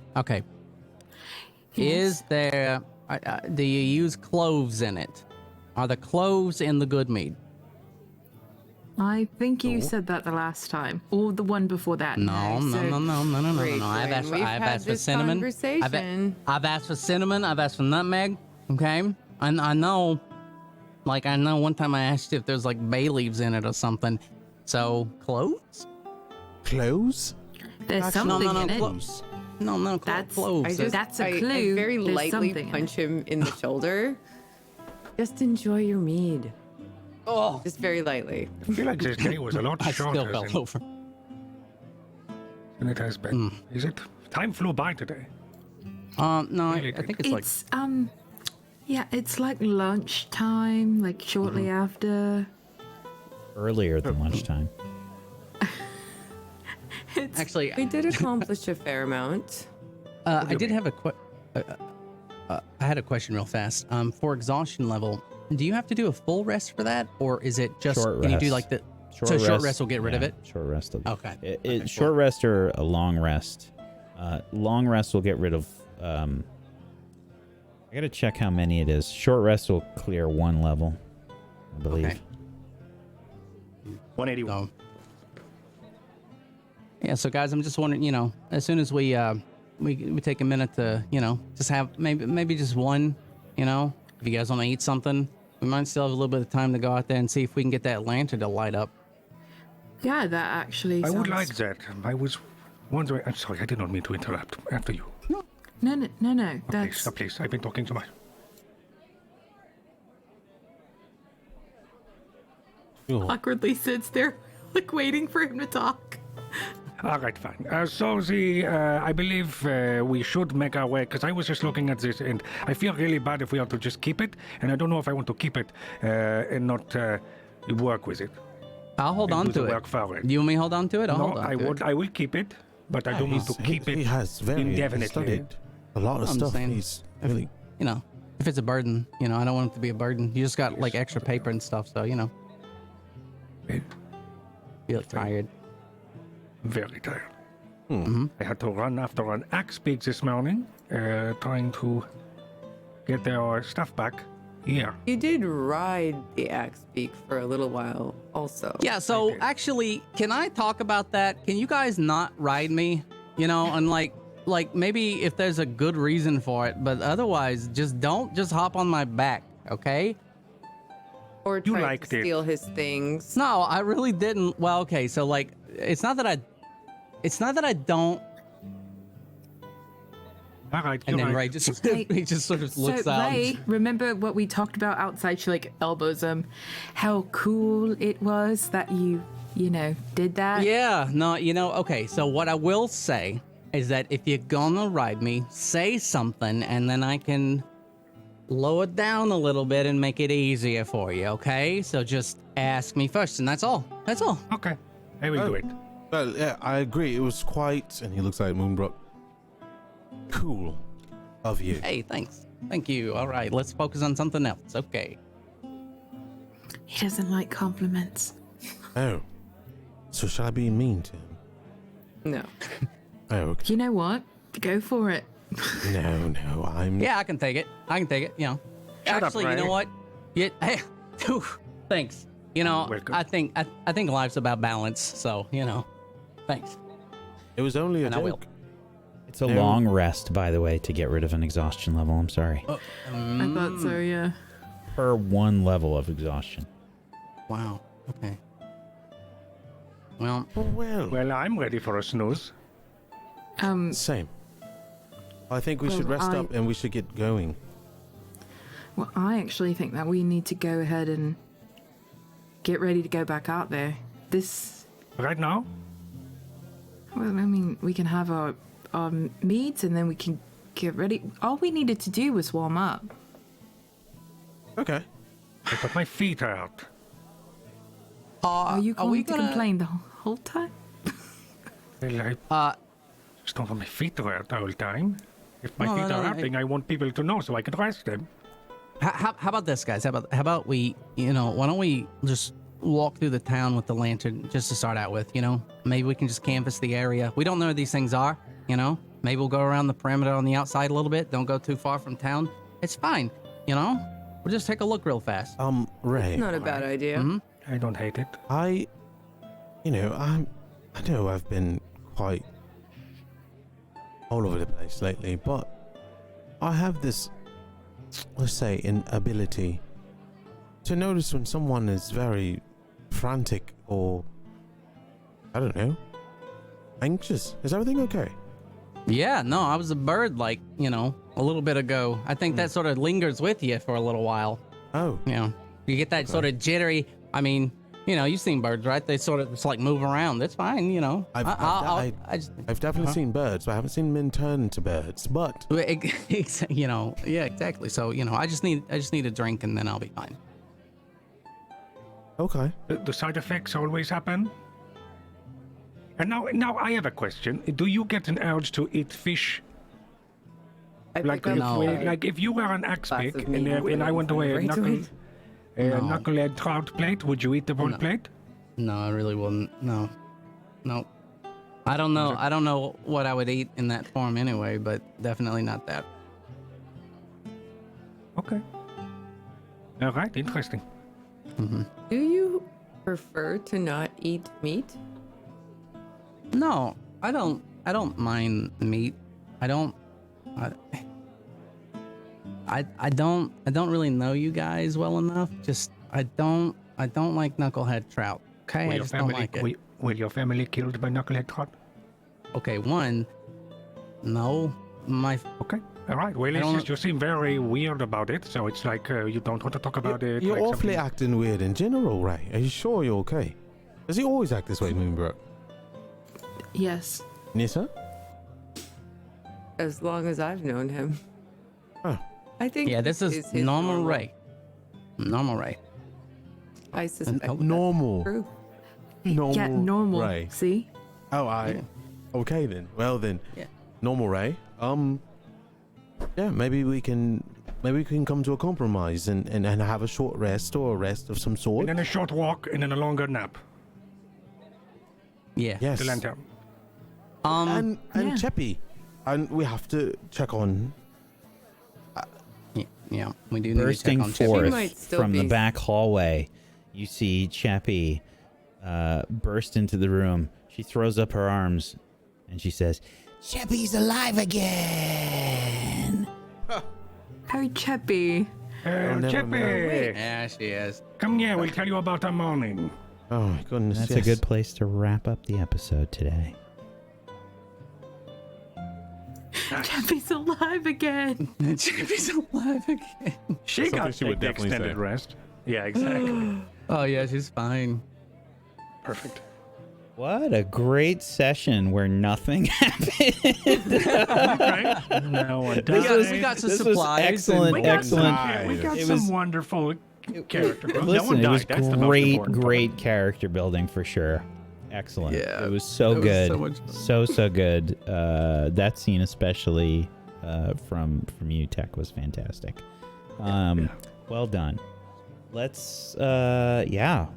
Is there? Do you use cloves in it? Are the cloves in the good meat? I think you said that the last time, or the one before that. No. Great, I've Ryan. asked for, We've I've had asked for this cinnamon. conversation. I've asked for cinnamon. I've asked for nutmeg. Okay. I know. Like I know. One time I asked you if there's like bay leaves in it or something. So cloves? Clothes? There's Actually, something no, in it. close. No, That's- cloves. That's a I clue. very There's lightly something in punch him in the shoulder. Just enjoy your mead. Oh, Just very lightly. I feel like this day was a lot I still shorter fell over. than it has been. Hmm. Is it? Time flew by today. No, Really I think did. it's like It's yeah, it's like lunchtime, like shortly after. Earlier than lunchtime. It's actually. We did accomplish a fair amount. I did have I had a question real fast. For exhaustion level, do you have to do a full rest for that, or is it just Short can you do rest. like the short rest will get rid of yeah, it? Short rest will. Okay. It short rest or a long rest. Long rest will get rid of. I gotta check how many it is. Short rest will clear one level, I believe. Okay. 181. So, yeah. So guys, I'm just wondering. As soon as we take a minute to just have maybe just one. If you guys want to eat something, we might still have a little bit of time to go out there and see if we can get that lantern to light up. yeah, that actually. I would sounds- like that. I was wondering. I'm sorry, I did not mean to interrupt. After you. No. Please, That's please. I've been talking too much. awkwardly sits there, like waiting for him to talk. All right, fine. I believe we should make our way, because I was just looking at this, and I feel really bad if we are to just keep it, and I don't know if I want to keep it and not work with it. I'll hold on do the to it. work for it. You want me to hold on to it? I'll No, hold on I to would. it. I will keep it, but I don't want to keep He it has very indefinitely. studied a lot of I'm stuff. saying- He's really You know, if it's a burden, you know, I don't want it to be a burden. You just got like extra paper and stuff, so you know. You look tired. Very tired. Mm-hmm. I had to run after an axe beak this morning, trying to get their stuff back here. You did ride the axe beak for a little while, also. Yeah, so actually, can I talk about that? Can you guys not ride me? You know, and like maybe if there's a good reason for it, but otherwise, just don't just hop on my back, okay? Or You try to liked it. steal his things. No, I really didn't. Well, okay, so like, it's not that I don't. All right, And you're then right. Rhey just Hey, he just sort of looks so, out. Rhey, remember what we talked about outside? She like elbows him. How cool it was that you know, did that. Yeah, no, you know, okay, so what I will say is that if you're gonna ride me, say something and then I can lower it down a little bit and make it easier for you, okay? So just ask me first, and that's all. That's all. Okay, I will do it. Well, yeah, I agree. It was quite, and he looks like Moonbrook. Cool of you. Hey, thanks. Thank you. All right, let's focus on something else. Okay. He doesn't like compliments. Oh, so shall I be mean to him? No. Oh, okay. You know what? Go for it. No, I'm. Yeah, I can take it. You know. Shut up, Actually, you Rhey. know what? Yeah, hey, thanks. You know, Welcome. I think life's about balance, so, you know. Thanks. It was only a And I will. joke. It's a No. long rest, by the way, to get rid of an exhaustion level. I'm sorry. I thought so, yeah. Per one level of exhaustion. Wow. Okay. Well, Well, Well, I'm ready for a snooze. same. I think we Well, should rest I- up and we should get going. Well, I actually think that we need to go ahead and get ready to go back out there. This, Right now? well, I mean, we can have our meets and then we can get ready. All we needed to do was warm up. Okay. But my feet are out. Are you are we going to gonna- complain the whole time? Well, I uh, just don't want my feet to hurt the whole time. If my No, feet no, are no, hurting, I want people to know so I can rest them. how about this, guys? How about we, you know, why don't we just walk through the town with the lantern just to start out with, you know? Maybe we can just canvass the area. We don't know where these things are, you know? Maybe we'll go around the perimeter on the outside a little bit. Don't go too far from town. It's fine, you know? We'll just take a look real fast. Rhey. Not a bad idea. Mhm. I don't hate it. I know I've been quite all over the place lately, but I have this, let's say, an ability to notice when someone is very frantic or, I don't know, anxious. Is everything okay? Yeah, no, I was a bird, like, you know, a little bit ago. I think that sort of lingers with you for a little while. Oh, You know, you get that sort of jittery. I mean, you know, you've seen birds, right? They sort of just like move around. That's fine, you know. I've definitely seen birds, but I haven't seen men turn into birds. But You know, yeah, exactly. So, you know, I just need a drink and then I'll be fine. okay, The side effects always happen. And now I have a question. Do you get an urge to eat fish? I Like, pick if, up No. like if you were an axe glass pick of meat and I went away right to it. knucklehead trout plate, would you eat the whole No. plate? No, I really wouldn't. No. I don't know. I don't know what I would eat in that form anyway, but definitely not that. Okay. All right, interesting. Do you prefer to not eat meat? No, I don't mind meat. I don't really know you guys well enough. Just I don't like knucklehead trout. Okay, I just don't like it. Will your family killed by knucklehead trout? Okay, one, no, my Okay. All right. Well, I it's don't- just you seem very weird about it, so it's like you don't want to talk about it. you're like awfully something- acting weird in general, Rhey. Are you sure you're okay? Does he always act this way, Moonbrook? Yes. Nissa? As long as I've known him. Oh. I think yeah. This is his normal Rhey. Normal Rey. I suspect that's Normal. true. Normal. Yeah, normal. Rhey. See? Oh, okay then. Well then. Yeah. Normal Rhey. Yeah, maybe we can come to a compromise and have a short rest or a rest of some sort. And then a short walk, and then a longer nap. Yeah. Yes. The lantern. And Yeah. Cheppy, and we have to check on. Yeah, we do need to Bursting check on Chippy. forth might still from the be- back hallway, you see Chappie burst into the room. She throws up her arms and she says, Chappie's alive again! Hi, Cheppy. never Chippy! Yeah, she is. Come here, we'll tell you about our morning. Oh my goodness! That's yes. a good place to wrap up the episode today. Cheppy's alive again. Chippy's alive again. She Something got she would the definitely extended say. rest. Yeah, exactly. Oh yeah, she's fine. Perfect. What a great session where nothing happened. Right? No one died. We got some This was supplies. excellent, and- excellent. We got It some was- wonderful character growth. No Listen, one it died. was That's the most great, important part. great character building for sure. Excellent. Yeah, It was so it was good. so much fun. So good. That scene especially from you, Tech, was fantastic. Well done. Let's that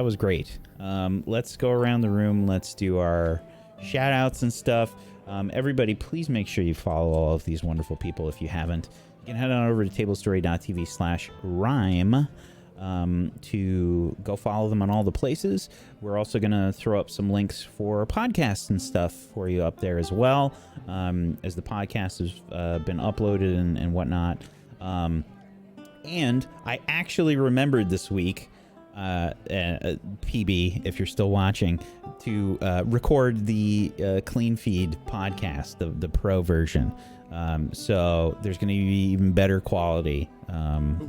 was great. Let's go around the room. Let's do our shout outs and stuff. Everybody, please make sure you follow all of these wonderful people if you haven't. You can head on over to tablestory.tv/rhyme to go follow them on all the places. We're also going to throw up some links for podcasts and stuff for you up there as well, as the podcast has been uploaded and whatnot. And I actually remembered this week, PB, if you're still watching, to record the Clean Feed podcast, the pro version. So there's going to be even better quality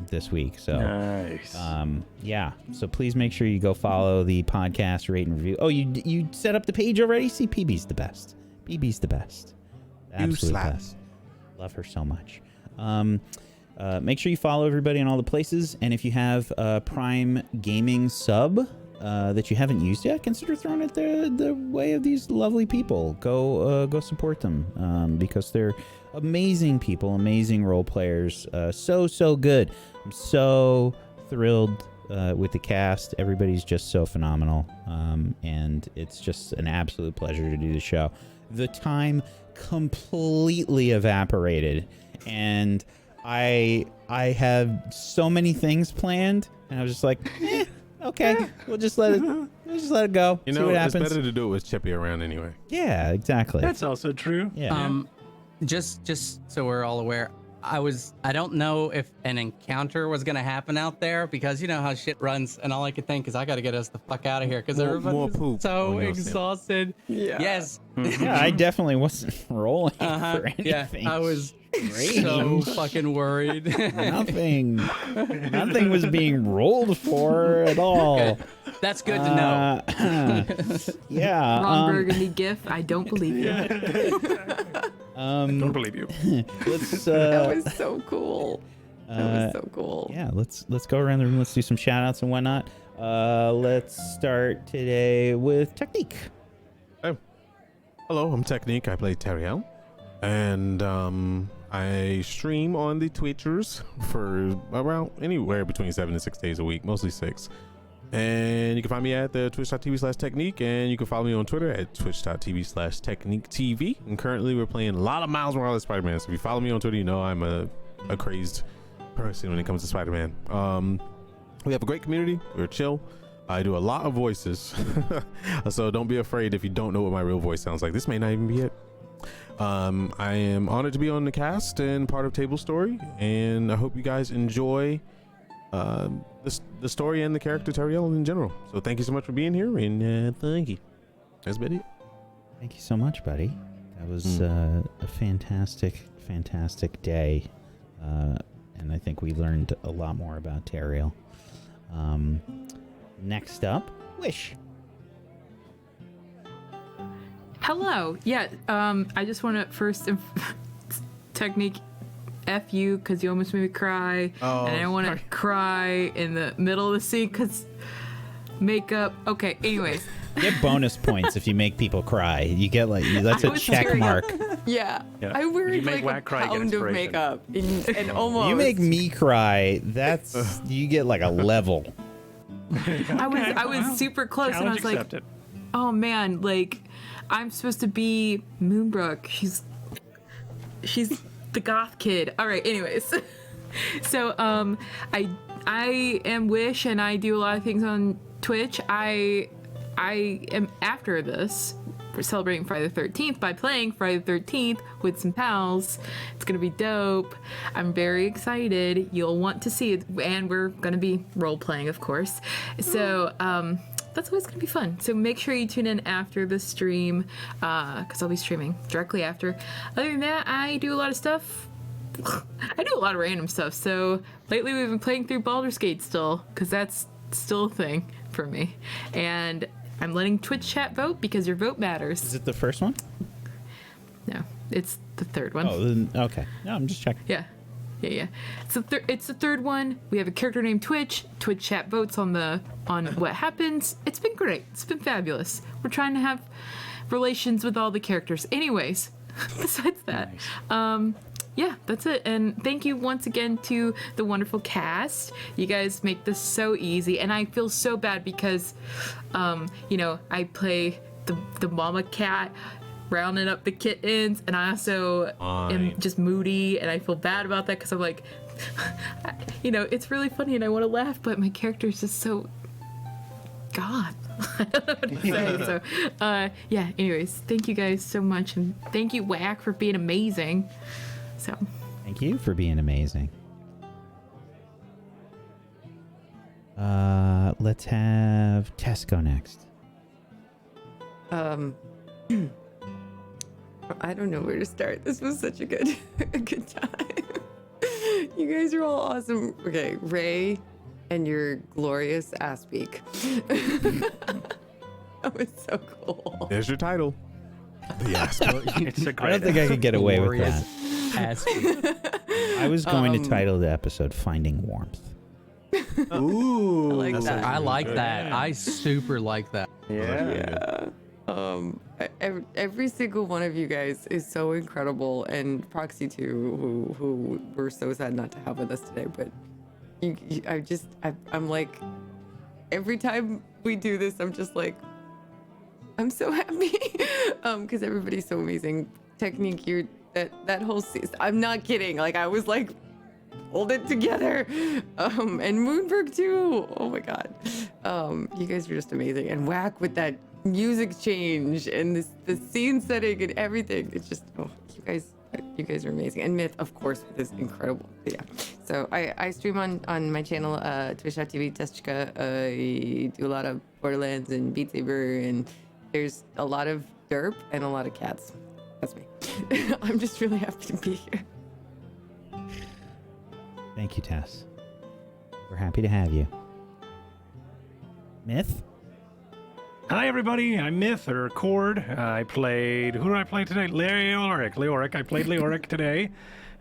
this week. So Nice. yeah. So please make sure you go follow the podcast, rate and review. Oh, you set up the page already? See, PB's the best. PB's the best. The You absolute slap. best. Love her so much. Make sure you follow everybody in all the places, and if you have a Prime Gaming sub that you haven't used yet, consider throwing it the way of these lovely people. Go support them because they're amazing people, amazing role players, so good. I'm so thrilled with the cast. Everybody's just so phenomenal, and it's just an absolute pleasure to do the show. The time completely evaporated, and I have so many things planned, and I was just like, okay, we'll just let it go. You see know, what it's happens. better to do it with Chippy around anyway. Yeah, exactly. That's also true. yeah. Just so we're all aware, I don't know if an encounter was gonna happen out there because you know how shit runs, and all I could think is I gotta get us the fuck out of here because More everybody's poop so on your exhausted. Yeah. Yes. Yeah, I definitely wasn't rolling for Yeah, anything. I was Strange. so fucking worried. nothing was being rolled for at all. That's good to know. Yeah. Ron Burgundy gif. I don't believe you. Don't believe you. Let's That was so cool. That was so cool. yeah, let's go around the room. Let's do some shout outs and whatnot. Let's start today with Technique. Hello, I'm Technique. I play Taeriel, and I stream on the Twitchers for around anywhere between 7 and 6 days a week, mostly 6. And you can find me at the twitch.tv/technique, and you can follow me on Twitter at twitch.tv/techniquetv. And currently we're playing a lot of Miles Morales Spider-Man, so if you follow me on Twitter, you know I'm a crazed person when it comes to Spider-Man. We have a great community. We're chill. I do a lot of voices, so don't be afraid if you don't know what my real voice sounds like. This may not even be it. I am honored to be on the cast and part of Table Story, and I hope you guys enjoy the story and the character Taeriel in general. So thank you so much for being here, and thank you. That's been it. Thank you so much, buddy. That was a fantastic day, and I think we learned a lot more about Taeriel. Next up, Wish. Hello. Yeah. I just want to first Technique F you because you almost made me cry, and I don't want to cry in the middle of the scene because makeup. Okay, anyways. Get bonus points if you make people cry. You get that's a check mark. Yeah. Yeah. I If wear you make like Whack a cry, get pound of inspiration. makeup and almost. You make me cry. That's you get like a level. I was super close, and I Challenge was like, accepted. oh man, like I'm supposed to be Moonbrook. She's the goth kid. All right, anyways. So I am Wish, and I do a lot of things on Twitch. I am after this. We're celebrating Friday the 13th by playing Friday the 13th with some pals. It's gonna be dope. I'm very excited. You'll want to see it, and we're gonna be role playing, of course. So that's always gonna be fun. So make sure you tune in after the stream, because I'll be streaming directly after. Other than that, I do a lot of stuff. I do a lot of random stuff. So lately we've been playing through Baldur's Gate still, because that's still a thing for me. And I'm letting Twitch chat vote because your vote matters. Is it the first one? No, it's the third one. Oh, then, okay. No, I'm just checking. Yeah. It's the third one. We have a character named Twitch. Twitch chat votes on what happens. It's been great. It's been fabulous. We're trying to have relations with all the characters. Anyways, besides that, yeah, that's it. And thank you once again to the wonderful cast. You guys make this so easy, and I feel so bad because, I play the mama cat, rounding up the kittens, and I also am just moody, and I feel bad about that because I'm like, it's really funny and I want to laugh, but my character is just so God. I don't know what to say. So, yeah. Anyways, thank you guys so much, and thank you, Whack, for being amazing. So, thank you for being amazing. Let's have Tess go next. I don't know where to start. This was such a good time. You guys are all awesome. Okay, Rhey and your glorious ass beak. That was so cool. There's your title. The ass. It's a I great. don't think I could get away with Glorious that. I was going to title the episode "Finding Warmth." Ooh. I like that. I like that. I super like that. Yeah. Every single one of you guys is so incredible, and Proxy too, who we're so sad not to have with us today. But I'm like, every time we do this, I'm just like, I'm so happy, because everybody's so amazing. Technique, that whole season. I'm not kidding. Like, I was like, hold it together. And Moonberg too. Oh my God. You guys are just amazing. And Whack with that music change and the scene setting and everything. It's just, you guys are amazing. And Myth, of course, with this incredible. But yeah. So I stream on my channel, twitch.tv Testichka. I do a lot of Borderlands and Beat Saber, and there's a lot of derp and a lot of cats. That's me. I'm just really happy to be here. Thank you, Tess. We're happy to have you. Myth? Hi, everybody. I'm Myth, or Cord. I played... Who did I play today? Leoric. I played Leoric today.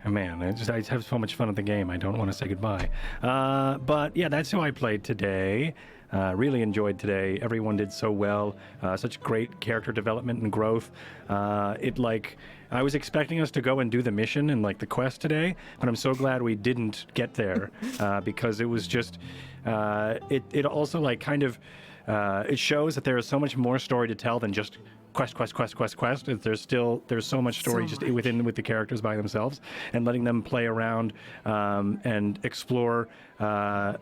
Oh, man, I have so much fun at the game. I don't want to say goodbye. But, yeah, that's who I played today. Really enjoyed today. Everyone did so well. Such great character development and growth. I was expecting us to go and do the mission and the quest today, but I'm so glad we didn't get there because it was just it also it shows that there is so much more story to tell than just quest. There's so much story with the characters by themselves, and letting them play around and explore. The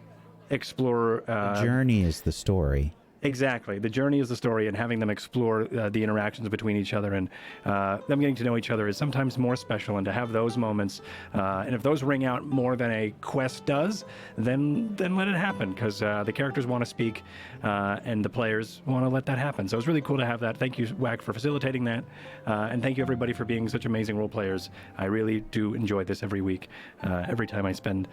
journey is the story. Exactly. The journey is the story, and having them explore the interactions between each other and them getting to know each other is sometimes more special. And to have those moments, and if those ring out more than a quest does, then let it happen, because the characters want to speak and the players want to let that happen. So it's really cool to have that. Thank you, Whack, for facilitating that. And thank you, everybody, for being such amazing role players. I really do enjoy this every week. Every time I spend,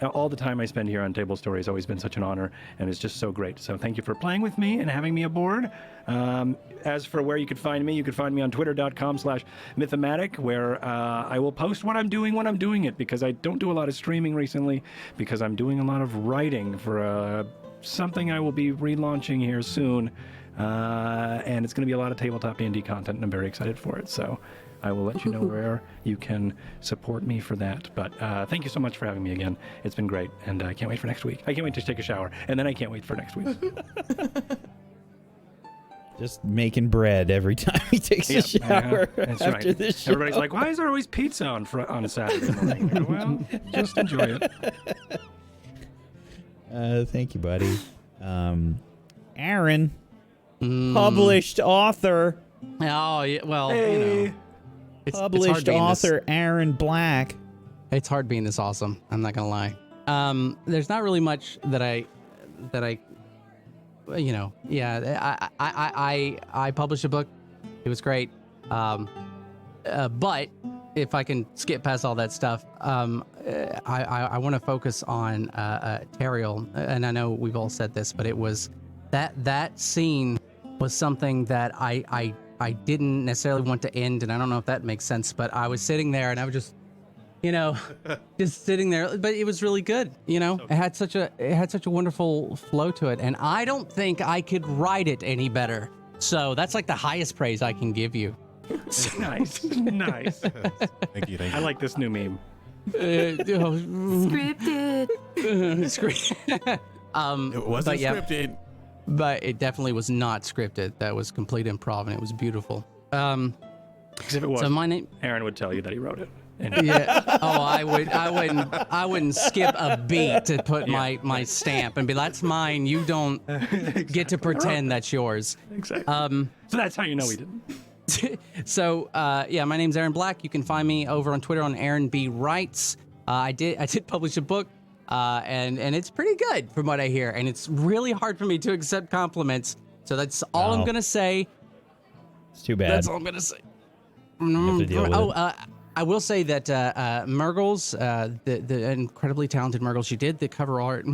all the time I spend here on Table Story has always been such an honor, and it's just so great. So thank you for playing with me and having me aboard. As for where you can find me on twitter.com/mythomatic, where I will post what I'm doing when I'm doing it, because I don't do a lot of streaming recently, because I'm doing a lot of writing for a something I will be relaunching here soon, and it's going to be a lot of tabletop D&D content, and I'm very excited for it. So I will let you know where you can support me for that. But thank you so much for having me again. It's been great, and I can't wait for next week. I can't wait to take a shower, and then I can't wait for next week. Just making bread every time he takes a shower after this show. Everybody's like, why is there always pizza on a Saturday morning? I go, well, just enjoy it. Thank you, buddy. Aaron, published author. Oh, yeah, well, Hey. it's Published hard being author Aaron Black. It's hard being this awesome. I'm not gonna lie. There's not really much that I, yeah. I published a book. It was great. But if I can skip past all that stuff, I want to focus on Taeriel. And I know we've all said this, but it was that scene was something that I didn't necessarily want to end, and I don't know if that makes sense, but I was sitting there and I was just, just sitting there, but it was really good. It had such a wonderful flow to it, and I don't think I could write it any better. So that's like the highest praise I can give you. Nice. Thank you. I like this new meme. Scripted. It wasn't scripted. But it definitely was not scripted. That was complete improv, and it was beautiful. Because if it was, So my name, Aaron would tell you that he wrote it. yeah. Oh, I wouldn't skip a beat to put my stamp and be, that's mine. You don't get to pretend that's yours. Exactly. So that's how you know he didn't. So my name's Aaron Black. You can find me over on Twitter on Aaron B Writes. I did publish a book. And it's pretty good from what I hear, and it's really hard for me to accept compliments. So that's all I'm gonna say. It's too bad. That's all I'm gonna say. You have to deal with it. I will say that Murgles, the incredibly talented Murgles, she did the cover art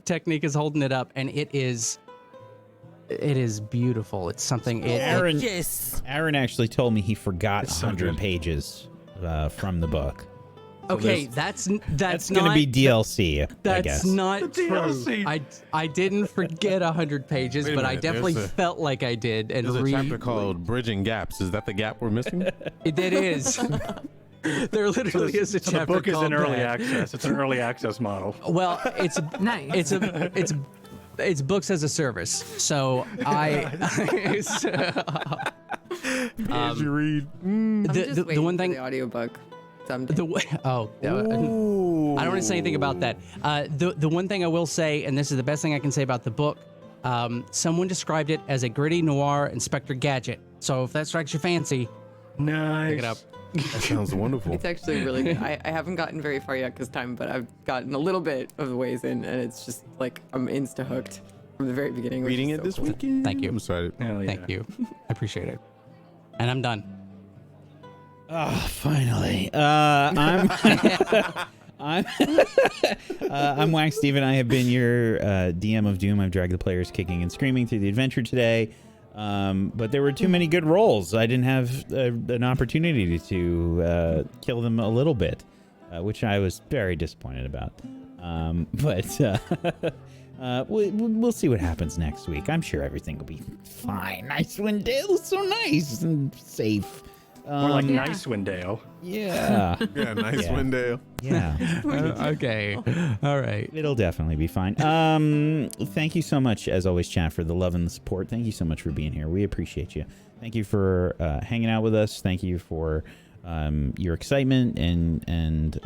technique is holding it up, and it is beautiful. It's something. Aaron actually told me he forgot 100 pages from the book. Okay, that's going to be DLC. That's I guess. not true. DLC. I didn't forget 100 pages, Wait a but I minute, definitely felt like I did. And There's a chapter called Bridging Gaps. Is that the gap we're missing? It is. There literally is a So chapter the book is called in early that. access. It's an early access model. Well, it's Nice. it's books as a service. So As you read. I'm just the waiting one for thing. the audiobook. The way, I don't want to say anything about that. The one thing I will say, and this is the best thing I can say about the book, someone described it as a gritty noir Inspector Gadget. So if that strikes your fancy, Nice. pick it up. That sounds wonderful. It's actually really good. I haven't gotten very far yet because time, but I've gotten a little bit of the ways in, and it's just like I'm insta hooked from the very beginning. Reading it this weekend. Thank you. I'm sorry. Hell yeah. Thank you. I appreciate it. And I'm done. Oh, finally. I'm Wax Steven. I have been your DM of Doom. I've dragged the players kicking and screaming through the adventure today. But there were too many good rolls. I didn't have an opportunity to kill them a little bit, which I was very disappointed about. But we'll see what happens next week. I'm sure everything will be fine. Icewind Dale is so nice and safe. More like Yeah. Icewind Dale. Yeah. Yeah, nice Yeah. Wendell. Yeah. Okay. All right. It'll definitely be fine. Thank you so much, as always, chat, for the love and the support. Thank you so much for being here. We appreciate you. Thank you for hanging out with us. Thank you for your excitement and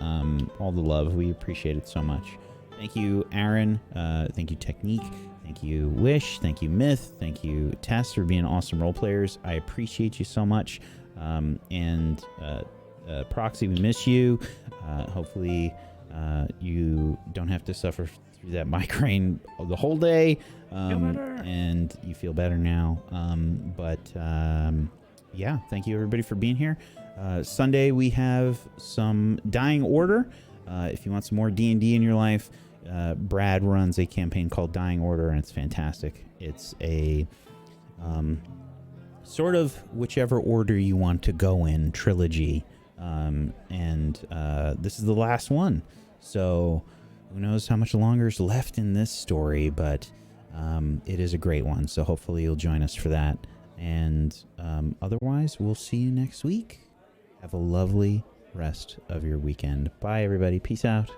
all the love. We appreciate it so much. Thank you, Aaron. Thank you, Technique. Thank you, Wish. Thank you, Myth. Thank you, Tess, for being awesome role players. I appreciate you so much. Proxy, we miss you. Hopefully you don't have to suffer through that migraine the whole day, and you feel better now. Yeah, thank you everybody for being here. Sunday we have some Dying Order. If you want some more D&D in your life, Brad runs a campaign called Dying Order, and it's fantastic. It's a sort of whichever order you want to go in trilogy, and this is the last one, so who knows how much longer is left in this story, but It is a great one, so hopefully you'll join us for that. And otherwise, we'll see you next week. Have a lovely rest of your weekend. Bye, everybody. Peace out.